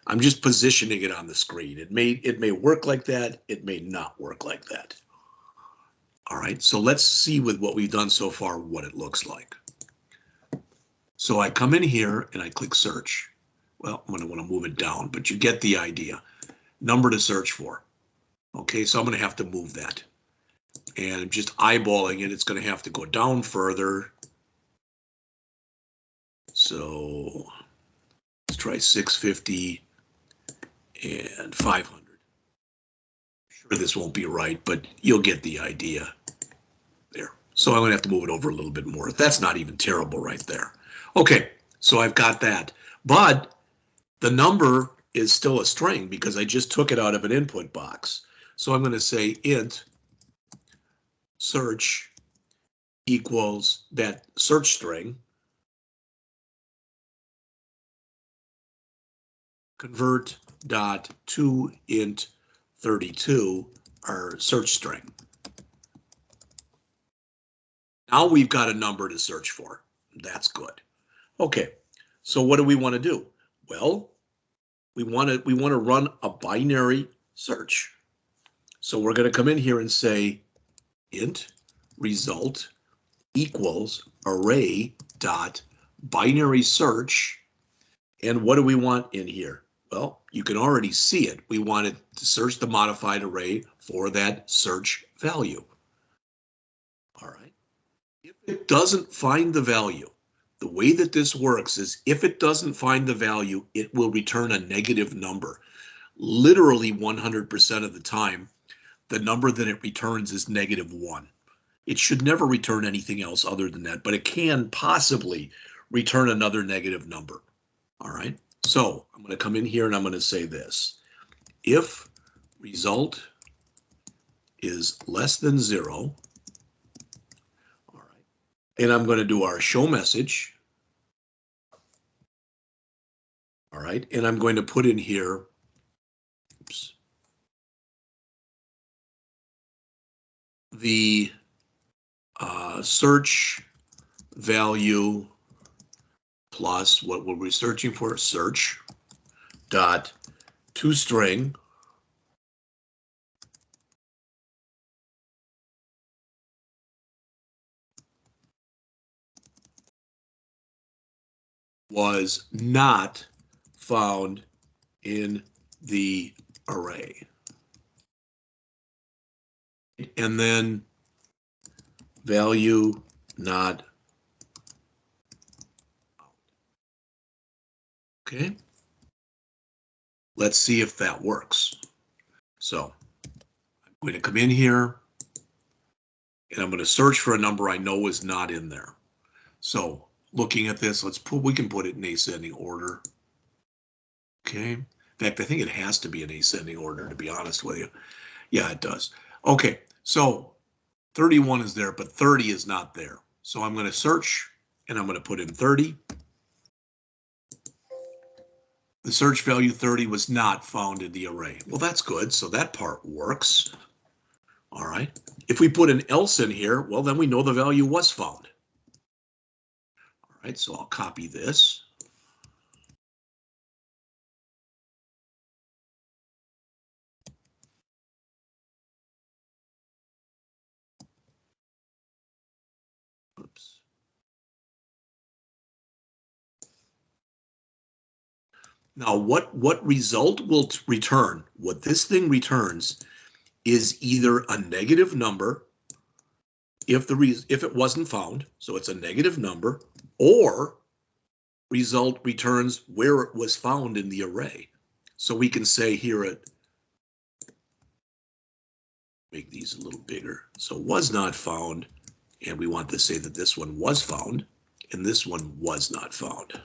I'm just positioning it on the screen. It may work like that. It may not work like that. All right, so let's see with what we've done so far what it looks like. So I come in here and I click search. Well, I'm going to want to move it down, but you get the idea. Number to search for. Okay, so I'm going to have to move that. And just eyeballing it, it's going to have to go down further. So let's try 650 and 500. Sure, this won't be right, but you'll get the idea there. So I'm going to have to move it over a little bit more. That's not even terrible right there. Okay, so I've got that. But the number is still a string because I just took it out of an input box. So I'm going to say int search equals that search string convert dot to int 32 our search string. Now we've got a number to search for. That's good. Okay, so what do we want to do? Well, we want to run a binary search. So we're going to come in here and say int result equals array dot binary search. And what do we want in here? Well, you can already see it. We wanted to search the modified array for that search value. All right. If it doesn't find the value, the way that this works is if it doesn't find the value, it will return a negative number. Literally 100% of the time, the number that it returns is -1. It should never return anything else other than that, but it can possibly return another negative number. All right, so I'm going to come in here and I'm going to say this. If result is less than 0, all right, and I'm going to do our show message. All right, and I'm going to put in here, oops, the search value plus what we're searching for, search dot toString was not found in the array. And then value not found. Okay. Let's see if that works. So I'm going to come in here and I'm going to search for a number I know is not in there. So looking at this, we can put it in ascending order. Okay. In fact, I think it has to be in ascending order, to be honest with you. Yeah, it does. Okay, so 31 is there, but 30 is not there. So I'm going to search and I'm going to put in 30. The search value 30 was not found in the array. Well, that's good. So that part works. All right. If we put an else in here, well, then we know the value was found. All right, so I'll copy this. Oops. Now, what result will return? What this thing returns is either a negative number if it wasn't found, so it's a negative number, or result returns where it was found in the array. So we can say here make these a little bigger. So was not found, and we want to say that this one was found, and this one was not found.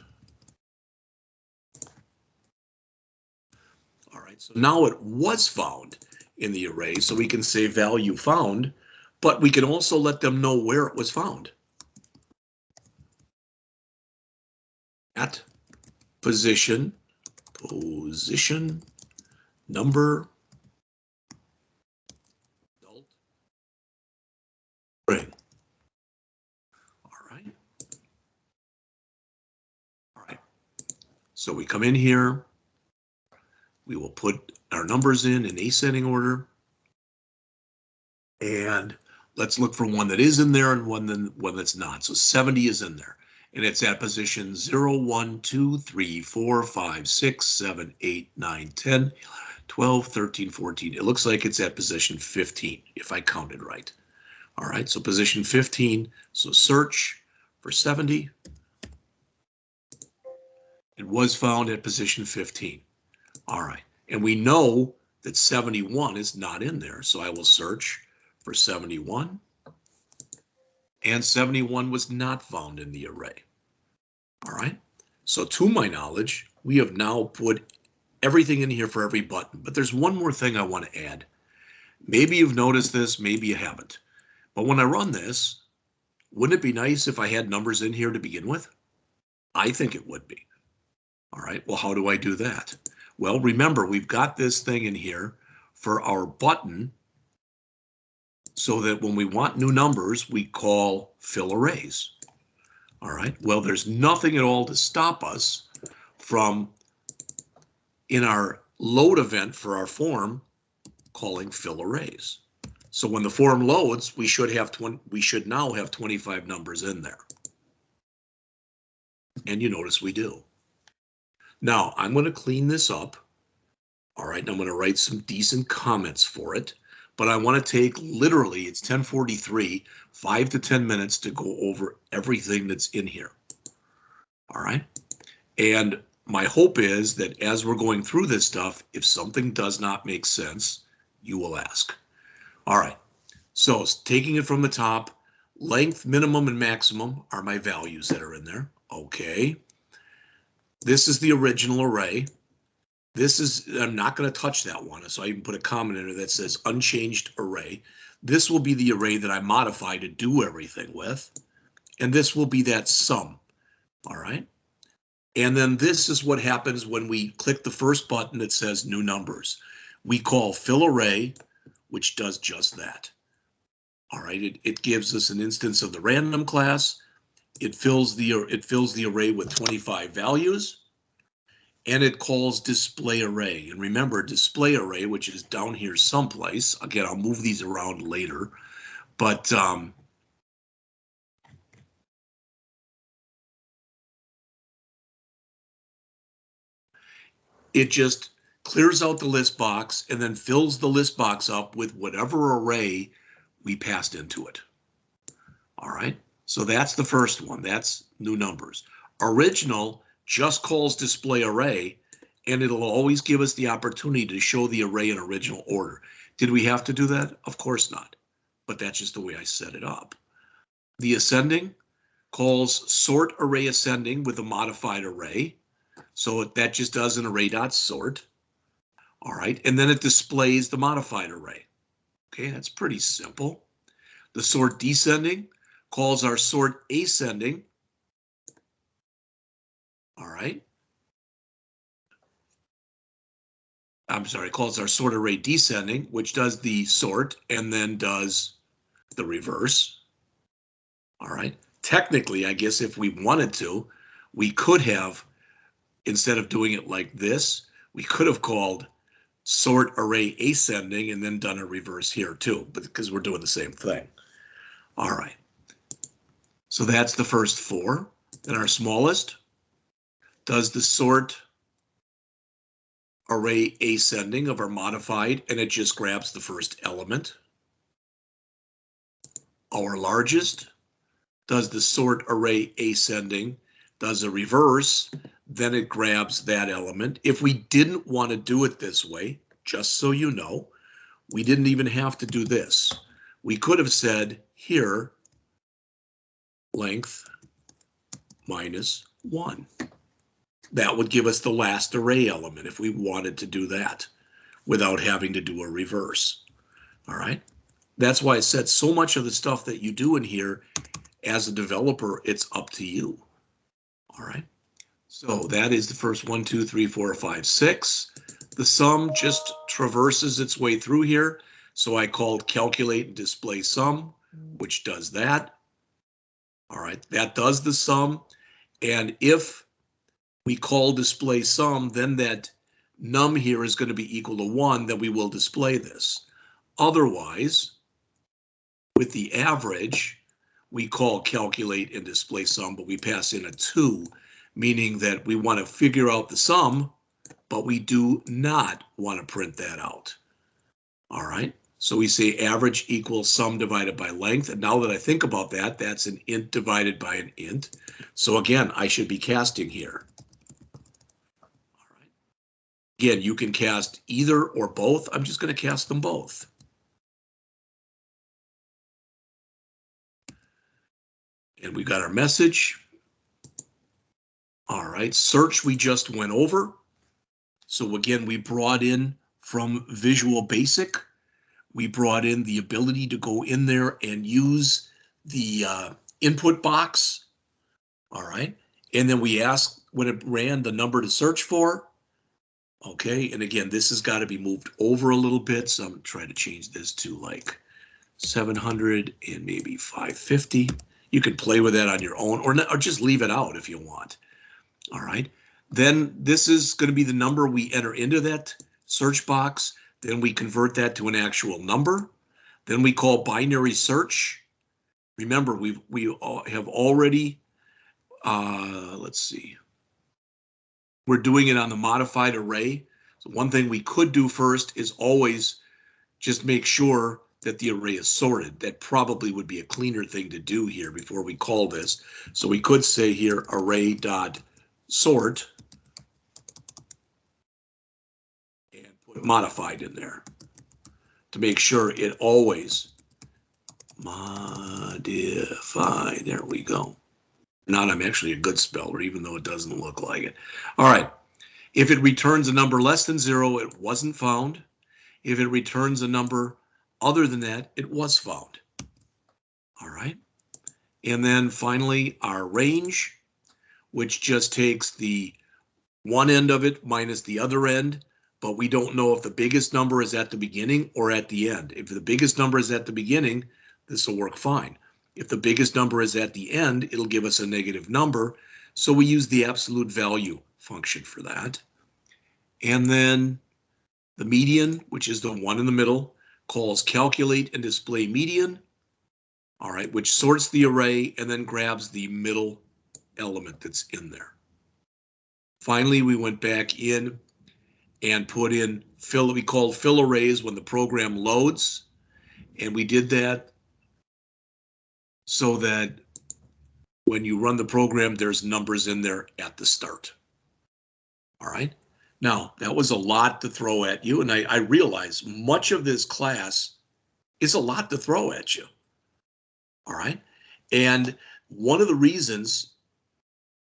All right, so now it was found in the array, so we can say value found, but we can also let them know where it was found. At position number string. All right. All right. So we come in here. We will put our numbers in ascending order. And let's look for one that is in there and one that's not. So 70 is in there. And it's at position 0, 1, 2, 3, 4, 5, 6, 7, 8, 9, 10, 12, 13, 14. It looks like it's at position 15, if I counted right. All right, so position 15. So search for 70. It was found at position 15. All right, and we know that 71 is not in there. So I will search for 71. And 71 was not found in the array. All right, so to my knowledge, we have now put everything in here for every button, but there's one more thing I want to add. Maybe you've noticed this, maybe you haven't, but when I run this, wouldn't it be nice if I had numbers in here to begin with? I think it would be. All right, well, how do I do that? Well, remember, we've got this thing in here for our button so that when we want new numbers, we call fill arrays. All right, well, there's nothing at all to stop us from, in our load event for our form, calling fill arrays. So when the form loads, we should now have 25 numbers in there. And you notice we do. Now I'm going to clean this up. All right, and I'm going to write some decent comments for it. But I want to take literally, it's 10:43, 5 to 10 minutes to go over everything that's in here. All right. And my hope is that as we're going through this stuff, if something does not make sense, you will ask. All right. So taking it from the top, length, minimum, and maximum are my values that are in there. Okay. This is the original array. This is, I'm not going to touch that one. So I even put a comment in there that says unchanged array. This will be the array that I modify to do everything with. And this will be that sum. All right. And then this is what happens when we click the first button that says new numbers. We call fill array, which does just that. All right. It gives us an instance of the random class. It fills the array with 25 values. And it calls display array. And remember, display array, which is down here someplace. Again, I'll move these around later. But it just clears out the list box and then fills the list box up with whatever array we passed into it. All right, so that's the first one. That's new numbers. Original just calls display array, and it'll always give us the opportunity to show the array in original order. Did we have to do that? Of course not, but that's just the way I set it up. The ascending calls sort array ascending with a modified array. So that just does an array.sort. All right, and then it displays the modified array. Okay, that's pretty simple. The sort descending calls our sort ascending. All right. I'm sorry, calls our sort array descending, which does the sort and then does the reverse. All right. Technically, I guess if we wanted to, we could have, instead of doing it like this, we could have called sort array ascending and then done a reverse here too, but because we're doing the same thing. All right. So that's the first four. Then our smallest does the sort array ascending of our modified, and it just grabs the first element. Our largest does the sort array ascending, does a reverse, then it grabs that element. If we didn't want to do it this way, just so you know, we didn't even have to do this. We could have said here, length minus 1. That would give us the last array element if we wanted to do that without having to do a reverse. All right. That's why I said so much of the stuff that you do in here as a developer, it's up to you. All right. So that is the first 1, 2, 3, 4, 5, 6. The sum just traverses its way through here. So I called calculate and display sum, which does that. All right. That does the sum. And if we call display sum, then that num here is going to be equal to 1, then we will display this. Otherwise, with the average, we call calculate and display sum, but we pass in a 2, meaning that we want to figure out the sum, but we do not want to print that out. All right, so we say average equals sum divided by length. And now that I think about that, that's an int divided by an int. So again, I should be casting here. Again, you can cast either or both. I'm just going to cast them both. And we got our message. All right, search we just went over. So again, we brought in from Visual Basic, we brought in the ability to go in there and use the input box. All right, and then we asked when it ran the number to search for. Okay, and again, this has got to be moved over a little bit, so I'm going to try to change this to like 700 and maybe 550. You can play with that on your own, or just leave it out if you want. All right, then this is going to be the number we enter into that search box. Then we convert that to an actual number. Then we call binary search. Remember, we have already, let's see. We're doing it on the modified array. So one thing we could do first is always just make sure that the array is sorted. That probably would be a cleaner thing to do here before we call this. So we could say here array.sort and put modified in there to make sure it always modify. There we go. Not I'm actually a good speller, even though it doesn't look like it. All right. If it returns a number less than 0, it wasn't found. If it returns a number other than that, it was found. All right. And then finally, our range, which just takes the one end of it minus the other end, but we don't know if the biggest number is at the beginning or at the end. If the biggest number is at the beginning, this will work fine. If the biggest number is at the end, it'll give us a negative number. So we use the absolute value function for that. And then the median, which is the one in the middle, calls calculate and display median. All right, which sorts the array and then grabs the middle element that's in there. Finally, we went back in and put in fill, we called fill arrays when the program loads. And we did that so that when you run the program, there's numbers in there at the start. All right. Now, that was a lot to throw at you. And I realize much of this class is a lot to throw at you. All right. And one of the reasons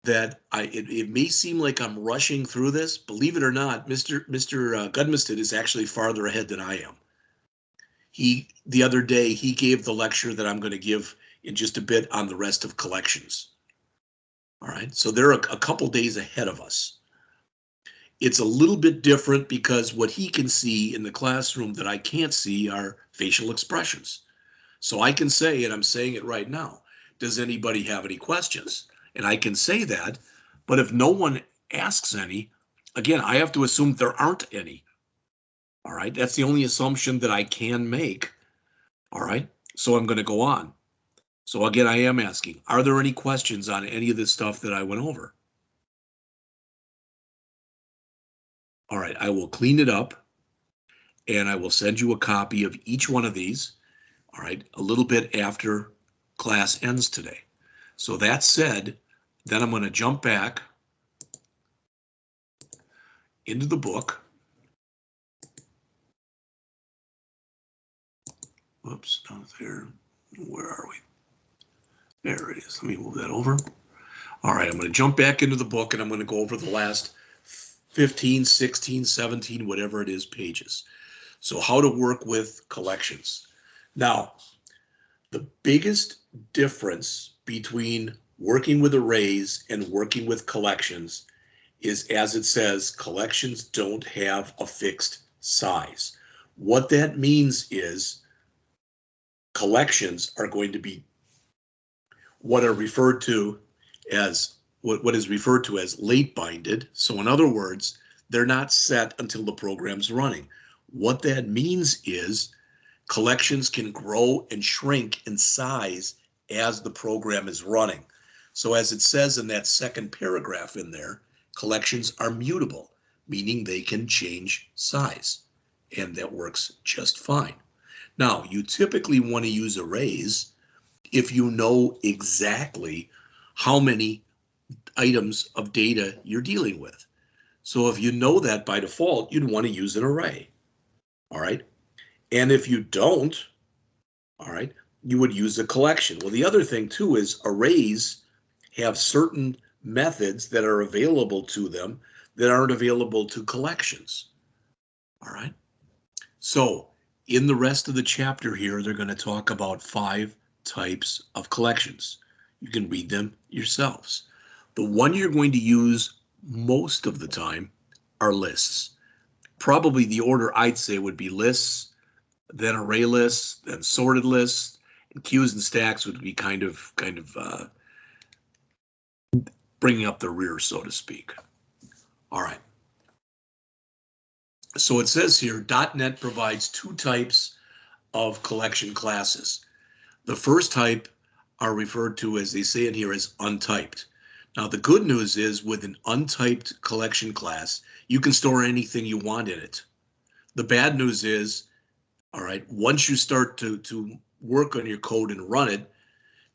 that it may seem like I'm rushing through this, believe it or not, Mr. Gudmested is actually farther ahead than I am. The other day, he gave the lecture that I'm going to give in just a bit on the rest of collections. All right. So they're a couple days ahead of us. It's a little bit different because what he can see in the classroom that I can't see are facial expressions. So I can say, and I'm saying it right now, does anybody have any questions? And I can say that, but if no one asks any, again, I have to assume there aren't any. All right, that's the only assumption that I can make. All right, so I'm going to go on. So again, I am asking, are there any questions on any of this stuff that I went over? All right, I will clean it up and I will send you a copy of each one of these, all right, a little bit after class ends today. So that said, then I'm going to jump back into the book. Whoops, not there. Where are we? There it is. Let me move that over. All right, I'm going to jump back into the book and I'm going to go over the last 15, 16, 17, whatever it is, pages. So how to work with collections. Now, the biggest difference between working with arrays and working with collections is, as it says, collections don't have a fixed size. What that means is collections are going to be what are referred to as what is referred to as late binded. So in other words, they're not set until the program's running. What that means is collections can grow and shrink in size as the program is running. So as it says in that second paragraph in there, collections are mutable, meaning they can change size, and that works just fine. Now, you typically want to use arrays if you know exactly how many items of data you're dealing with. So if you know that by default, you'd want to use an array. All right. And if you don't, all right, you would use a collection. Well, the other thing too is arrays have certain methods that are available to them that aren't available to collections. All right. So in the rest of the chapter here, they're going to talk about 5 types of collections. You can read them yourselves. The one you're going to use most of the time are lists. Probably the order I'd say would be lists, then array lists, then sorted lists, and queues and stacks would be kind of bringing up the rear, so to speak. All right. So it says here, .NET provides 2 types of collection classes. The first type are referred to, as they say in here, as untyped. Now, the good news is with an untyped collection class, you can store anything you want in it. The bad news is, all right, once you start to work on your code and run it,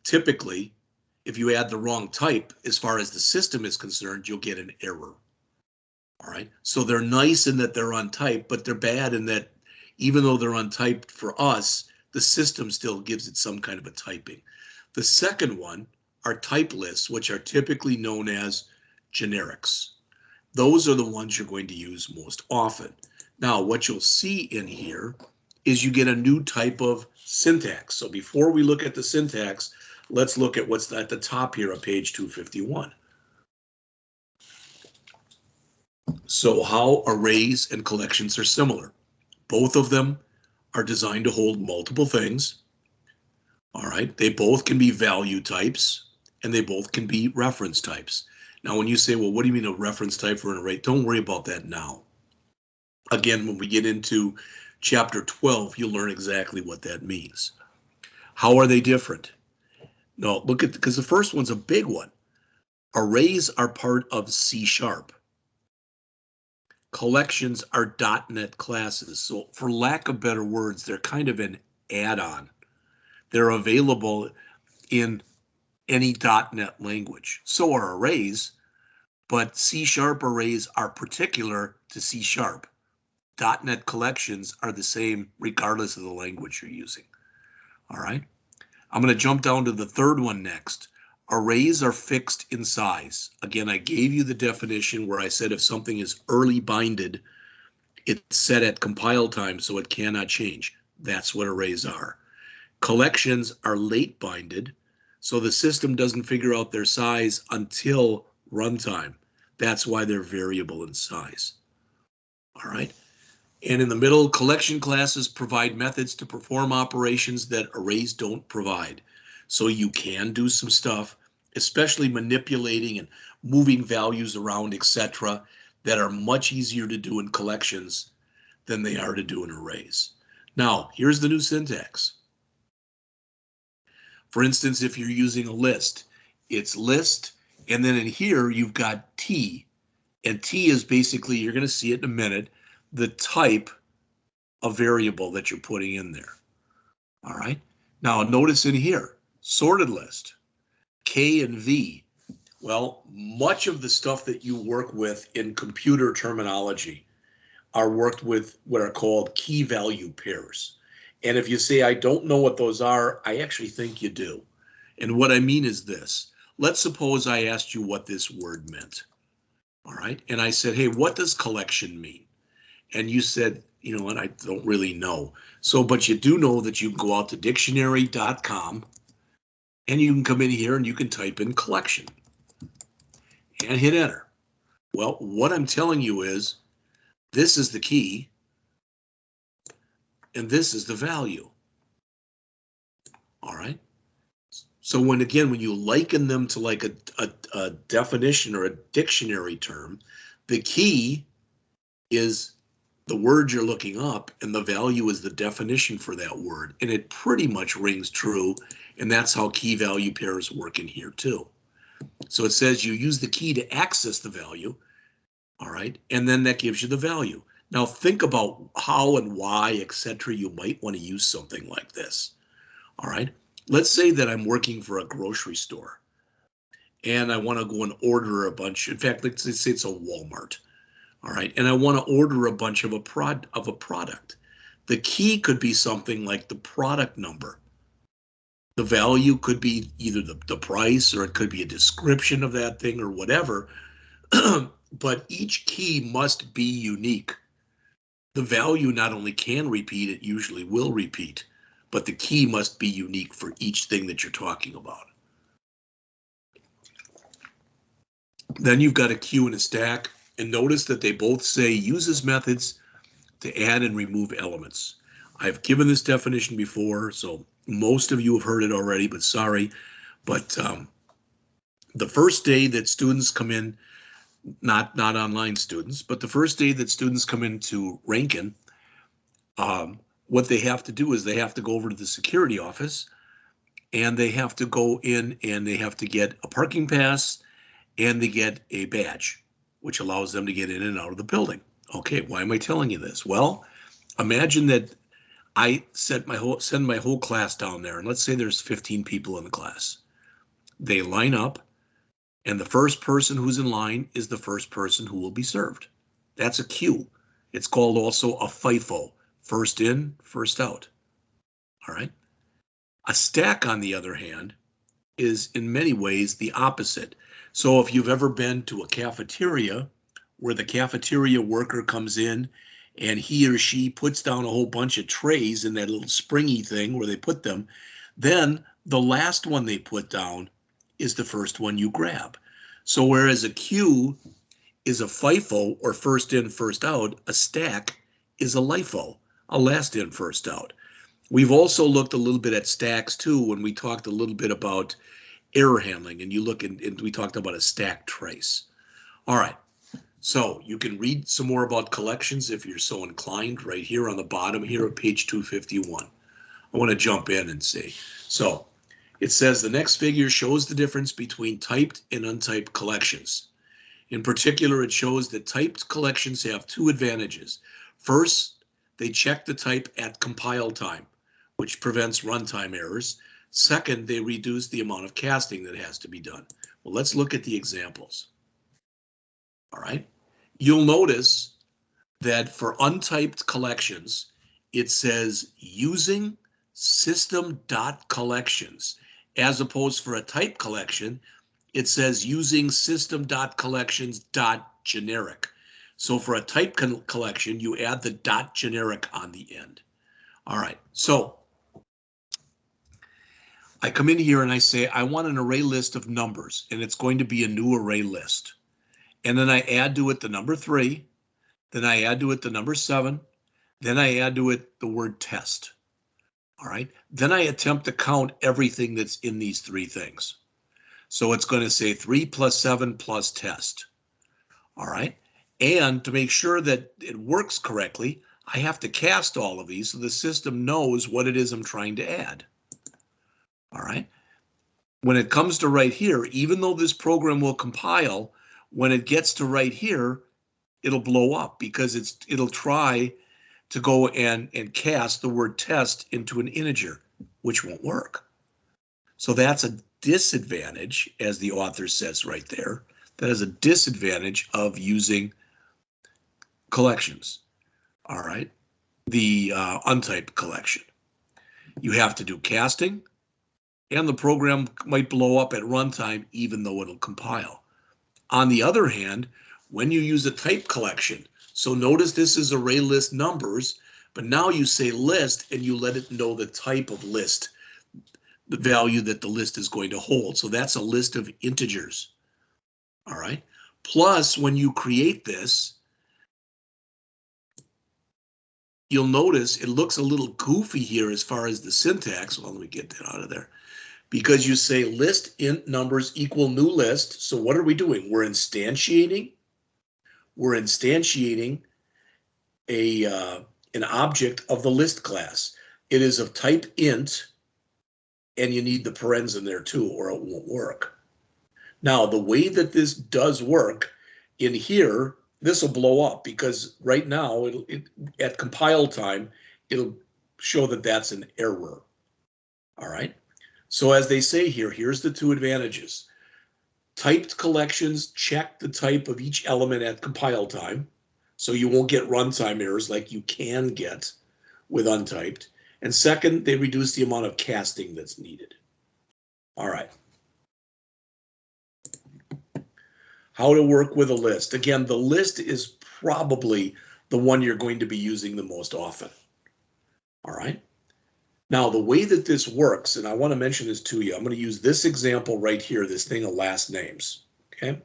typically, if you add the wrong type, as far as the system is concerned, you'll get an error. All right, so they're nice in that they're untyped, but they're bad in that even though they're untyped for us, the system still gives it some kind of a typing. The second one are type lists, which are typically known as generics. Those are the ones you're going to use most often. Now, what you'll see in here is you get a new type of syntax. So before we look at the syntax, let's look at what's at the top here on page 251. So how arrays and collections are similar. Both of them are designed to hold multiple things. All right, they both can be value types and they both can be reference types. Now, when you say, well, what do you mean a reference type for an array? Don't worry about that now. Again, when we get into chapter 12, you'll learn exactly what that means. How are they different? No, look at, because the first one's a big one. Arrays are part of C#. collections are .NET classes. So for lack of better words, they're kind of an add-on. They're available in any .NET language. So are arrays, but C# arrays are particular to C#. .NET collections are the same regardless of the language you're using. All right. I'm going to jump down to the third one next. Arrays are fixed in size. Again, I gave you the definition where I said if something is early binded, it's set at compile time so it cannot change. That's what arrays are. Collections are late binded, so the system doesn't figure out their size until runtime. That's why they're variable in size. All right. And in the middle, collection classes provide methods to perform operations that arrays don't provide. So you can do some stuff, especially manipulating and moving values around, etc., that are much easier to do in collections than they are to do in arrays. Now, here's the new syntax. For instance, if you're using a list, it's list, and then in here you've got T, and T is basically, you're going to see it in a minute, the type of variable that you're putting in there. All right. Now notice in here, sorted list, K and V. Well, much of the stuff that you work with in computer terminology are worked with what are called key value pairs. And if you say, I don't know what those are, I actually think you do. And what I mean is this. Let's suppose I asked you what this word meant. All right. And I said, hey, what does collection mean? And you said, you know what, I don't really know. So, but you do know that you can go out to dictionary.com and you can come in here and you can type in collection and hit enter. Well, what I'm telling you is this is the key and this is the value. All right. So when you liken them to like a definition or a dictionary term, the key is the word you're looking up and the value is the definition for that word. And it pretty much rings true. And that's how key value pairs work in here too. So it says you use the key to access the value. All right. And then that gives you the value. Now think about how and why, etc. you might want to use something like this. All right. Let's say that I'm working for a grocery store and I want to go and order a bunch. In fact, let's say it's a Walmart. All right. And I want to order a bunch of a product. The key could be something like the product number. The value could be either the price or it could be a description of that thing or whatever. But each key must be unique. The value not only can repeat, it usually will repeat, but the key must be unique for each thing that you're talking about. Then you've got a queue and a stack, and notice that they both say uses methods to add and remove elements. I've given this definition before, so most of you have heard it already, but sorry. But the first day that students come in, not online students, but the first day that students come into Rankin, what they have to do is they have to go over to the security office and they have to go in and they have to get a parking pass and they get a badge, which allows them to get in and out of the building. Okay, why am I telling you this? Well, imagine that I send my whole class down there, and let's say there's 15 people in the class. They line up, and the first person who's in line is the first person who will be served. That's a queue. It's called also a FIFO, first in, first out. All right. A stack, on the other hand, is in many ways the opposite. So if you've ever been to a cafeteria where the cafeteria worker comes in and he or she puts down a whole bunch of trays in that little springy thing where they put them, then the last one they put down is the first one you grab. So whereas a queue is a FIFO, or first in, first out, a stack is a LIFO, a last in, first out. We've also looked a little bit at stacks too when we talked a little bit about error handling, and you look and we talked about a stack trace. All right, so you can read some more about collections if you're so inclined right here on the bottom here at page 251. I want to jump in and see. So it says the next figure shows the difference between typed and untyped collections. In particular, it shows that typed collections have two advantages. First, they check the type at compile time, which prevents runtime errors. Second, they reduce the amount of casting that has to be done. Well, let's look at the examples. All right. You'll notice that for untyped collections, it says using system.collections, as opposed for a type collection, it says using system.collections.generic. So for a type collection, you add the .generic on the end. All right, so I come in here and I say, I want an array list of numbers, and it's going to be a new array list. And then I add to it the number 3, then I add to it the number 7, then I add to it the word test. All right, then I attempt to count everything that's in these 3 things. So it's going to say 3 plus 7 plus test. All right, and to make sure that it works correctly, I have to cast all of these so the system knows what it is I'm trying to add. All right, when it comes to right here, even though this program will compile, when it gets to right here, it'll blow up because it'll try to go and cast the word test into an integer, which won't work. So that's a disadvantage, as the author says right there. That is a disadvantage of using collections. All right, the untyped collection. You have to do casting, and the program might blow up at runtime even though it'll compile. On the other hand, when you use a type collection, so notice this is array list numbers, but now you say list and you let it know the type of list, the value that the list is going to hold. So that's a list of integers. All right. Plus, when you create this, you'll notice it looks a little goofy here as far as the syntax. Well, let me get that out of there. Because you say list int numbers equal new list. So what are we doing? We're instantiating an object of the list class. It is of type int, and you need the parens in there too, or it won't work. Now, the way that this does work in here, this will blow up because right now, at compile time, it'll show that that's an error. All right. So as they say here, here's the 2 advantages. Typed collections check the type of each element at compile time, so you won't get runtime errors like you can get with untyped. And second, they reduce the amount of casting that's needed. All right. How to work with a list. Again, the list is probably the one you're going to be using the most often. All right. Now, the way that this works, and I want to mention this to you, I'm going to use this example right here, this thing of last names. Okay.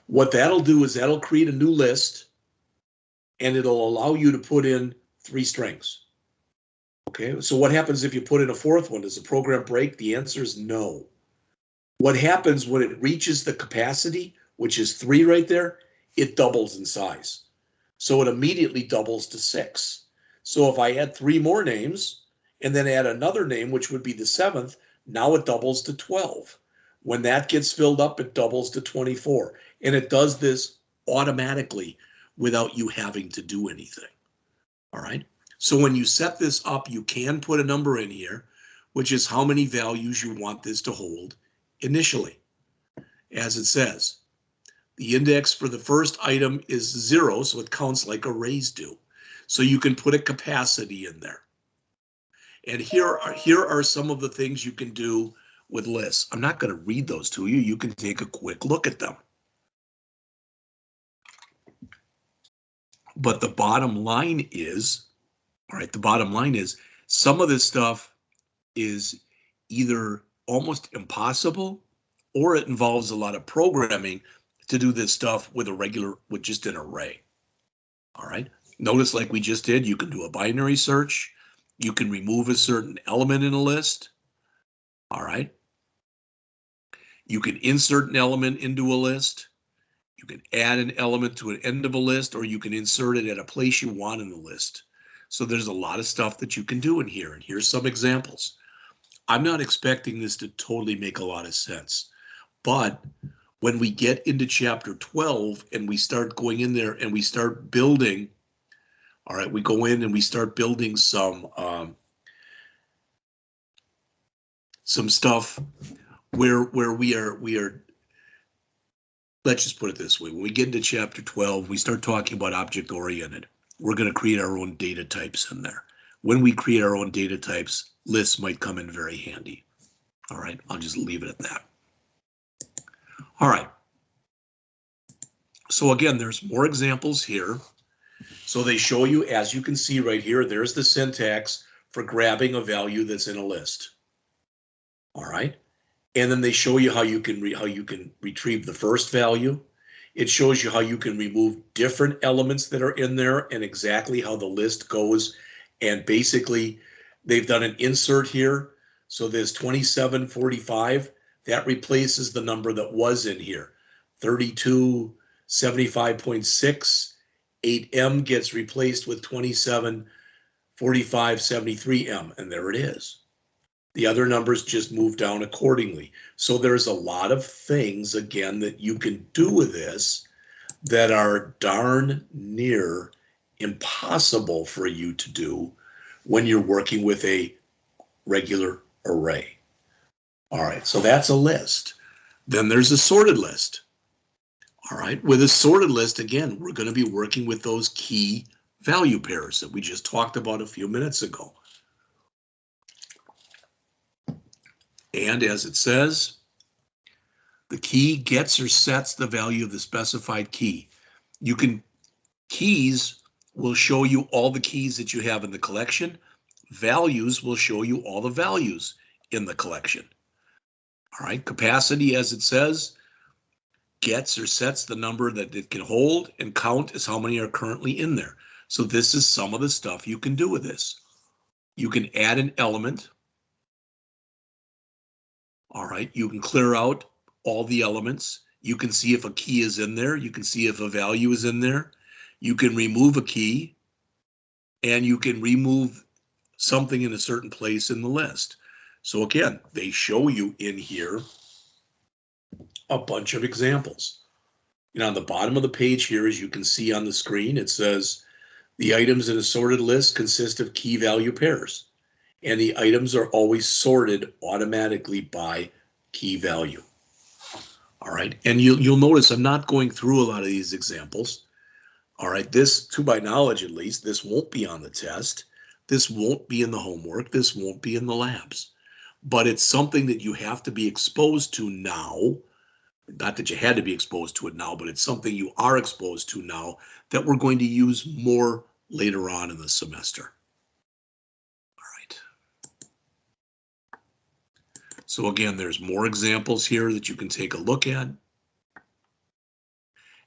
What that'll do is that'll create a new list, and it'll allow you to put in 3 strings. Okay, so what happens if you put in a 4th one? Does the program break? The answer is no. What happens when it reaches the capacity, which is 3 right there, it doubles in size. So it immediately doubles to 6. So if I add 3 more names and then add another name, which would be the 7th, now it doubles to 12. When that gets filled up, it doubles to 24. And it does this automatically without you having to do anything. All right. So when you set this up, you can put a number in here, which is how many values you want this to hold initially. As it says, the index for the first item is 0, so it counts like arrays do. So you can put a capacity in there. And here are some of the things you can do with lists. I'm not going to read those to you. You can take a quick look at them. But the bottom line is, all right, the bottom line is some of this stuff is either almost impossible or it involves a lot of programming to do this stuff with just an array. All right. Notice like we just did, you can do a binary search. You can remove a certain element in a list. All right. You can insert an element into a list. You can add an element to an end of a list, or you can insert it at a place you want in the list. So there's a lot of stuff that you can do in here, and here's some examples. I'm not expecting this to totally make a lot of sense, but When we get into chapter 12 and we start going in there and we start building, all right, we go in and we start building some stuff where we are, let's just put it this way. When we get into chapter 12, we start talking about object-oriented. We're going to create our own data types in there. When we create our own data types, lists might come in very handy. All right, I'll just leave it at that. All right. So again, there's more examples here. So they show you, as you can see right here, there's the syntax for grabbing a value that's in a list. All right. And then they show you how you can retrieve the first value. It shows you how you can remove different elements that are in there and exactly how the list goes. And basically, they've done an insert here. So there's 2745. That replaces the number that was in here. 3275.6. 8M gets replaced with 2745.73M. And there it is. The other numbers just move down accordingly. So there's a lot of things, again, that you can do with this that are darn near impossible for you to do when you're working with a regular array. All right, so that's a list. Then there's a sorted list. All right, with a sorted list, again, we're going to be working with those key value pairs that we just talked about a few minutes ago. And as it says, the key gets or sets the value of the specified key. Keys will show you all the keys that you have in the collection. Values will show you all the values in the collection. All right, capacity, as it says, gets or sets the number that it can hold, and count is how many are currently in there. So this is some of the stuff you can do with this. You can add an element. All right, you can clear out all the elements. You can see if a key is in there. You can see if a value is in there. You can remove a key, and you can remove something in a certain place in the list. So again, they show you in here a bunch of examples. And on the bottom of the page here, as you can see on the screen, it says the items in a sorted list consist of key value pairs. And the items are always sorted automatically by key value. All right, and you'll notice I'm not going through a lot of these examples. All right, this, to my knowledge at least, this won't be on the test. This won't be in the homework. This won't be in the labs. But it's something that you have to be exposed to now. Not that you had to be exposed to it now, but it's something you are exposed to now that we're going to use more later on in the semester. So again, there's more examples here that you can take a look at.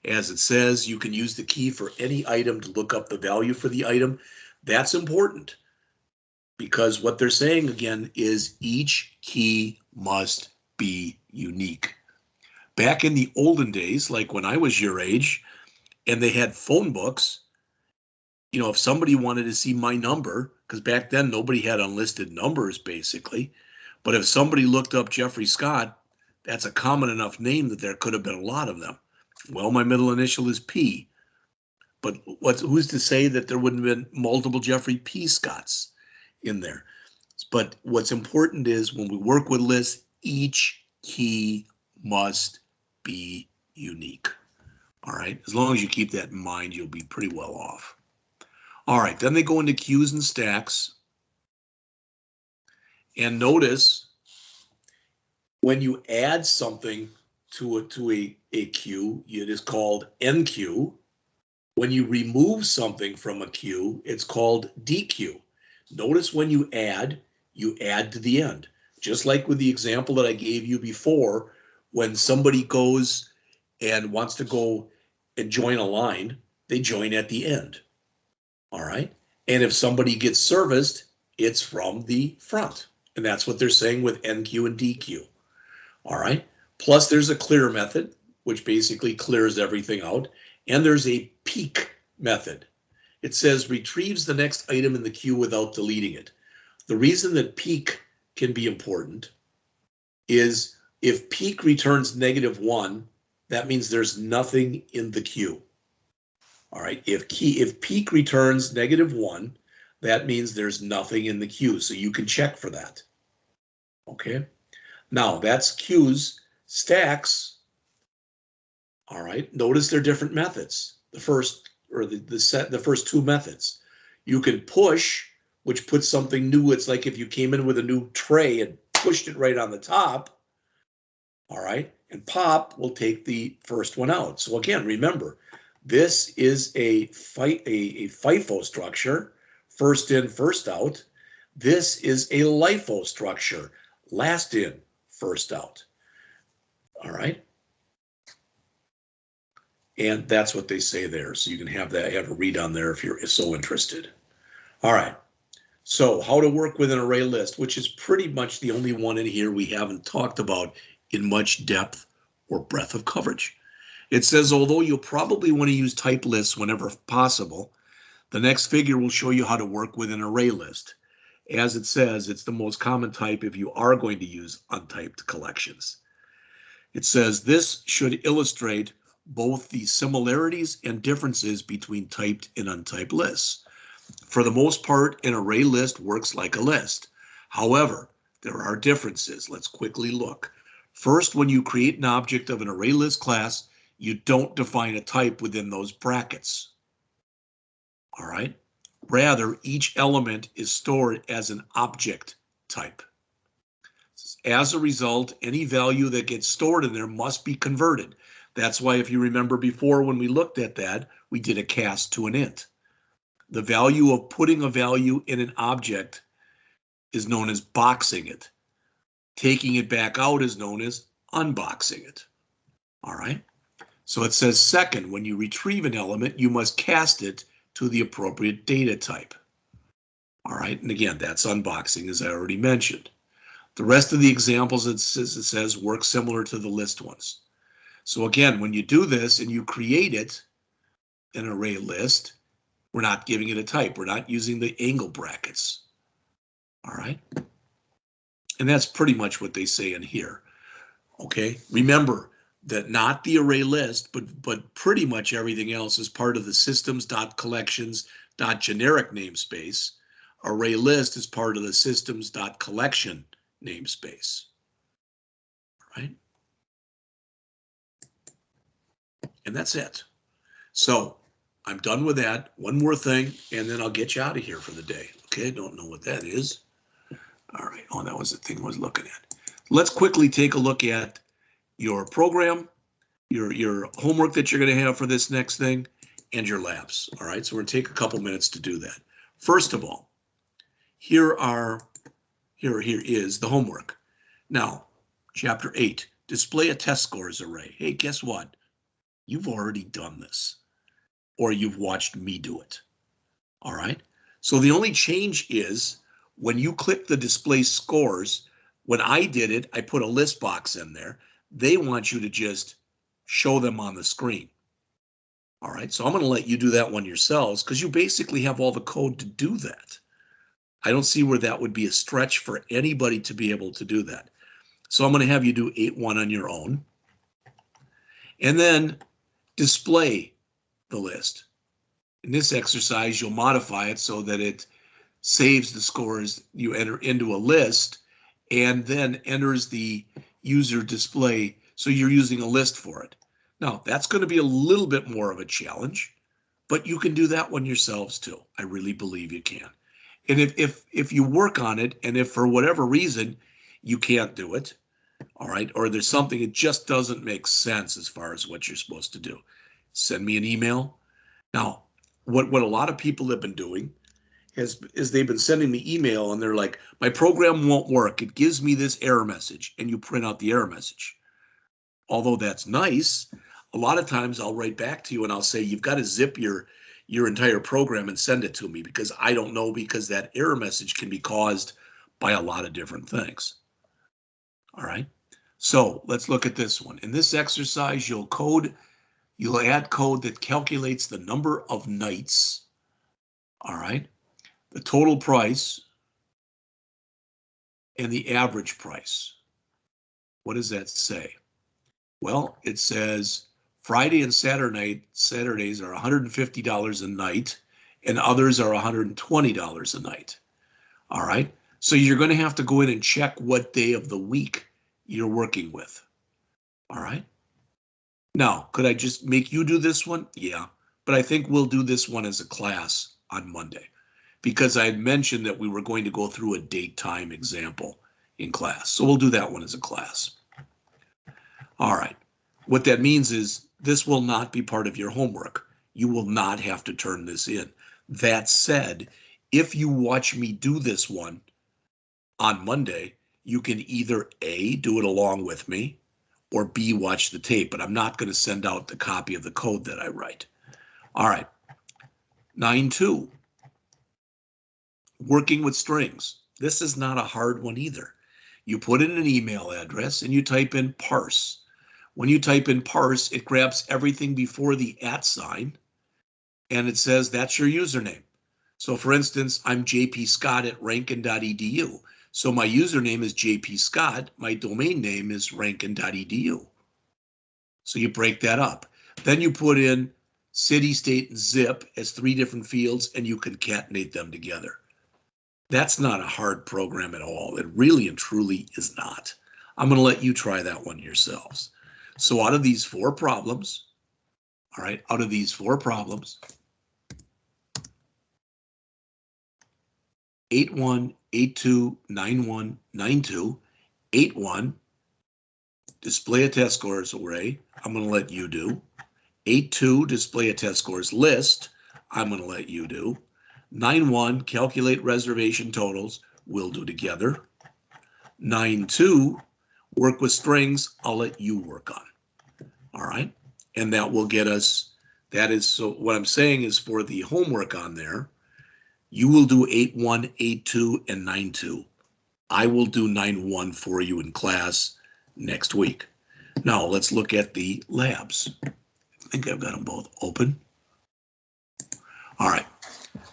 As it says, you can use the key for any item to look up the value for the item. That's important because what they're saying again is each key must be unique. Back in the olden days, like when I was your age and they had phone books, you know, if somebody wanted to see my number, because back then nobody had unlisted numbers basically. But if somebody looked up Jeffrey Scott, that's a common enough name that there could have been a lot of them. Well, my middle initial is P. But who's to say that there wouldn't have been multiple Jeffrey P. Scotts in there? But what's important is when we work with lists, each key must be unique. All right, as long as you keep that in mind, you'll be pretty well off. All right, then they go into queues and stacks. And notice when you add something to a queue, it is called NQ. When you remove something from a queue, it's called DQ. Notice when you add to the end. Just like with the example that I gave you before, when somebody goes and wants to go and join a line, they join at the end. All right. And if somebody gets serviced, it's from the front. And that's what they're saying with NQ and DQ. All right. Plus there's a clear method, which basically clears everything out. And there's a peek method. It says retrieves the next item in the queue without deleting it. The reason that peek can be important is if peek returns -1, that means there's nothing in the queue. All right, if peak returns -1, that means there's nothing in the queue, so you can check for that. Okay, now that's queues. Stacks, all right, notice they're different methods. The first two methods. You can push, which puts something new. It's like if you came in with a new tray and pushed it right on the top. All right, and pop will take the first one out. So again, remember, this is a FIFO structure, first in, first out. This is a LIFO structure, last in, first out. All right. And that's what they say there. So you can have that, have a read on there if you're so interested. All right. So how to work with an array list, which is pretty much the only one in here we haven't talked about in much depth or breadth of coverage. It says, although you'll probably want to use type lists whenever possible, the next figure will show you how to work with an array list. As it says, it's the most common type if you are going to use untyped collections. It says this should illustrate both the similarities and differences between typed and untyped lists. For the most part, an array list works like a list. However, there are differences. Let's quickly look. First, when you create an object of an array list class, you don't define a type within those brackets. All right. Rather, each element is stored as an object type. As a result, any value that gets stored in there must be converted. That's why, if you remember before when we looked at that, we did a cast to an int. The value of putting a value in an object is known as boxing it. Taking it back out is known as unboxing it. All right. So it says second, when you retrieve an element, you must cast it to the appropriate data type. All right. And again, that's unboxing, as I already mentioned. The rest of the examples it says work similar to the list ones. So again, when you do this and you create it, an array list, we're not giving it a type. We're not using the angle brackets. All right. And that's pretty much what they say in here. Okay. Remember that not the array list, but pretty much everything else is part of the systems.collections.generic namespace. Array list is part of the systems.collection namespace. All right. And that's it. So I'm done with that. One more thing, and then I'll get you out of here for the day. Okay, don't know what that is. All right. Oh, that was the thing I was looking at. Let's quickly take a look at your program, your homework that you're going to have for this next thing, and your labs. All right. So we're going to take a couple minutes to do that. First of all, here is the homework. Now, Chapter 8, display a test scores array. Hey, guess what? You've already done this, or you've watched me do it. All right. So the only change is when you click the display scores, when I did it, I put a list box in there. They want you to just show them on the screen. All right. So I'm going to let you do that one yourselves because you basically have all the code to do that. I don't see where that would be a stretch for anybody to be able to do that. So I'm going to have you do 8.1 on your own. And then display the list. In this exercise, you'll modify it so that it saves the scores you enter into a list and then enters the user display. So you're using a list for it. Now, that's going to be a little bit more of a challenge, but you can do that one yourselves too. I really believe you can. And if you work on it, and if for whatever reason you can't do it, all right, or there's something that just doesn't make sense as far as what you're supposed to do, send me an email. Now, what a lot of people have been doing is they've been sending me email and they're like, my program won't work. It gives me this error message, and you print out the error message. Although that's nice, a lot of times I'll write back to you and I'll say, you've got to zip your entire program and send it to me because I don't know, because that error message can be caused by a lot of different things. All right. So let's look at this one. In this exercise, you'll add code that calculates the number of nights. All right. The total price and the average price. What does that say? Well, it says Friday and Saturdays are $150 a night, and others are $120 a night. All right. So you're going to have to go in and check what day of the week you're working with. All right. Now, could I just make you do this one? Yeah, but I think we'll do this one as a class on Monday because I had mentioned that we were going to go through a date time example in class. So we'll do that one as a class. All right. What that means is this will not be part of your homework. You will not have to turn this in. That said, if you watch me do this one on Monday, you can either A, do it along with me, or B, watch the tape, but I'm not going to send out the copy of the code that I write. All right. 9.2, working with strings. This is not a hard one either. You put in an email address and you type in parse. When you type in parse, it grabs everything before the @ sign and it says that's your username. So for instance, I'm jpscott@rankin.edu. So my username is jpscott. My domain name is rankin.edu. So you break that up. Then you put in city, state, and zip as 3 different fields, and you concatenate them together. That's not a hard program at all. It really and truly is not. I'm going to let you try that one yourselves. So out of these 4 problems, all right, out of these 4 problems, 8.1, 8.2, 9.1, 9.2, 8.1, display a test scores array, I'm going to let you do. 8.2, display a test scores list, I'm going to let you do. 9.1, calculate reservation totals, we'll do together. 9.2, work with strings, I'll let you work on. All right, and that will get us, that is, so what I'm saying is for the homework on there, you will do 8.1, 8.2, and 9.2. I will do 9.1 for you in class next week. Now let's look at the labs. I think I've got them both open. All right,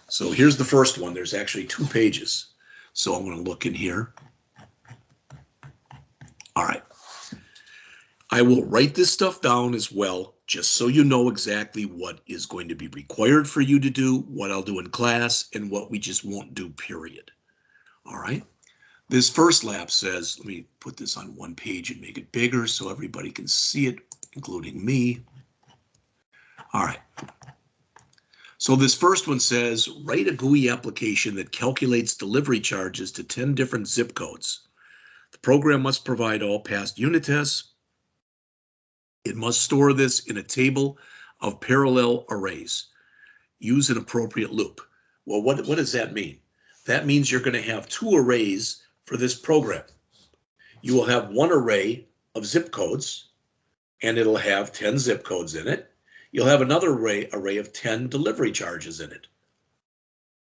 so here's the first one. There's actually 2 pages. So I'm going to look in here. All right. I will write this stuff down as well, just so you know exactly what is going to be required for you to do, what I'll do in class, and what we just won't do, period. All right. This first lab says, let me put this on one page and make it bigger so everybody can see it, including me. All right. So this first one says, write a GUI application that calculates delivery charges to 10 different zip codes. The program must provide all past unit tests. It must store this in a table of parallel arrays. Use an appropriate loop. Well, what does that mean? That means you're going to have 2 arrays for this program. You will have one array of zip codes, and it'll have 10 zip codes in it. You'll have another array of 10 delivery charges in it.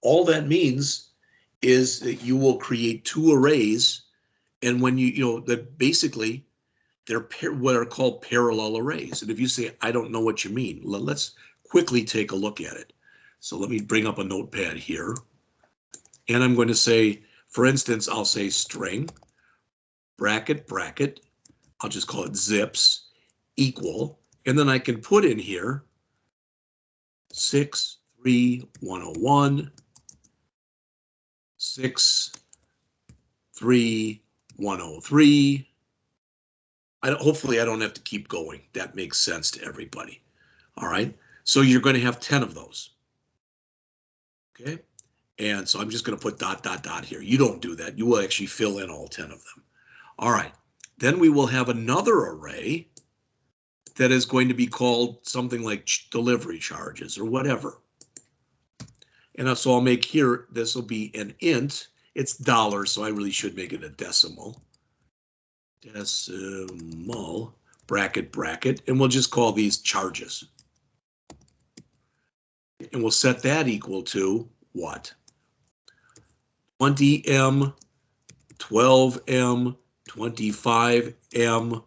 All that means is that you will create 2 arrays, and when that basically they're what are called parallel arrays. And if you say, I don't know what you mean, let's quickly take a look at it. So let me bring up a notepad here. And I'm going to say, for instance, I'll say string, bracket, bracket. I'll just call it zips, equal. And then I can put in here 63101, 63103. Hopefully I don't have to keep going. That makes sense to everybody. All right. So you're going to have 10 of those. Okay. And so I'm just going to put ... here. You don't do that. You will actually fill in all 10 of them. All right. Then we will have another array that is going to be called something like delivery charges or whatever. And so I'll make here, this will be an int. It's $, so I really should make it a decimal. Decimal, bracket, bracket, and we'll just call these charges. And we'll set that equal to what? 20M, 12M, 25M,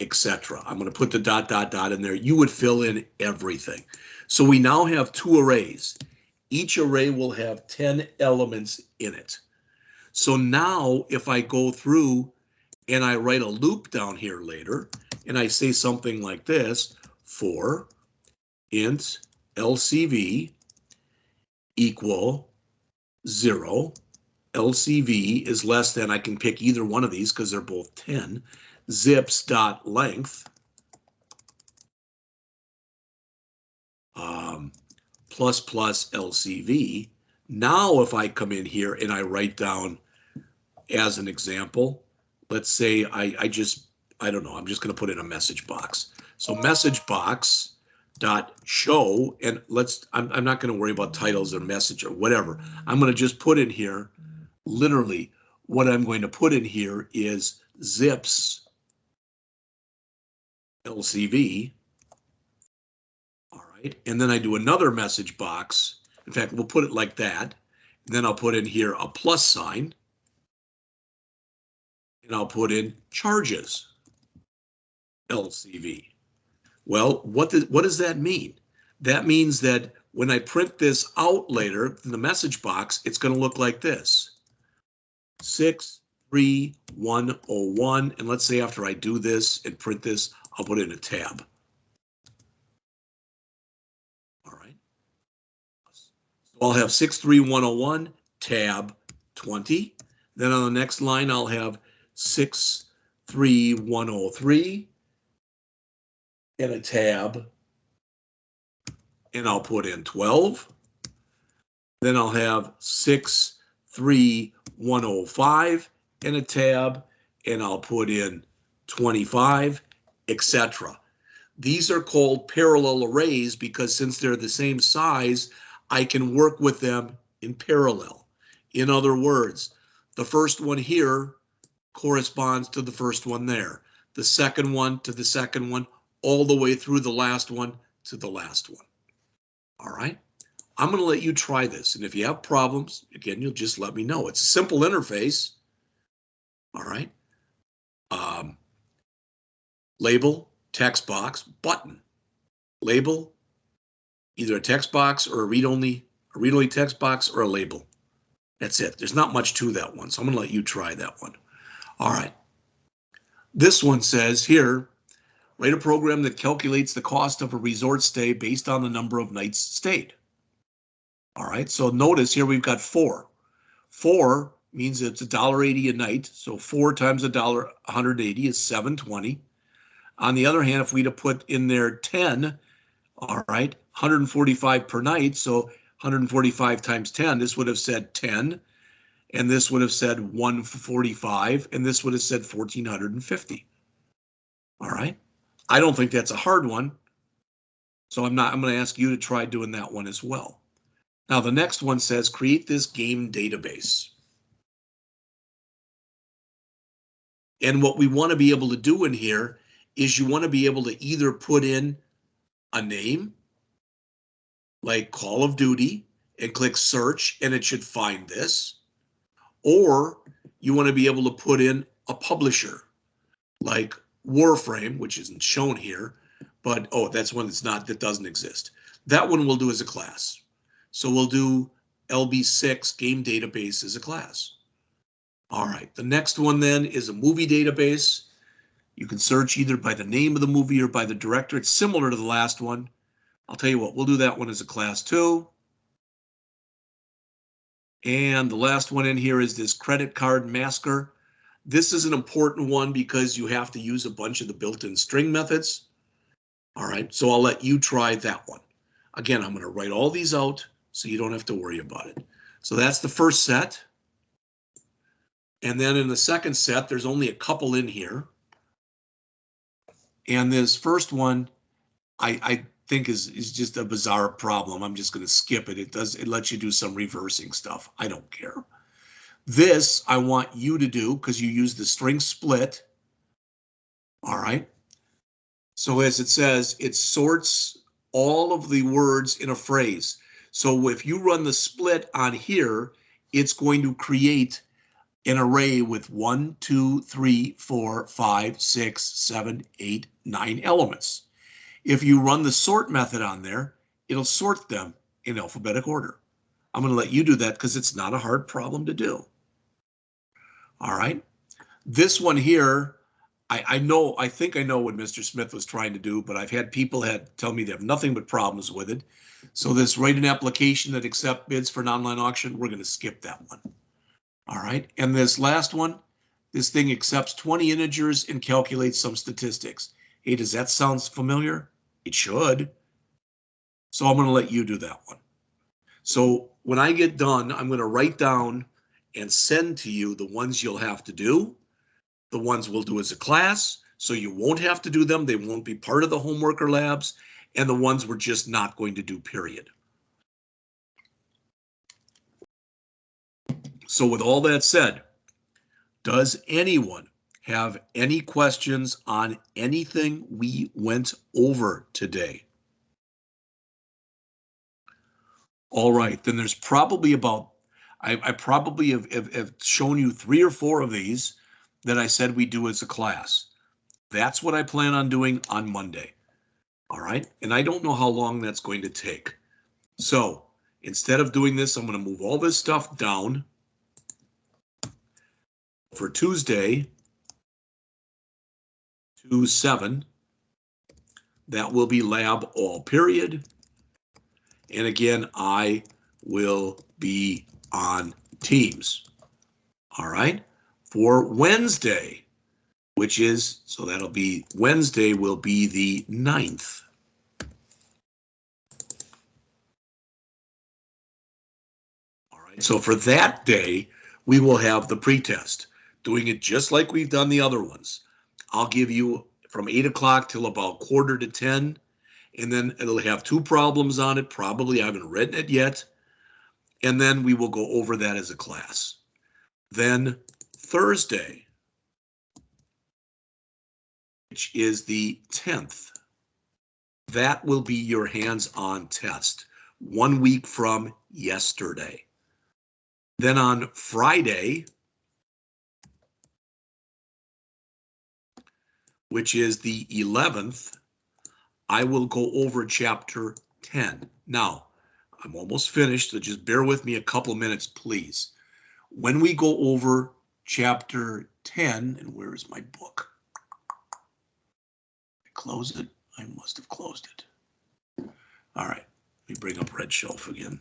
etc. I'm going to put the ... in there. You would fill in everything. So we now have 2 arrays. Each array will have 10 elements in it. So now if I go through and I write a loop down here later, and I say something like this: for int LCV equal 0, LCV is less than, I can pick either one of these because they're both 10, zips.length plus plus LCV. Now if I come in here and I write down as an example, let's say I don't know, I'm just going to put in a message box. So message box dot show, and I'm not going to worry about titles or message or whatever. I'm going to just put in here, literally what I'm going to put in here is zips LCV. All right, and then I do another message box. In fact, we'll put it like that. And then I'll put in here a plus sign, and I'll put in charges LCV. Well, what does that mean? That means that when I print this out later in the message box, it's going to look like this: 63101. And let's say after I do this and print this, I'll put in a tab. All right. So I'll have 63101 tab 20. Then on the next line, I'll have 63103 and a tab, and I'll put in 12. Then I'll have 63105 and a tab, and I'll put in 25, etc. These are called parallel arrays because since they're the same size, I can work with them in parallel. In other words, the first one here corresponds to the first one there, the second one to the second one, all the way through the last one to the last one. All right, I'm going to let you try this, and if you have problems, again, you'll just let me know. It's a simple interface. All right. Label, text box, button. Label, either a text box or a read-only text box or a label. That's it. There's not much to that one, so I'm going to let you try that one. All right. This one says here, write a program that calculates the cost of a resort stay based on the number of nights stayed. All right, so notice here we've got 4. 4 means it's $1.80 a night, so 4 times $1.80 is $7.20. On the other hand, if we'd have put in there 10, all right, 145 per night, so 145 times 10, this would have said 10, and this would have said 145, and this would have said 1,450. All right, I don't think that's a hard one, so I'm going to ask you to try doing that one as well. Now, the next one says, create this game database. And what we want to be able to do in here is you want to be able to either put in a name, like Call of Duty, and click search, and it should find this. Or you want to be able to put in a publisher, like Warframe, which isn't shown here, but, oh, that's one that doesn't exist. That one we'll do as a class. So we'll do LB6 game database as a class. All right, the next one then is a movie database. You can search either by the name of the movie or by the director. It's similar to the last one. I'll tell you what, we'll do that one as a class too. And the last one in here is this credit card masker. This is an important one because you have to use a bunch of the built-in string methods. All right, so I'll let you try that one. Again, I'm going to write all these out so you don't have to worry about it. So that's the first set. And then in the second set, there's only a couple in here. And this first one, I think is just a bizarre problem. I'm just going to skip it. It lets you do some reversing stuff. I don't care. This I want you to do because you use the string split. All right. So as it says, it sorts all of the words in a phrase. So if you run the split on here, it's going to create an array with 1, 2, 3, 4, 5, 6, 7, 8, 9 elements. If you run the sort method on there, it'll sort them in alphabetic order. I'm going to let you do that because it's not a hard problem to do. All right. This one here, I think I know what Mr. Smith was trying to do, but I've had people tell me they have nothing but problems with it. So this write an application that accept bids for an online auction, we're going to skip that one. All right. And this last one, this thing accepts 20 integers and calculates some statistics. Hey, does that sound familiar? It should. So I'm going to let you do that one. So when I get done, I'm going to write down and send to you the ones you'll have to do. The ones we'll do as a class, so you won't have to do them. They won't be part of the homework or labs, and the ones we're just not going to do, period. So with all that said, does anyone have any questions on anything we went over today? All right, then there's probably about, I probably have shown you 3 or 4 of these that I said we do as a class. That's what I plan on doing on Monday. All right, and I don't know how long that's going to take. So instead of doing this, I'm going to move all this stuff down for Tuesday to 7. That will be lab all period. And again, I will be on Teams. All right, for Wednesday, which is, so that'll be Wednesday will be the 9th. All right, so for that day, we will have the pretest, doing it just like we've done the other ones. I'll give you from 8 o'clock till about 9:45, and then it'll have 2 problems on it. Probably I haven't written it yet. And then we will go over that as a class. Then Thursday, which is the 10th, that will be your hands-on test, 1 week from yesterday. Then on Friday, which is the 11th, I will go over chapter 10. Now, I'm almost finished, so just bear with me a couple minutes, please. When we go over chapter 10, and where is my book? Close it. I must have closed it. All right, let me bring up Red Shelf again.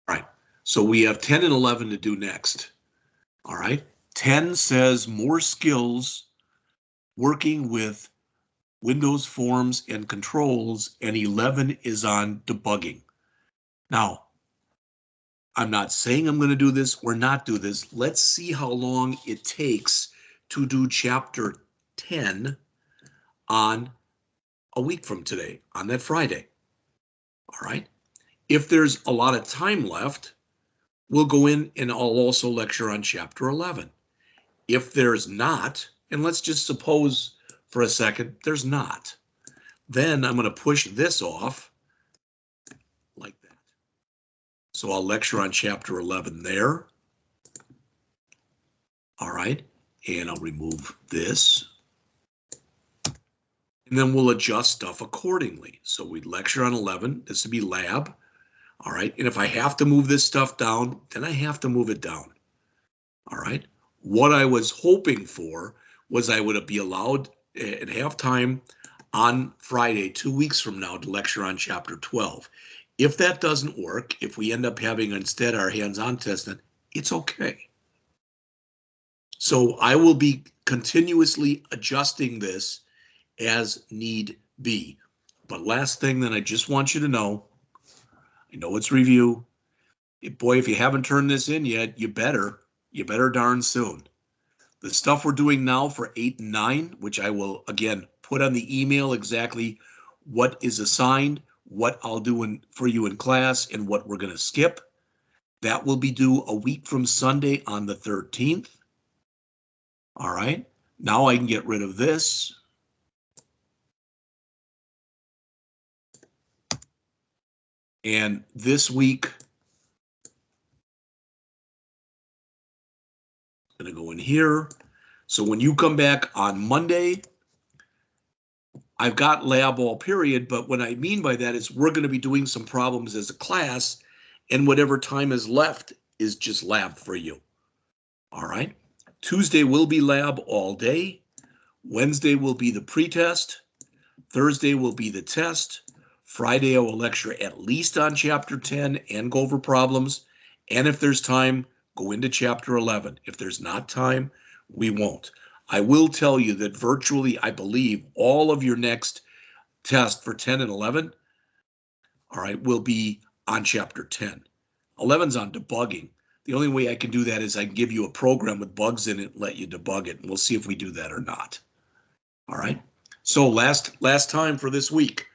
All right, so we have 10 and 11 to do next. All right, 10 says more skills working with Windows forms and controls, and 11 is on debugging. Now, I'm not saying I'm going to do this or not do this. Let's see how long it takes to do chapter 10 on a week from today, on that Friday. All right. If there's a lot of time left, we'll go in and I'll also lecture on chapter 11. If there's not, and let's just suppose for a second there's not, then I'm going to push this off like that. So I'll lecture on chapter 11 there. All right, and I'll remove this. And then we'll adjust stuff accordingly. So we lecture on 11, this would be lab. All right, and if I have to move this stuff down, then I have to move it down. All right, what I was hoping for was I would be allowed and have time on Friday, 2 weeks from now, to lecture on chapter 12. If that doesn't work, if we end up having instead our hands-on test, it's okay. So I will be continuously adjusting this as need be. But last thing that I just want you to know, I know it's review. Boy, if you haven't turned this in yet, you better darn soon. The stuff we're doing now for 8 and 9, which I will, again, put on the email exactly what is assigned, what I'll do for you in class, and what we're going to skip. That will be due a week from Sunday on the 13th. All right. Now I can get rid of this. And this week going to go in here. So when you come back on Monday, I've got lab all period, but what I mean by that is we're going to be doing some problems as a class, and whatever time is left is just lab for you. All right. Tuesday will be lab all day. Wednesday will be the pretest. Thursday will be the test. Friday I will lecture at least on Chapter 10 and go over problems. And if there's time, go into Chapter 11. If there's not time, we won't. I will tell you that virtually, I believe, all of your next test for 10 and 11, all right, will be on Chapter 10. 11's on debugging. The only way I can do that is I can give you a program with bugs in it and let you debug it, and we'll see if we do that or not. All right. So last time for this week,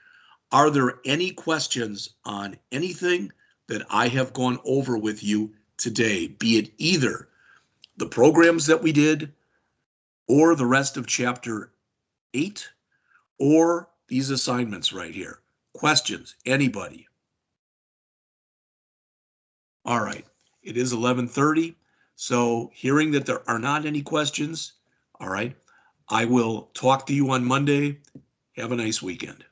are there any questions on anything that I have gone over with you today, be it either the programs that we did or the rest of Chapter 8 or these assignments right here? Questions? Anybody? All right. It is 11:30. So hearing that there are not any questions, all right, I will talk to you on Monday. Have a nice weekend.